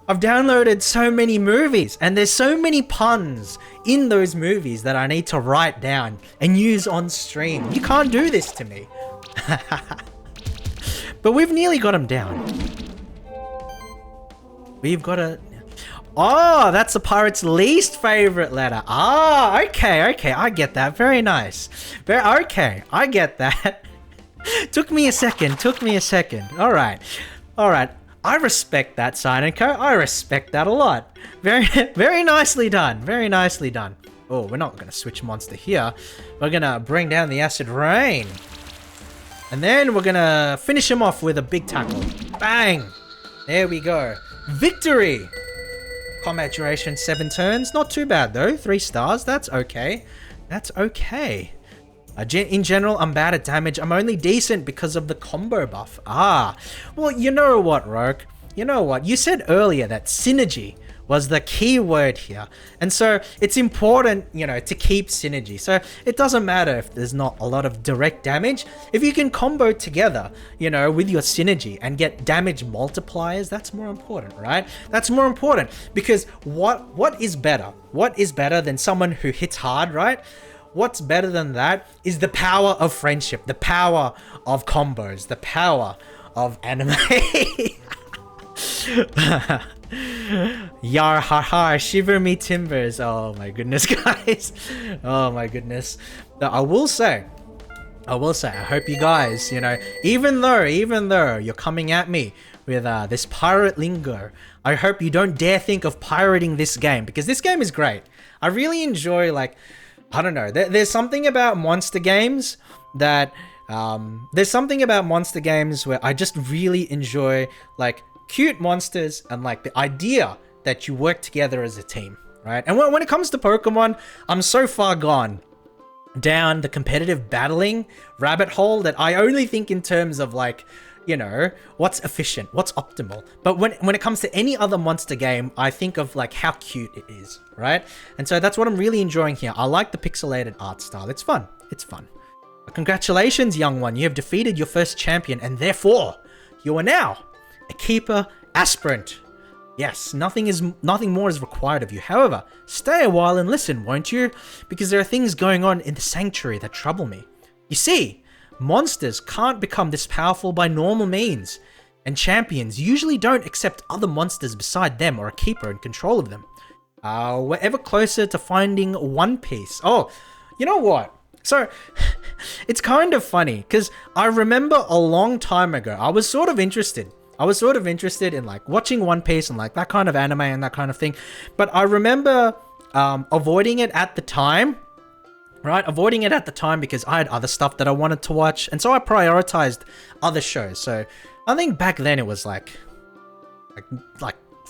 I've downloaded so many movies, and there's so many puns in those movies that I need to write down and use on stream. You can't do this to me. But we've nearly got him down. We've got a... Oh, that's the pirate's least favorite letter. Ah, okay. I get that. Very nice. Okay, I get that. Took me a second. All right. I respect that, Sign & Co. I respect that a lot. Very nicely done. Oh, we're not going to switch monster here. We're going to bring down the acid rain. And then we're going to finish him off with a big tackle. Bang. There we go. Victory. Combat duration 7 turns. Not too bad though. 3 stars. That's okay. In general, I'm bad at damage. I'm only decent because of the combo buff. Ah, well, you know what, Rogue? You know what? You said earlier that synergy was the key word here. And so it's important, you know, to keep synergy. So it doesn't matter if there's not a lot of direct damage. If you can combo together, you know, with your synergy and get damage multipliers, that's more important, right? That's more important because what is better? What is better than someone who hits hard, right? What's better than that is the power of friendship, the power of combos, the power of anime. Yar har har, shiver me timbers. Oh my goodness, guys. Oh my goodness. I will say, I hope you guys, you know, even though you're coming at me with this pirate lingo, I hope you don't dare think of pirating this game, because this game is great. I really enjoy, like, I don't know. There's something about monster games that where I just really enjoy, like, cute monsters and like the idea that you work together as a team, right? And when it comes to Pokemon, I'm so far gone down the competitive battling rabbit hole that I only think in terms of, like, you know, what's efficient, what's optimal. But when it comes to any other monster game, I think of like how cute it is, right? And so that's what I'm really enjoying here. I like the pixelated art style. It's fun. Congratulations, young one. You have defeated your first champion, and therefore you are now a keeper aspirant. Yes, nothing more is required of you. However, stay a while and listen, won't you? Because there are things going on in the sanctuary that trouble me. You see, monsters can't become this powerful by normal means, and champions usually don't accept other monsters beside them or a keeper in control of them. We're ever closer to finding One Piece. Oh, you know what? So, it's kind of funny, because I remember a long time ago, I was sort of interested in like watching One Piece and like that kind of anime and that kind of thing. But I remember avoiding it at the time right? Avoiding it at the time because I had other stuff that I wanted to watch, and so I prioritized other shows. So I think back then it was like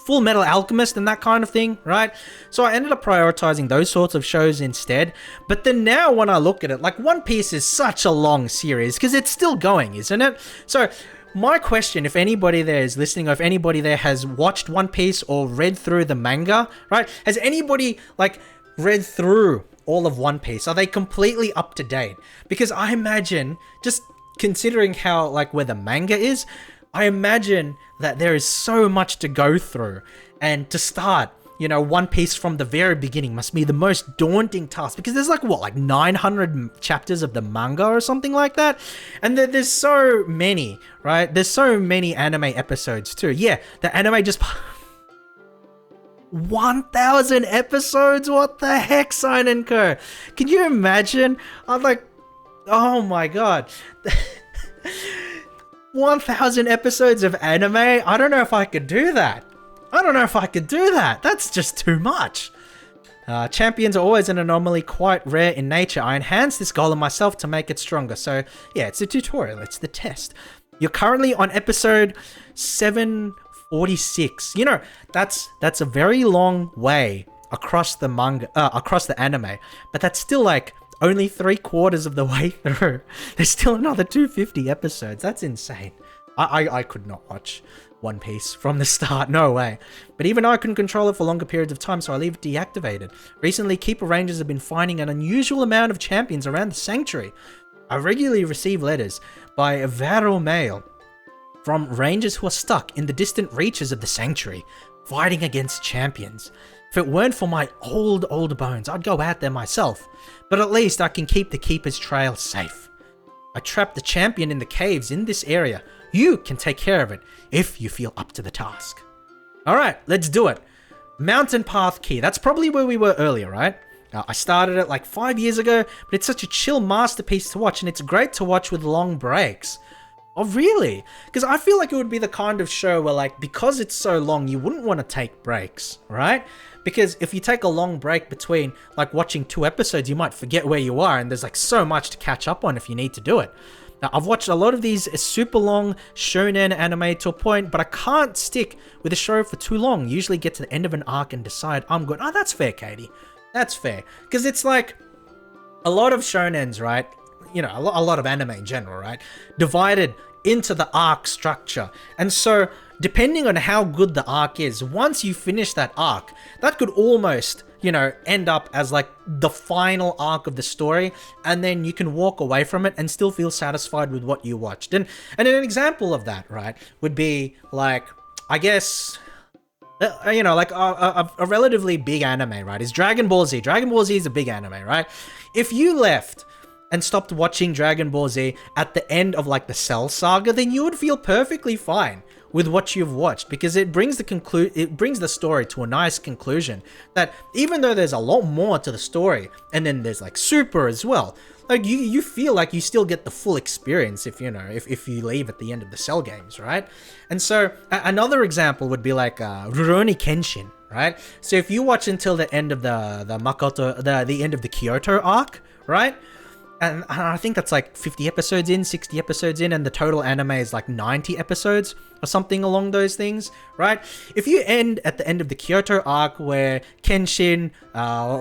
Full Metal Alchemist and that kind of thing, right? So I ended up prioritizing those sorts of shows instead. But then now when I look at it, like One Piece is such a long series because it's still going, isn't it? So my question, if anybody there is listening, or if anybody there has watched One Piece or read through the manga, right? Has anybody like read through all of One Piece? Are they completely up to date? Because I imagine, just considering how like where the manga is, I imagine that there is so much to go through, and to start, you know, One Piece from the very beginning must be the most daunting task, because there's like, what, like 900 chapters of the manga or something like that? And there's so many, right? There's so many anime episodes too. Yeah, the anime just... 1,000 episodes? What the heck, Sign & Co? Can you imagine? I'm like, oh my god. 1,000 episodes of anime? I don't know if I could do that. That's just too much. Champions are always an anomaly, quite rare in nature. I enhanced this golem myself to make it stronger. So yeah, it's a tutorial. It's the test. You're currently on episode 746. You know, that's a very long way across the manga, across the anime. But that's still like only 3/4 of the way through. There's still another 250 episodes. That's insane. I could not watch One Piece from the start. No way. But even I couldn't control it for longer periods of time, so I leave it deactivated. Recently, Keeper Rangers have been finding an unusual amount of champions around the sanctuary. I regularly receive letters by viral mail from rangers who are stuck in the distant reaches of the sanctuary, fighting against champions. If it weren't for my old bones, I'd go out there myself. But at least I can keep the Keeper's trail safe. I trapped the champion in the caves in this area. You can take care of it if you feel up to the task. Alright, let's do it. Mountain Path Key. That's probably where we were earlier, right? I started it like 5 years ago, but it's such a chill masterpiece to watch, and it's great to watch with long breaks. Oh, really? Because I feel like it would be the kind of show where, like, because it's so long, you wouldn't want to take breaks, right? Because if you take a long break between, like, watching 2 episodes, you might forget where you are, and there's, like, so much to catch up on if you need to do it. Now, I've watched a lot of these super long shonen anime to a point, but I can't stick with a show for too long. Usually get to the end of an arc and decide I'm good. Oh, that's fair, Katie. That's fair. Because it's like a lot of shonens, right? You know, a lot of anime in general, right? Divided into the arc structure. And so, depending on how good the arc is, once you finish that arc, that could almost, you know, end up as like the final arc of the story, and then you can walk away from it and still feel satisfied with what you watched. And an example of that, right, would be like, I guess, you know, like a relatively big anime, right, is Dragon Ball Z. Dragon Ball Z is a big anime, right? If you left and stopped watching Dragon Ball Z at the end of like the Cell Saga, then you would feel perfectly fine with what you've watched, because it brings the story to a nice conclusion. That even though there's a lot more to the story, and then there's like Super as well, like you feel like you still get the full experience if you know if you leave at the end of the Cell games, right? And so another example would be like Rurouni Kenshin, right? So if you watch until the end of the end of the Kyoto arc, right? And I think that's like 50 episodes in, 60 episodes in, and the total anime is like 90 episodes or something along those things, right? If you end at the end of the Kyoto arc where Kenshin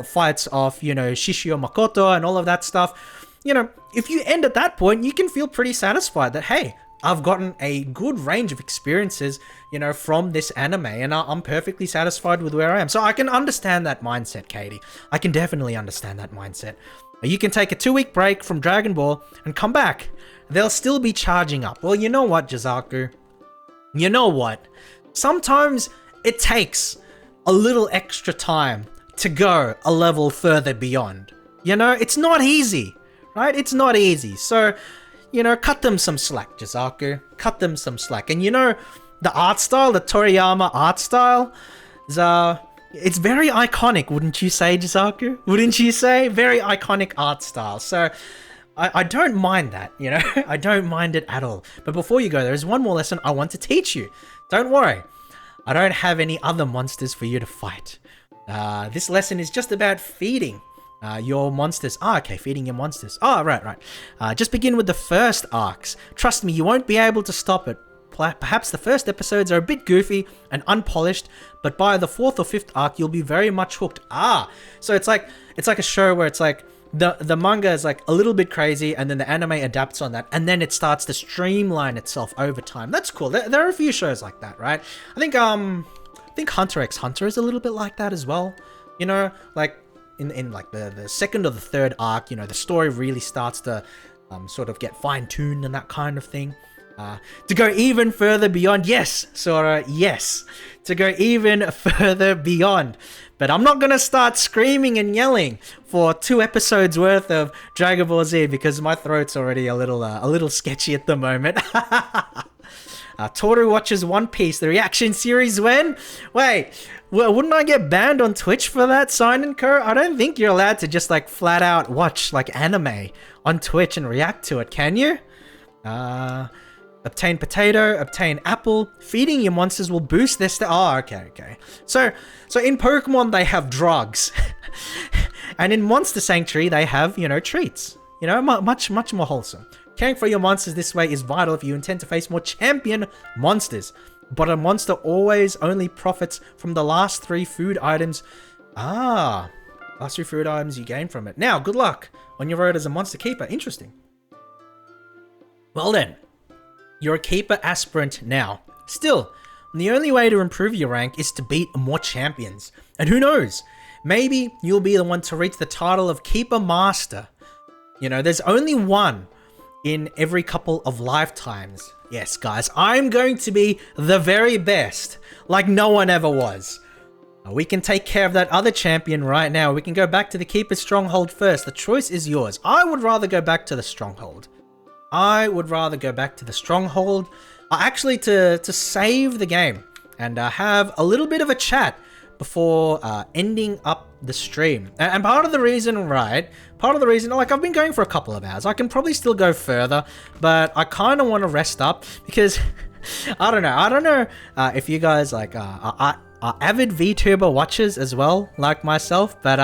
fights off, you know, Shishio Makoto and all of that stuff, you know, if you end at that point, you can feel pretty satisfied that, hey, I've gotten a good range of experiences, you know, from this anime, and I'm perfectly satisfied with where I am. So I can understand that mindset, Katie. I can definitely understand that mindset. You can take a 2-week break from Dragon Ball and come back. They'll still be charging up. Well, you know what, Jizaku? You know what? Sometimes it takes a little extra time to go a level further beyond. You know, it's not easy, right? It's not easy. So, you know, cut them some slack, Jizaku. Cut them some slack. And you know, the art style, the Toriyama art style, is it's very iconic, wouldn't you say, Jizaku? Wouldn't you say? Very iconic art style. So I don't mind that, you know? I don't mind it at all. But before you go, there is one more lesson I want to teach you. Don't worry. I don't have any other monsters for you to fight. This lesson is just about feeding Your monsters. Okay, feeding your monsters. Right. Just begin with the first arcs. Trust me, you won't be able to stop it. Perhaps the first episodes are a bit goofy and unpolished, but by the 4th or 5th arc, you'll be very much hooked. So it's like a show where it's like the manga is like a little bit crazy, and then the anime adapts on that, and then it starts to streamline itself over time. That's cool. There are a few shows like that, right? I think Hunter x Hunter is a little bit like that as well. You know, like in like the 2nd or the 3rd arc, the story really starts to sort of get fine-tuned and that kind of thing. To go even further beyond, yes, Sora, yes, to go even further beyond. But I'm not gonna start screaming and yelling for 2 episodes worth of Dragon Ball Z because my throat's already a little sketchy at the moment. Toru watches One Piece, the reaction series when? Wait, wouldn't I get banned on Twitch for that, Sign & Co? I don't think you're allowed to just like flat out watch like anime on Twitch and react to it, can you? Obtain potato, obtain apple. Feeding your monsters will boost their okay. So in Pokemon they have drugs. And in Monster Sanctuary they have, treats. Much more wholesome. Caring for your monsters this way is vital if you intend to face more champion monsters. But a monster always only profits from the last 3 food items. Last 3 food items you gain from it. Now, good luck on your road as a monster keeper. Interesting. Well then. You're a keeper aspirant now. Still, the only way to improve your rank is to beat more champions. And who knows? Maybe you'll be the one to reach the title of Keeper Master. There's only one in every couple of lifetimes. Yes, guys, I'm going to be the very best, like no one ever was. We can take care of that other champion right now. We can go back to the Keeper Stronghold first. The choice is yours. I would rather go back to the Stronghold. Actually to save the game and have a little bit of a chat before ending up the stream. And part of the reason, like I've been going for a couple of hours. I can probably still go further, but I kind of want to rest up because I don't know if you guys like are avid VTuber watchers as well, like myself, but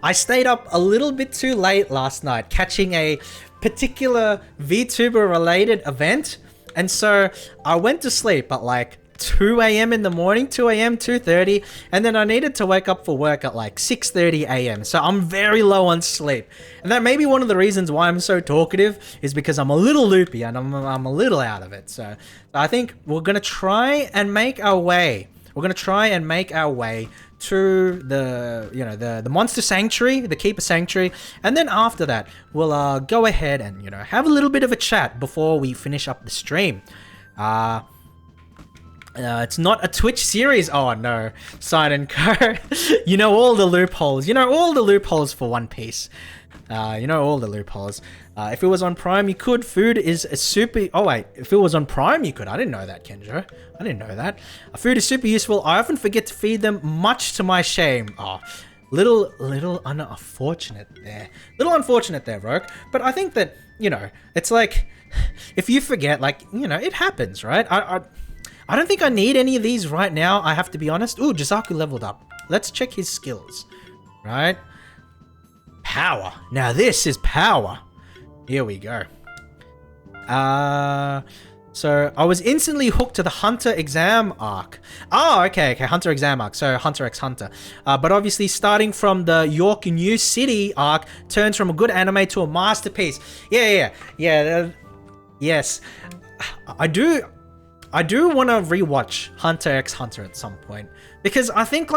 I stayed up a little bit too late last night catching a particular VTuber related event, and so I went to sleep at like 2 a.m. in the morning, 2 a.m., 2:30, and then I needed to wake up for work at like 6:30 a.m. So I'm very low on sleep, and that may be one of the reasons why I'm so talkative is because I'm a little loopy and I'm a little out of it. So I think we're gonna try and make our way. To the Monster Sanctuary, the Keeper Sanctuary, and then after that we'll go ahead and have a little bit of a chat before we finish up the stream. It's not a Twitch series. Oh no, Sign & Co. All the loopholes. All the loopholes for One Piece. All the loopholes. If it was on Prime, you could. Food is a super... Oh, wait. If it was on Prime, you could. I didn't know that, Kenjo. I didn't know that. Food is super useful. I often forget to feed them, much to my shame. Oh, little unfortunate there. Little unfortunate there, Roke. But I think that, it's like... If you forget, it happens, right? I don't think I need any of these right now. I have to be honest. Ooh, Jisaku leveled up. Let's check his skills. Right? Power. Now this is power. Here we go. So I was instantly hooked to the Hunter exam arc. Oh, okay, Hunter exam arc. So Hunter x Hunter. But obviously starting from the York New City arc turns from a good anime to a masterpiece. Yeah. Yes. I do want to rewatch Hunter x Hunter at some point because I think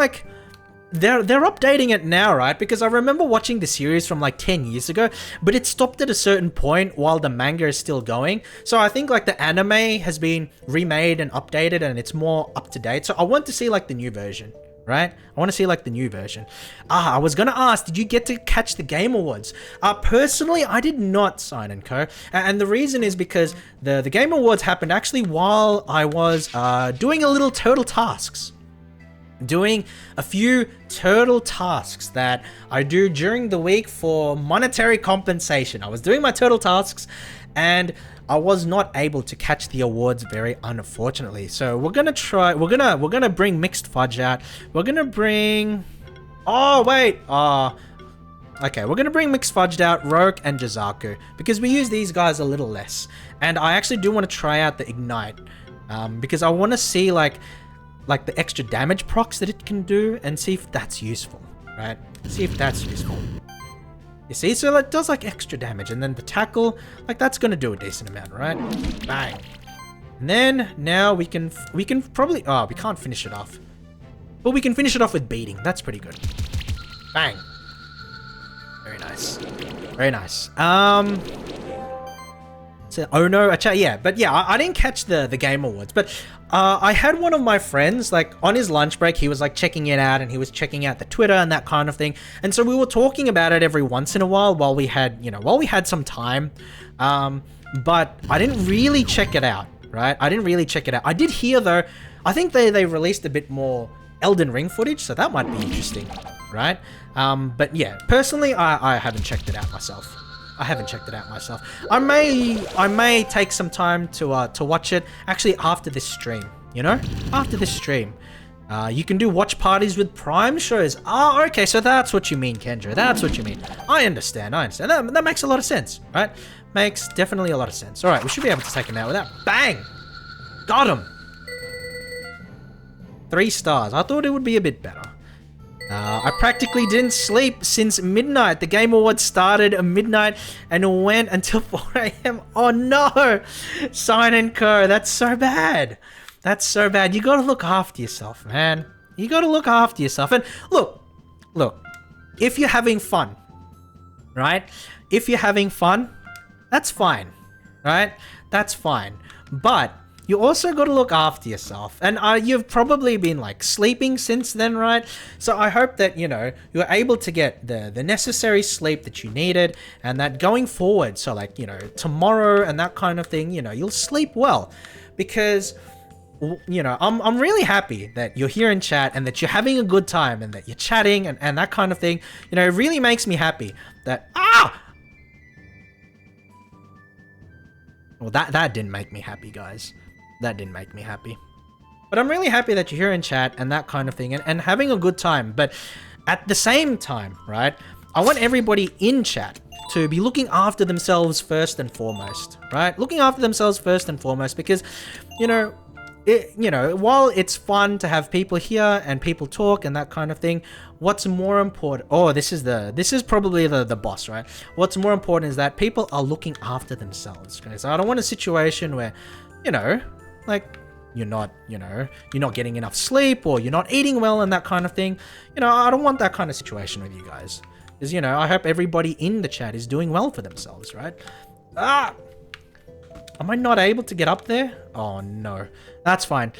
they're updating it now, right? Because I remember watching the series from like 10 years ago, but it stopped at a certain point while the manga is still going. So I think the anime has been remade and updated and it's more up to date. So I want to see the new version, right? I want to see the new version. I was going to ask, did you get to catch the Game Awards? Personally, I did not, Sign & Co. And the reason is because the Game Awards happened actually while I was doing a little Turtle Tasks. Doing a few turtle tasks that I do during the week for monetary compensation. I was doing my turtle tasks and I was not able to catch the awards, very unfortunately. So we're gonna bring Mixed Fudge out. We're gonna bring... Oh, wait. Okay, we're gonna bring Mixed Fudged out, Roke, and Jazaku, because we use these guys a little less. And I actually do want to try out the Ignite, because I want to see like the extra damage procs that it can do, and see if that's useful, right? See if that's useful. You see, so it does like extra damage, and then the tackle, like that's gonna do a decent amount, right? Bang. And then now we can probably, oh, we can't finish it off, but we can finish it off with beating. That's pretty good. Bang. Very nice. Very nice. So, oh no, yeah, but yeah, I didn't catch the Game Awards, but I had one of my friends, like, on his lunch break, he was, like, checking it out, and he was checking out the Twitter and that kind of thing, and so we were talking about it every once in a while we had some time, but I didn't really check it out, right? I didn't really check it out. I did hear, though, I think they released a bit more Elden Ring footage, so that might be interesting, right? But yeah, personally, I haven't checked it out myself. I may take some time to watch it actually after this stream, you know? After this stream. You can do watch parties with Prime shows. Oh, okay, so that's what you mean, Kendra. That's what you mean. I understand. That makes a lot of sense, right? Makes definitely a lot of sense. All right, we should be able to take him out with that. Bang! Got him! 3 stars. I thought it would be a bit better. I practically didn't sleep since midnight. The Game Awards started at midnight and went until 4 a.m. Oh no! Sign and Co. That's so bad. That's so bad. You gotta look after yourself, man. You gotta look after yourself. And look, if you're having fun, right? If you're having fun, that's fine, right? That's fine. But you also got to look after yourself, and you've probably been like sleeping since then, right? So I hope that, you know, you're able to get the necessary sleep that you needed, and that going forward, so like, you know, tomorrow and that kind of thing, you know, you'll sleep well, because, you know, I'm really happy that you're here in chat and that you're having a good time and that you're chatting and that kind of thing. You know, it really makes me happy that, well, that didn't make me happy, guys. That didn't make me happy. But I'm really happy that you're here in chat and that kind of thing and having a good time. But at the same time, right, I want everybody in chat to be looking after themselves first and foremost, right? Looking after themselves first and foremost, because, you know, while it's fun to have people here and people talk and that kind of thing, what's more important, this is probably the boss, right? What's more important is that people are looking after themselves. Okay? So I don't want a situation where, you know, like, you're not getting enough sleep, or you're not eating well and that kind of thing. You know, I don't want that kind of situation with you guys. Because, you know, I hope everybody in the chat is doing well for themselves, right? Am I not able to get up there? Oh no, that's fine.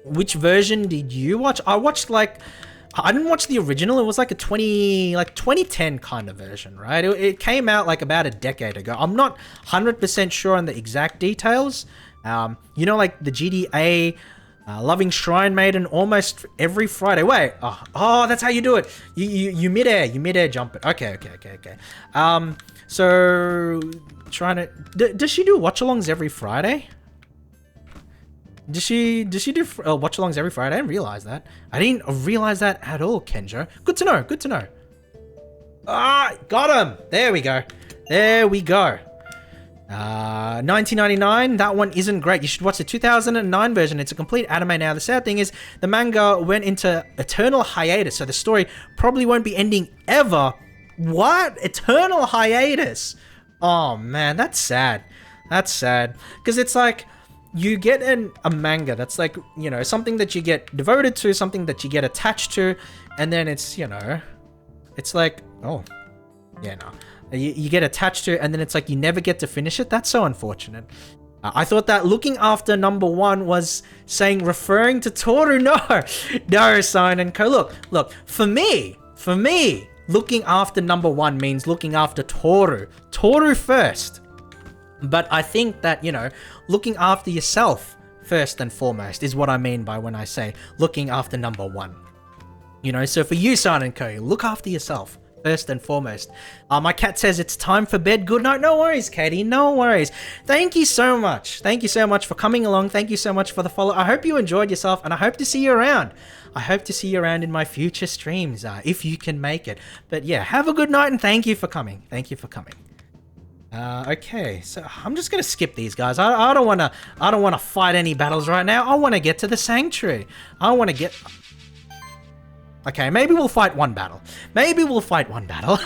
Which version did you watch? I watched I didn't watch the original. It was like a 2010 kind of version, right? It came out like about a decade ago. I'm not 100% sure on the exact details. You know, like the GDA, Loving Shrine Maiden almost every Friday. Wait, oh, that's how you do it. You midair jump it. Okay. So trying to, does she do watch-alongs every Friday? Does she do watch-alongs every Friday? I didn't realize that. I didn't realize that at all, Kenjo. Good to know. Good to know. Got him. There we go. 1999. That one isn't great. You should watch the 2009 version. It's a complete anime now. The sad thing is the manga went into eternal hiatus, so the story probably won't be ending ever. What? Eternal hiatus? Oh man, that's sad. That's sad. Because it's like, you get a manga that's like, you know, something that you get devoted to, something that you get attached to, and then it's, you know, it's like, oh, yeah, no. You get attached to it, and then it's like you never get to finish it. That's so unfortunate. I thought that looking after number 1 was referring to Toru. No, Sign and Co. Look, for me, looking after number 1 means looking after Toru first. But I think that, you know, looking after yourself first and foremost is what I mean by when I say looking after number 1. You know, so for you, Sign and Co, look after yourself first and foremost. My cat says it's time for bed. Good night. No worries, Katie. No worries. Thank you so much. Thank you so much for coming along. Thank you so much for the follow. I hope you enjoyed yourself, and I hope to see you around. I hope to see you around in my future streams, if you can make it. But yeah, have a good night, and thank you for coming. Thank you for coming. Okay, so I'm just gonna skip these guys. I don't wanna fight any battles right now. I wanna get to the sanctuary. I wanna get. Okay, maybe we'll fight one battle. Maybe we'll fight one battle.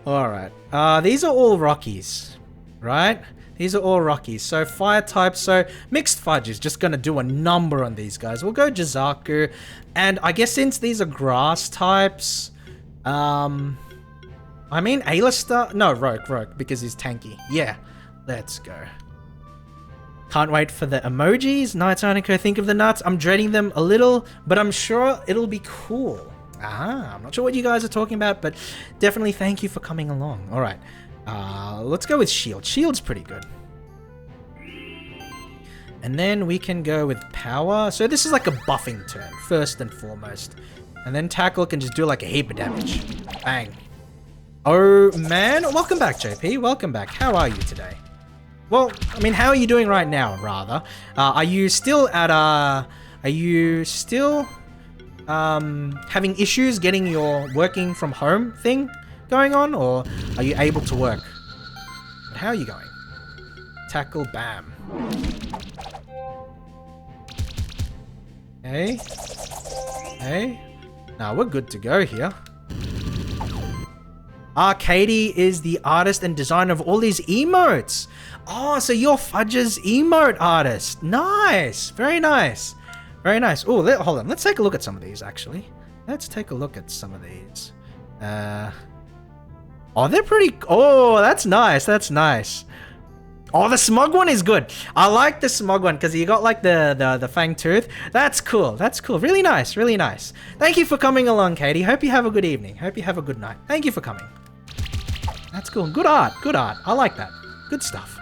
All right. These are all Rockies, right? These are all Rockies. So fire types. So mixed fudge is just gonna do a number on these guys. We'll go Jizaku, and I guess since these are grass types, I mean, Alistar? No, Roke, because he's tanky. Yeah, let's go. Can't wait for the emojis. Nights Arnico, think of the nuts. I'm dreading them a little, but I'm sure it'll be cool. I'm not sure what you guys are talking about, but definitely thank you for coming along. All right, let's go with Shield. Shield's pretty good. And then we can go with Power. So this is like a buffing turn, first and foremost. And then Tackle can just do like a heap of damage. Bang. Oh man, welcome back JP, welcome back. How are you today? Well, I mean, how are you doing right now, rather? Are you still having issues getting your working from home thing going on, or are you able to work? But how are you going? Tackle, bam. Hey. Hey. Nah, we're good to go here. Katie is the artist and designer of all these emotes. Oh, so you're Fudge's emote artist. Nice. Very nice. Very nice. Oh, hold on. Let's take a look at some of these, actually. Let's take a look at some of these. Oh, they're pretty... Oh, that's nice. That's nice. Oh, the smug one is good. I like the smug one because you got like the fang tooth. That's cool. That's cool. Really nice. Really nice. Thank you for coming along, Katie. Hope you have a good evening. Hope you have a good night. Thank you for coming. That's cool. Good art. Good art. I like that. Good stuff.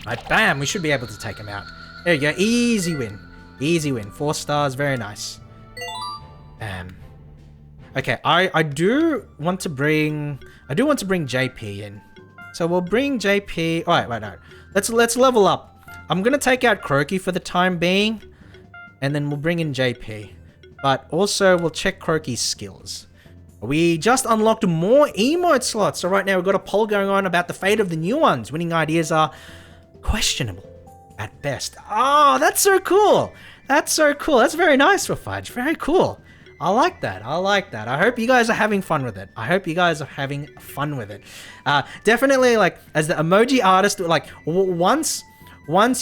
Right, bam. We should be able to take him out. There you go. Easy win. Easy win. 4 stars. Very nice. Bam. Okay, I do want to bring JP in. So we'll bring JP. Oh, wait, no. Let's level up. I'm gonna take out Croaky for the time being, and then we'll bring in JP. But also we'll check Croaky's skills. We just unlocked more emote slots. So right now we've got a poll going on about the fate of the new ones. Winning ideas are questionable at best. Oh, that's so cool. That's so cool. That's very nice for Fudge. Very cool. I like that. I like that. I hope you guys are having fun with it. I hope you guys are having fun with it. Definitely, like, as the emoji artist, like, once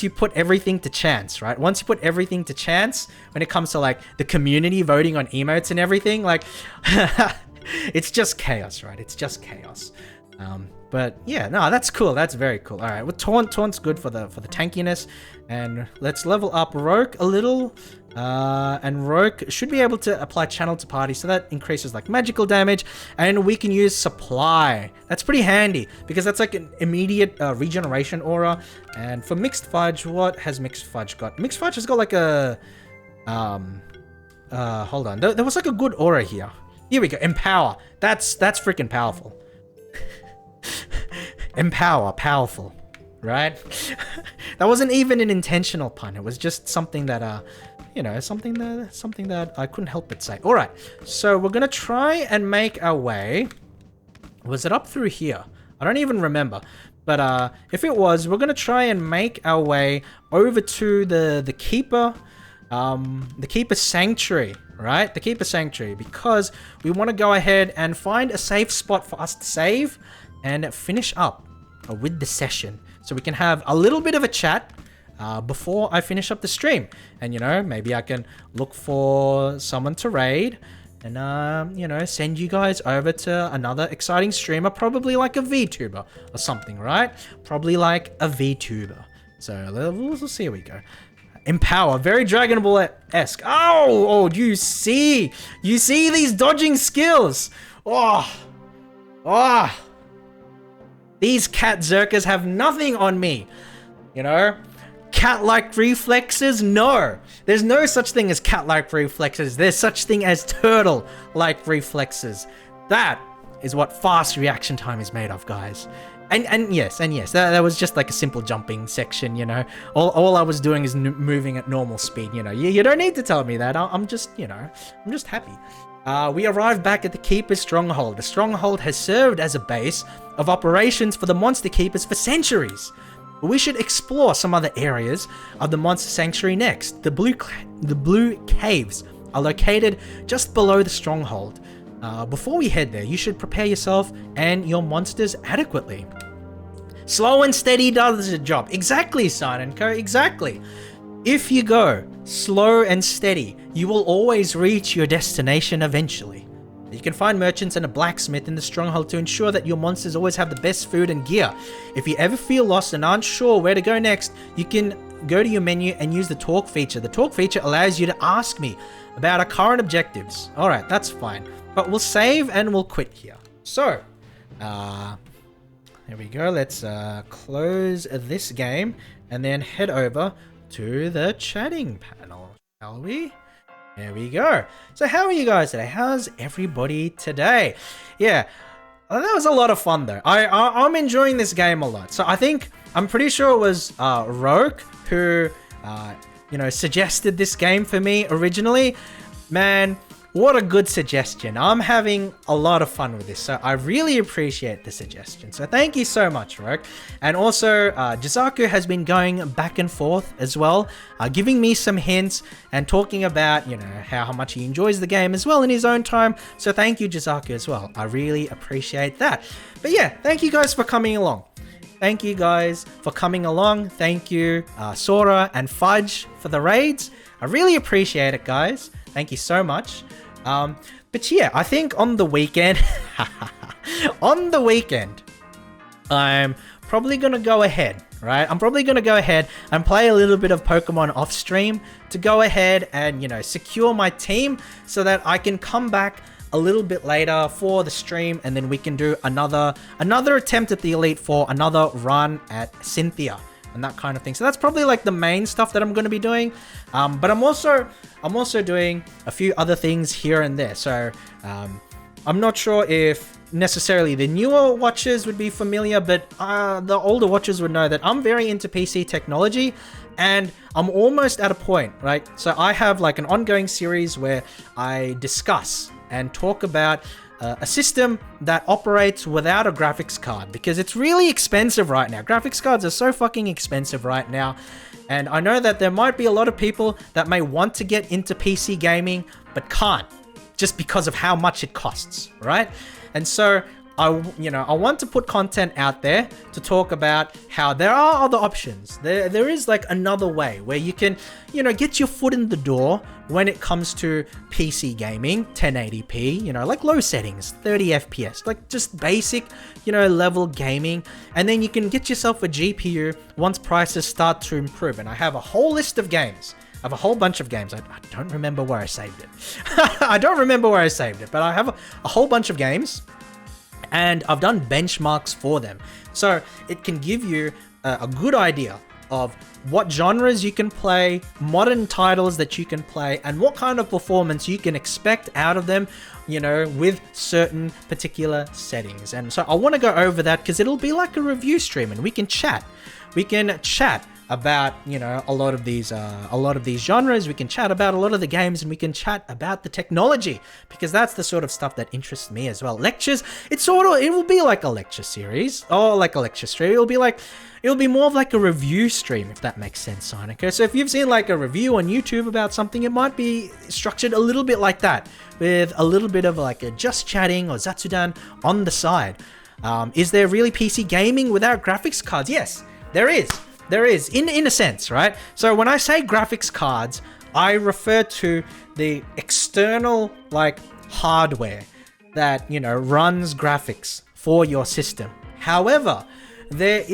you put everything to chance, right? Once you put everything to chance when it comes to, like, the community voting on emotes and everything, like, it's just chaos, right? It's just chaos. But yeah, no, that's cool. That's very cool. All right, well, Taunt's good for the tankiness, and let's level up Roke a little. And Roke should be able to apply channel to party, so that increases like magical damage, and we can use supply. That's pretty handy because that's like an immediate regeneration aura. And for mixed fudge, what has mixed fudge got? Mixed fudge has got like a hold on, there was like a good aura here. Here we go. Empower. That's freaking powerful. Empower, powerful, right? That wasn't even an intentional pun. It was just something that you know, something that I couldn't help but say. All right, so we're gonna try and make our way. Was it up through here? I don't even remember. But if it was, we're gonna try and make our way over to the keeper sanctuary, right? The keeper sanctuary, because we want to go ahead and find a safe spot for us to save and finish up with the session, so we can have a little bit of a chat before I finish up the stream. And, you know, maybe I can look for someone to raid and, you know, send you guys over to another exciting streamer, probably like a VTuber or something, right? Probably like a VTuber. So we'll see how we go. Empower, very Dragon Ball-esque. Oh, you see these dodging skills. These cat zerkers have nothing on me, you know. cat-like reflexes? No. There's no such thing as cat-like reflexes. There's such thing as turtle-like reflexes. That is what fast reaction time is made of, guys. And yes, that was just like a simple jumping section, you know. All I was doing is moving at normal speed, you know. You don't need to tell me that. I'm just, you know, I'm just happy. We arrived back at the Keeper's stronghold. The stronghold has served as a base of operations for the Monster Keepers for centuries. But we should explore some other areas of the Monster Sanctuary next. The Blue Caves are located just below the stronghold. Before we head there, you should prepare yourself and your monsters adequately. Slow and steady does the job. Exactly, Sign & Co. Exactly. If you go slow and steady, you will always reach your destination eventually. You can find merchants and a blacksmith in the stronghold to ensure that your monsters always have the best food and gear. If you ever feel lost and aren't sure where to go next, you can go to your menu and use the talk feature. The talk feature allows you to ask me about our current objectives. Alright, that's fine. But we'll save and we'll quit here. So, here we go. Let's close this game and then head over to the chatting panel, shall we? There we go. So how are you guys today? How's everybody today? Yeah, that was a lot of fun though. I'm enjoying this game a lot. So I'm pretty sure it was Rogue who you know, suggested this game for me originally. Man, what a good suggestion. I'm having a lot of fun with this, so I really appreciate the suggestion. So thank you so much, Rogue. And also, Jizaku has been going back and forth as well, giving me some hints and talking about, you know, how much he enjoys the game as well in his own time. So thank you, Jizaku, as well. I really appreciate that. But yeah, thank you guys for coming along. Thank you guys for coming along. Thank you, Sora and Fudge, for the raids. I really appreciate it, guys. Thank you so much. But yeah, I think on the weekend, I'm probably going to go ahead, right? I'm probably going to go ahead and play a little bit of Pokemon off stream to go ahead and, you know, secure my team so that I can come back a little bit later for the stream and then we can do another attempt at the Elite Four, another run at Cynthia and that kind of thing. So that's probably like the main stuff that I'm going to be doing. But I'm also doing a few other things here and there. So I'm not sure if necessarily the newer watchers would be familiar, but the older watchers would know that I'm very into PC technology and I'm almost at a point, right? So I have like an ongoing series where I discuss and talk about a system that operates without a graphics card because it's really expensive right now. Graphics cards are so fucking expensive right now. And I know that there might be a lot of people that may want to get into PC gaming, but can't just because of how much it costs, right? And so I want to put content out there to talk about how there are other options. There is like another way where you can, you know, get your foot in the door when it comes to PC gaming, 1080p, you know, like low settings, 30 FPS, like just basic, you know, level gaming. And then you can get yourself a GPU once prices start to improve. And I have a whole list of games. I have a whole bunch of games. I don't remember where I saved it. I don't remember where I saved it, but I have a whole bunch of games. And I've done benchmarks for them. So it can give you a good idea of what genres you can play, modern titles that you can play, and what kind of performance you can expect out of them, you know, with certain particular settings. And so I want to go over that because it'll be like a review stream and we can chat. We can chat about, you know, a lot of these genres. We can chat about a lot of the games and we can chat about the technology because that's the sort of stuff that interests me as well. Lectures, it will be like a lecture series or like a lecture stream. It'll be more of like a review stream, if that makes sense, Sonica. So if you've seen like a review on YouTube about something, it might be structured a little bit like that with a little bit of like a just chatting or Zatsudan on the side. Is there really PC gaming without graphics cards? Yes, there is. There is, in a sense, right? So when I say graphics cards, I refer to the external, like, hardware that, you know, runs graphics for your system. However, there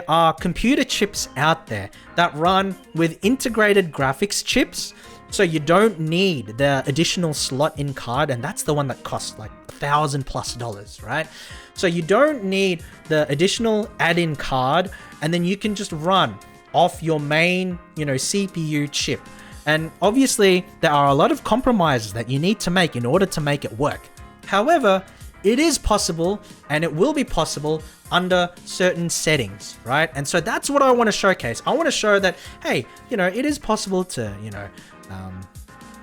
are computer chips out there that run with integrated graphics chips. So you don't need the additional slot in card, and that's the one that costs like $1,000+, right? So you don't need the additional add-in card, and then you can just run off your main, CPU chip. And obviously, there are a lot of compromises that you need to make in order to make it work. However, it is possible, and it will be possible under certain settings, right? And so that's what I want to showcase. I want to show that, hey, it is possible to,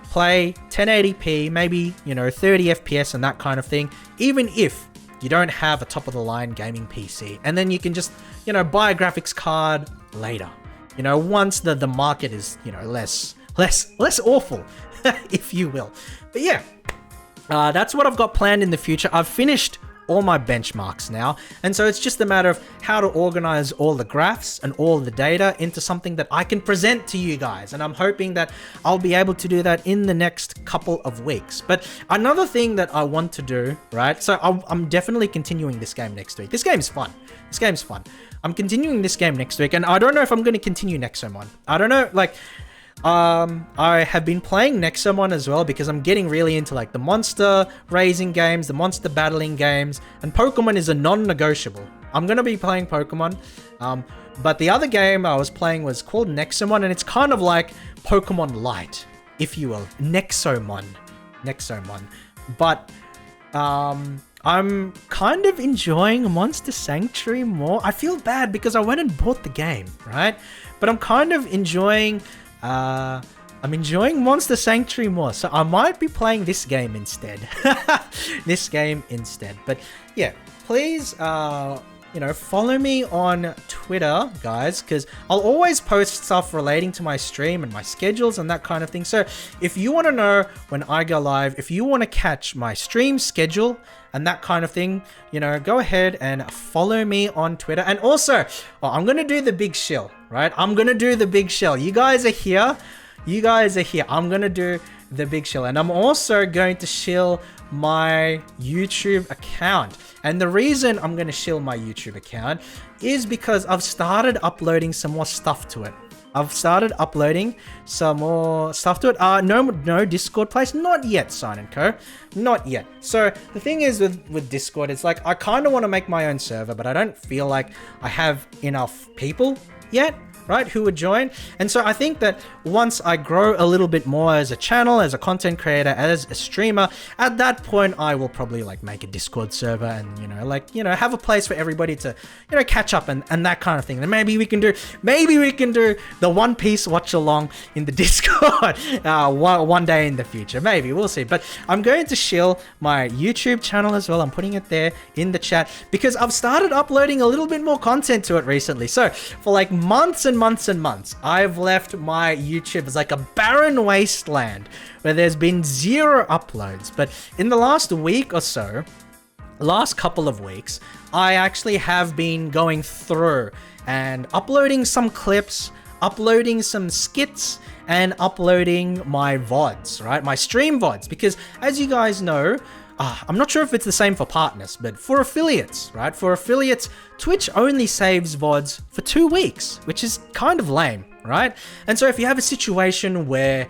play 1080p, maybe, 30 FPS and that kind of thing, even if you don't have a top-of-the-line gaming PC. And then you can just, buy a graphics card later, once the market is, less awful, if you will. But yeah, that's what I've got planned in the future. I've finished all my benchmarks now, and so it's just a matter of how to organize all the graphs and all the data into something that I can present to you guys, and I'm hoping that I'll be able to do that in the next couple of weeks. But another thing that I want to do, right, so I'm definitely continuing this game next week. This game's fun. I'm continuing this game next week, and I don't know if I'm going to continue Nexomon. I don't know, I have been playing Nexomon as well because I'm getting really into the monster raising games, the monster battling games, and Pokemon is a non-negotiable. I'm going to be playing Pokemon, but the other game I was playing was called Nexomon, and it's kind of like Pokemon Light, if you will. Nexomon. But I'm kind of enjoying Monster Sanctuary more. I feel bad because I went and bought the game, right? But I'm kind of enjoying Monster Sanctuary more, so I might be playing this game instead. But yeah, please, follow me on Twitter, guys, because I'll always post stuff relating to my stream and my schedules and that kind of thing. So if you want to know when I go live, if you want to catch my stream schedule and that kind of thing, go ahead and follow me on Twitter. And also, I'm going to do the big shill, right? I'm going to do the big shill. You guys are here. I'm going to do the big shill. And I'm also going to shill my YouTube account. And the reason I'm going to shill my YouTube account is because I've started uploading some more stuff to it. No Discord place. Not yet, Sign & Co. Not yet. So the thing is with Discord, it's I kind of want to make my own server, but I don't feel like I have enough people yet, right, who would join. And so I think that once I grow a little bit more as a channel, as a content creator, as a streamer, at that point I will probably make a Discord server and have a place for everybody to catch up and that kind of thing. And maybe we can do the One Piece watch along in the Discord one day in the future. Maybe, we'll see. But I'm going to shill my YouTube channel as well. I'm putting it there in the chat because I've started uploading a little bit more content to it recently. So for months and months, I've left my YouTube as a barren wasteland where there's been 0 uploads. But in the last week or so, last couple of weeks, I actually have been going through and uploading some clips, uploading some skits, and uploading my VODs, right? My stream VODs, because as you guys know, I'm not sure if it's the same for partners, but for affiliates, right? For affiliates, Twitch only saves VODs for 2 weeks, which is kind of lame, right? And so if you have a situation where,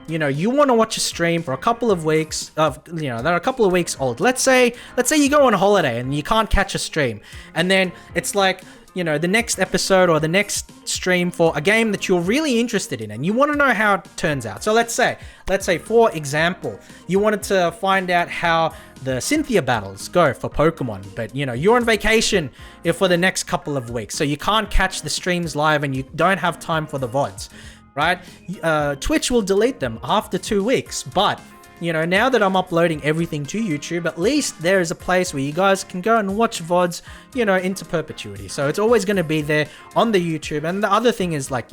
you want to watch a stream for a couple of weeks, they're a couple of weeks old. Let's say you go on holiday and you can't catch a stream, and then it's the next episode or the next stream for a game that you're really interested in and you want to know how it turns out. So let's say for example, you wanted to find out how the Cynthia battles go for Pokemon, but you're on vacation for the next couple of weeks, so you can't catch the streams live and you don't have time for the VODs, right? Twitch will delete them after 2 weeks, but now that I'm uploading everything to YouTube, at least there is a place where you guys can go and watch VODs, into perpetuity. So it's always going to be there on the YouTube. And the other thing is I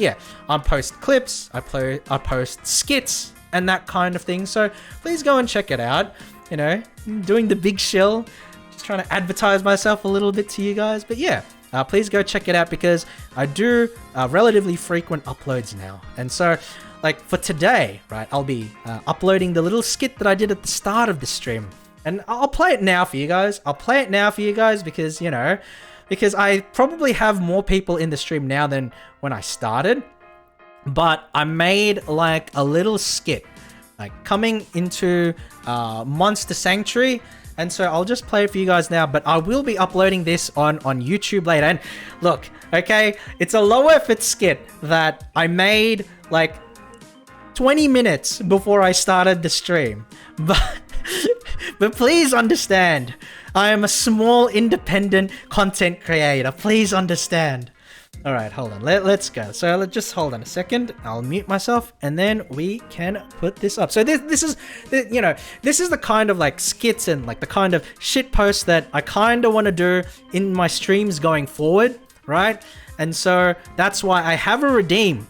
post clips, I post skits and that kind of thing. So please go and check it out. Doing the big shill, just trying to advertise myself a little bit to you guys. But yeah, please go check it out because I do relatively frequent uploads now. And so for today, right, I'll be uploading the little skit that I did at the start of the stream. And I'll play it now for you guys. Because, because I probably have more people in the stream now than when I started. But I made a little skit, coming into Monster Sanctuary and so I'll just play it for you guys now, but I will be uploading this on YouTube later. And look, okay, it's a low effort skit that I made like 20 minutes before I started the stream, but please understand, I am a small independent content creator. Please understand. All right, hold on. Let's go. So let's just hold on a second. I'll mute myself, and then we can put this up. So this is, you know, this is the kind of like skits and like the kind of shit posts that I kind of want to do in my streams going forward, right? And so that's why I have a redeem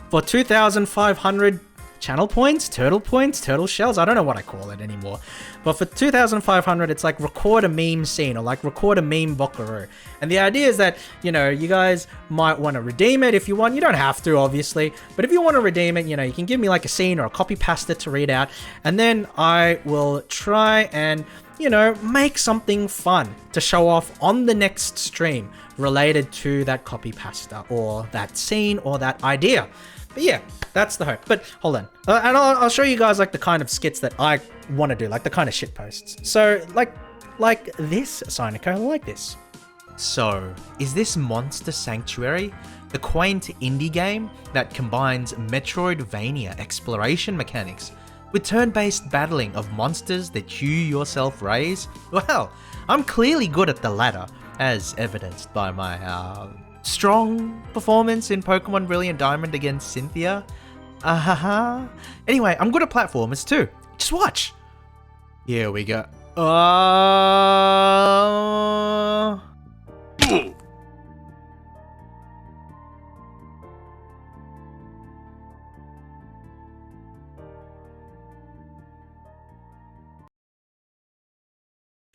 for 2,500 channel points, turtle shells. I don't know what I call it anymore. But for 2,500, it's like record a meme scene or like record a meme buckaroo. And the idea is that, you know, you guys might want to redeem it if you want. You don't have to, obviously. But if you want to redeem it, you know, you can give me like a scene or a copy pasta to read out. And then I will try and, you know, make something fun to show off on the next stream related to that copy pasta or that scene or that idea. But yeah, that's the hope. But hold on. And I'll show you guys like the kind of skits that I want to do, like the kind of shit posts. So like this, Sineco, like this. So, is this Monster Sanctuary the quaint indie game that combines Metroidvania exploration mechanics with turn-based battling of monsters that you yourself raise? Well, I'm clearly good at the latter, as evidenced by my strong performance in Pokemon Brilliant Diamond against Cynthia. Anyway, I'm good at platformers too. Just watch. Here we go.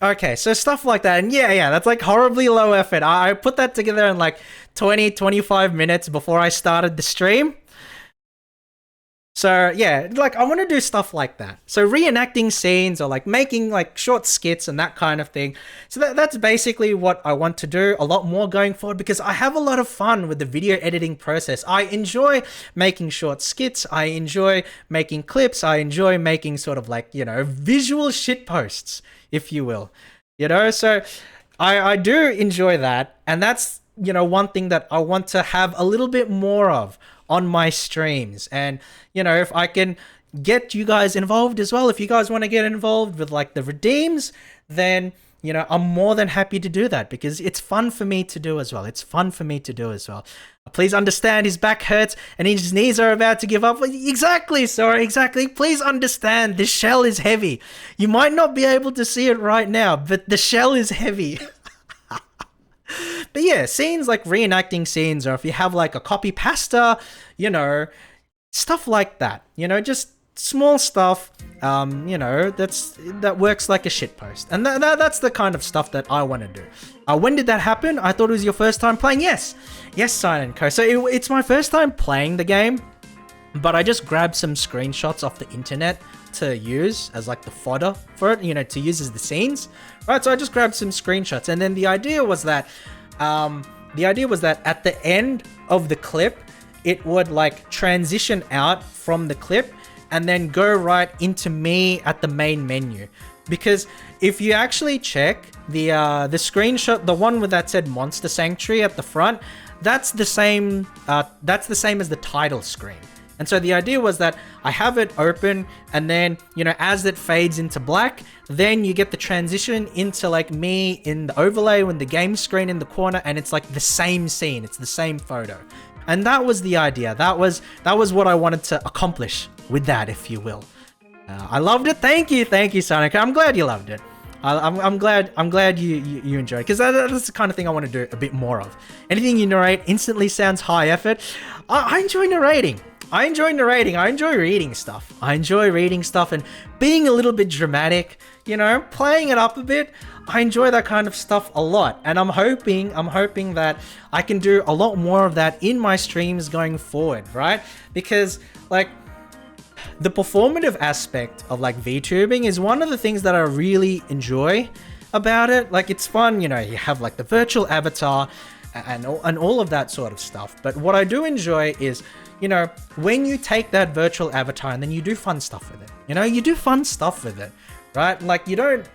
Okay, so stuff like that. And yeah, that's like horribly low effort. I put that together in like 20-25 minutes before I started the stream. So yeah, like I want to do stuff like that. So reenacting scenes or like making like short skits and that kind of thing. So that's basically what I want to do a lot more going forward, because I have a lot of fun with the video editing process. I enjoy making short skits. I enjoy making clips. I enjoy making sort of like, you know, visual shit posts, if you will, you know. So I do enjoy that. And that's, you know, one thing that I want to have a little bit more of on my streams. And, you know, if I can get you guys involved as well, if you guys want to get involved with like the redeems, then, you know, I'm more than happy to do that, because it's fun for me to do as well. It's fun for me to do as well. Please understand, his back hurts and his knees are about to give up. Exactly, sorry, exactly. Please understand, this shell is heavy. You might not be able to see it right now, but the shell is heavy. But yeah, scenes like reenacting scenes, or if you have like a copy pasta, you know, stuff like that, you know, just small stuff, you know, that works like a shitpost. And that's the kind of stuff that I want to do. When did that happen? I thought it was your first time playing. Yes, Silent Co. So it's my first time playing the game, but I just grabbed some screenshots off the internet to use as like the fodder for it, you know, to use as the scenes, right? So I just grabbed some screenshots, and then the idea was that at the end of the clip, it would like transition out from the clip and then go right into me at the main menu. Because if you actually check the screenshot, the one with that said Monster Sanctuary at the front, that's the same as the title screen. And so the idea was that I have it open, and then, you know, as it fades into black, then you get the transition into like me in the overlay with the game screen in the corner, and it's like the same scene, it's the same photo. And that was the idea. That was what I wanted to accomplish with that, if you will. I loved it. Thank you, Sonic. I'm glad you loved it. I'm glad you enjoyed it, because that's the kind of thing I want to do a bit more of. Anything you narrate instantly sounds high effort. I enjoy narrating. I enjoy reading stuff. I enjoy reading stuff and being a little bit dramatic, you know, playing it up a bit. I enjoy that kind of stuff a lot, and I'm hoping that I can do a lot more of that in my streams going forward, right? Because like the performative aspect of like VTubing is one of the things that I really enjoy about it. Like, it's fun, you know, you have like the virtual avatar and all of that sort of stuff. But what I do enjoy is, you know, when you take that virtual avatar and then you do fun stuff with it, you know, you do fun stuff with it, right? Like, you don't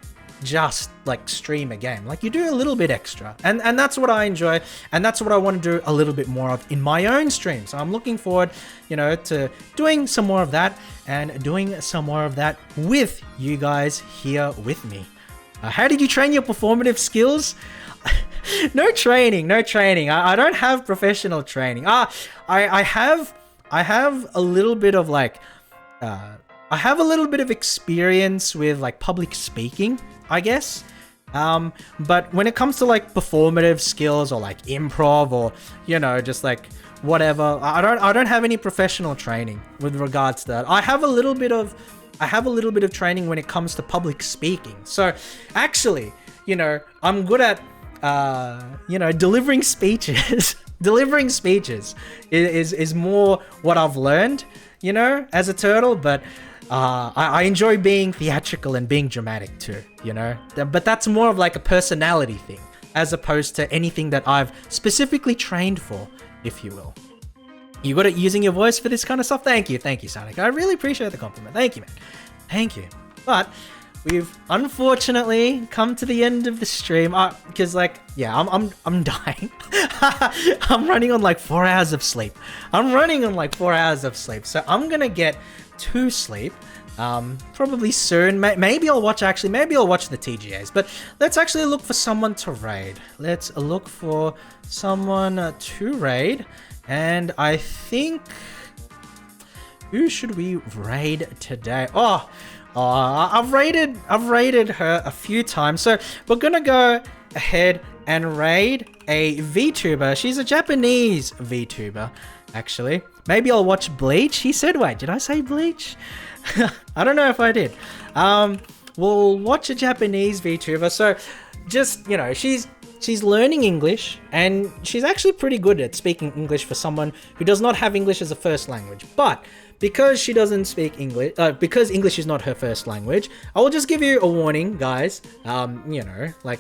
just like stream a game. Like you do a little bit extra, and that's what I enjoy, and that's what I want to do a little bit more of in my own stream. So I'm looking forward, you know, to doing some more of that and doing some more of that with you guys here with me. How did you train your performative skills? No training. I don't have professional training. I have a little bit of like, I have a little bit of experience with like public speaking, I guess. But when it comes to like performative skills or like improv or, you know, just like whatever, I don't have any professional training with regards to that. I have a little bit of training when it comes to public speaking. So actually, you know, I'm good at, you know, delivering speeches. Delivering speeches is more what I've learned, you know, as a turtle, but I enjoy being theatrical and being dramatic too, you know, but that's more of like a personality thing as opposed to anything that I've specifically trained for, if you will. You got it using your voice for this kind of stuff? Thank you, Sonic. I really appreciate the compliment. Thank you, man. Thank you. But we've unfortunately come to the end of the stream because like, yeah, I'm dying. I'm running on like 4 hours of sleep. So I'm gonna get to sleep probably soon. Maybe I'll watch the TGAs, but let's actually look for someone to raid. And I think, who should we raid today? I've raided her a few times, so we're gonna go ahead and raid a VTuber. She's a Japanese VTuber, actually. Maybe I'll watch Bleach. He said, wait, did I say Bleach? I don't know if I did. We'll watch a Japanese VTuber. So just, you know, she's learning English, and she's actually pretty good at speaking English for someone who does not have English as a first language. But because she doesn't speak English, because English is not her first language, I will just give you a warning, guys. You know, like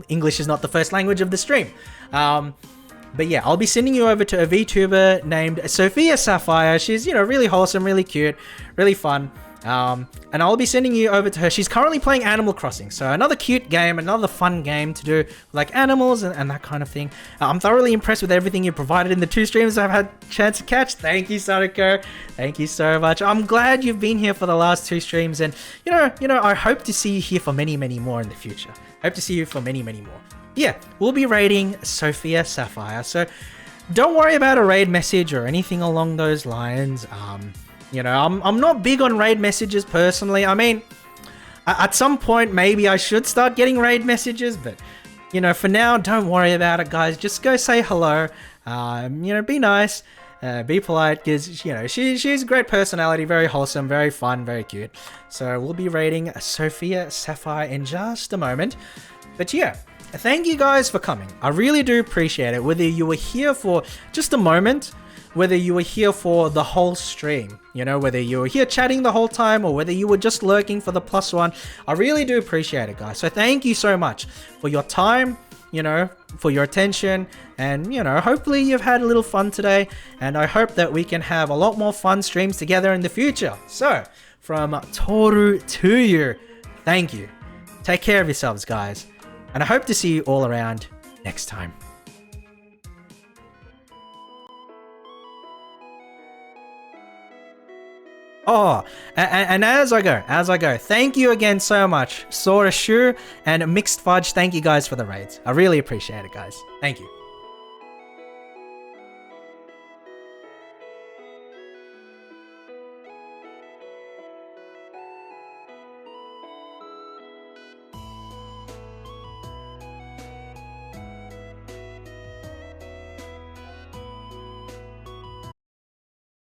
English is not the first language of the stream. But yeah, I'll be sending you over to a VTuber named Sophia Sapphire. She's, you know, really wholesome, really cute, really fun. And I'll be sending you over to her. She's currently playing Animal Crossing, so another cute game, another fun game to do with, like, animals and that kind of thing. I'm thoroughly impressed with everything you provided in the 2 streams I've had a chance to catch. Thank you, Sadako. Thank you so much. I'm glad you've been here for the last 2 streams, and you know, I hope to see you here for many, many more in the future. Hope to see you for many, many more. Yeah, we'll be raiding Sophia Sapphire, so don't worry about a raid message or anything along those lines. You know, I'm not big on raid messages personally. I mean, at some point, maybe I should start getting raid messages, but, you know, for now, don't worry about it, guys. Just go say hello. You know, be nice, be polite, because, you know, she's a great personality, very wholesome, very fun, very cute. So we'll be raiding Sophia Sapphire in just a moment. But yeah, thank you guys for coming. I really do appreciate it. Whether you were here for just a moment, whether you were here for the whole stream, you know, whether you were here chatting the whole time or whether you were just lurking for the +1, I really do appreciate it, guys. So thank you so much for your time, you know, for your attention, and, you know, hopefully you've had a little fun today, and I hope that we can have a lot more fun streams together in the future. So, from Toru to you, thank you. Take care of yourselves, guys, and I hope to see you all around next time. Oh, and as I go, thank you again so much, Sora Shu and Mixed Fudge. Thank you guys for the raids. I really appreciate it, guys. Thank you.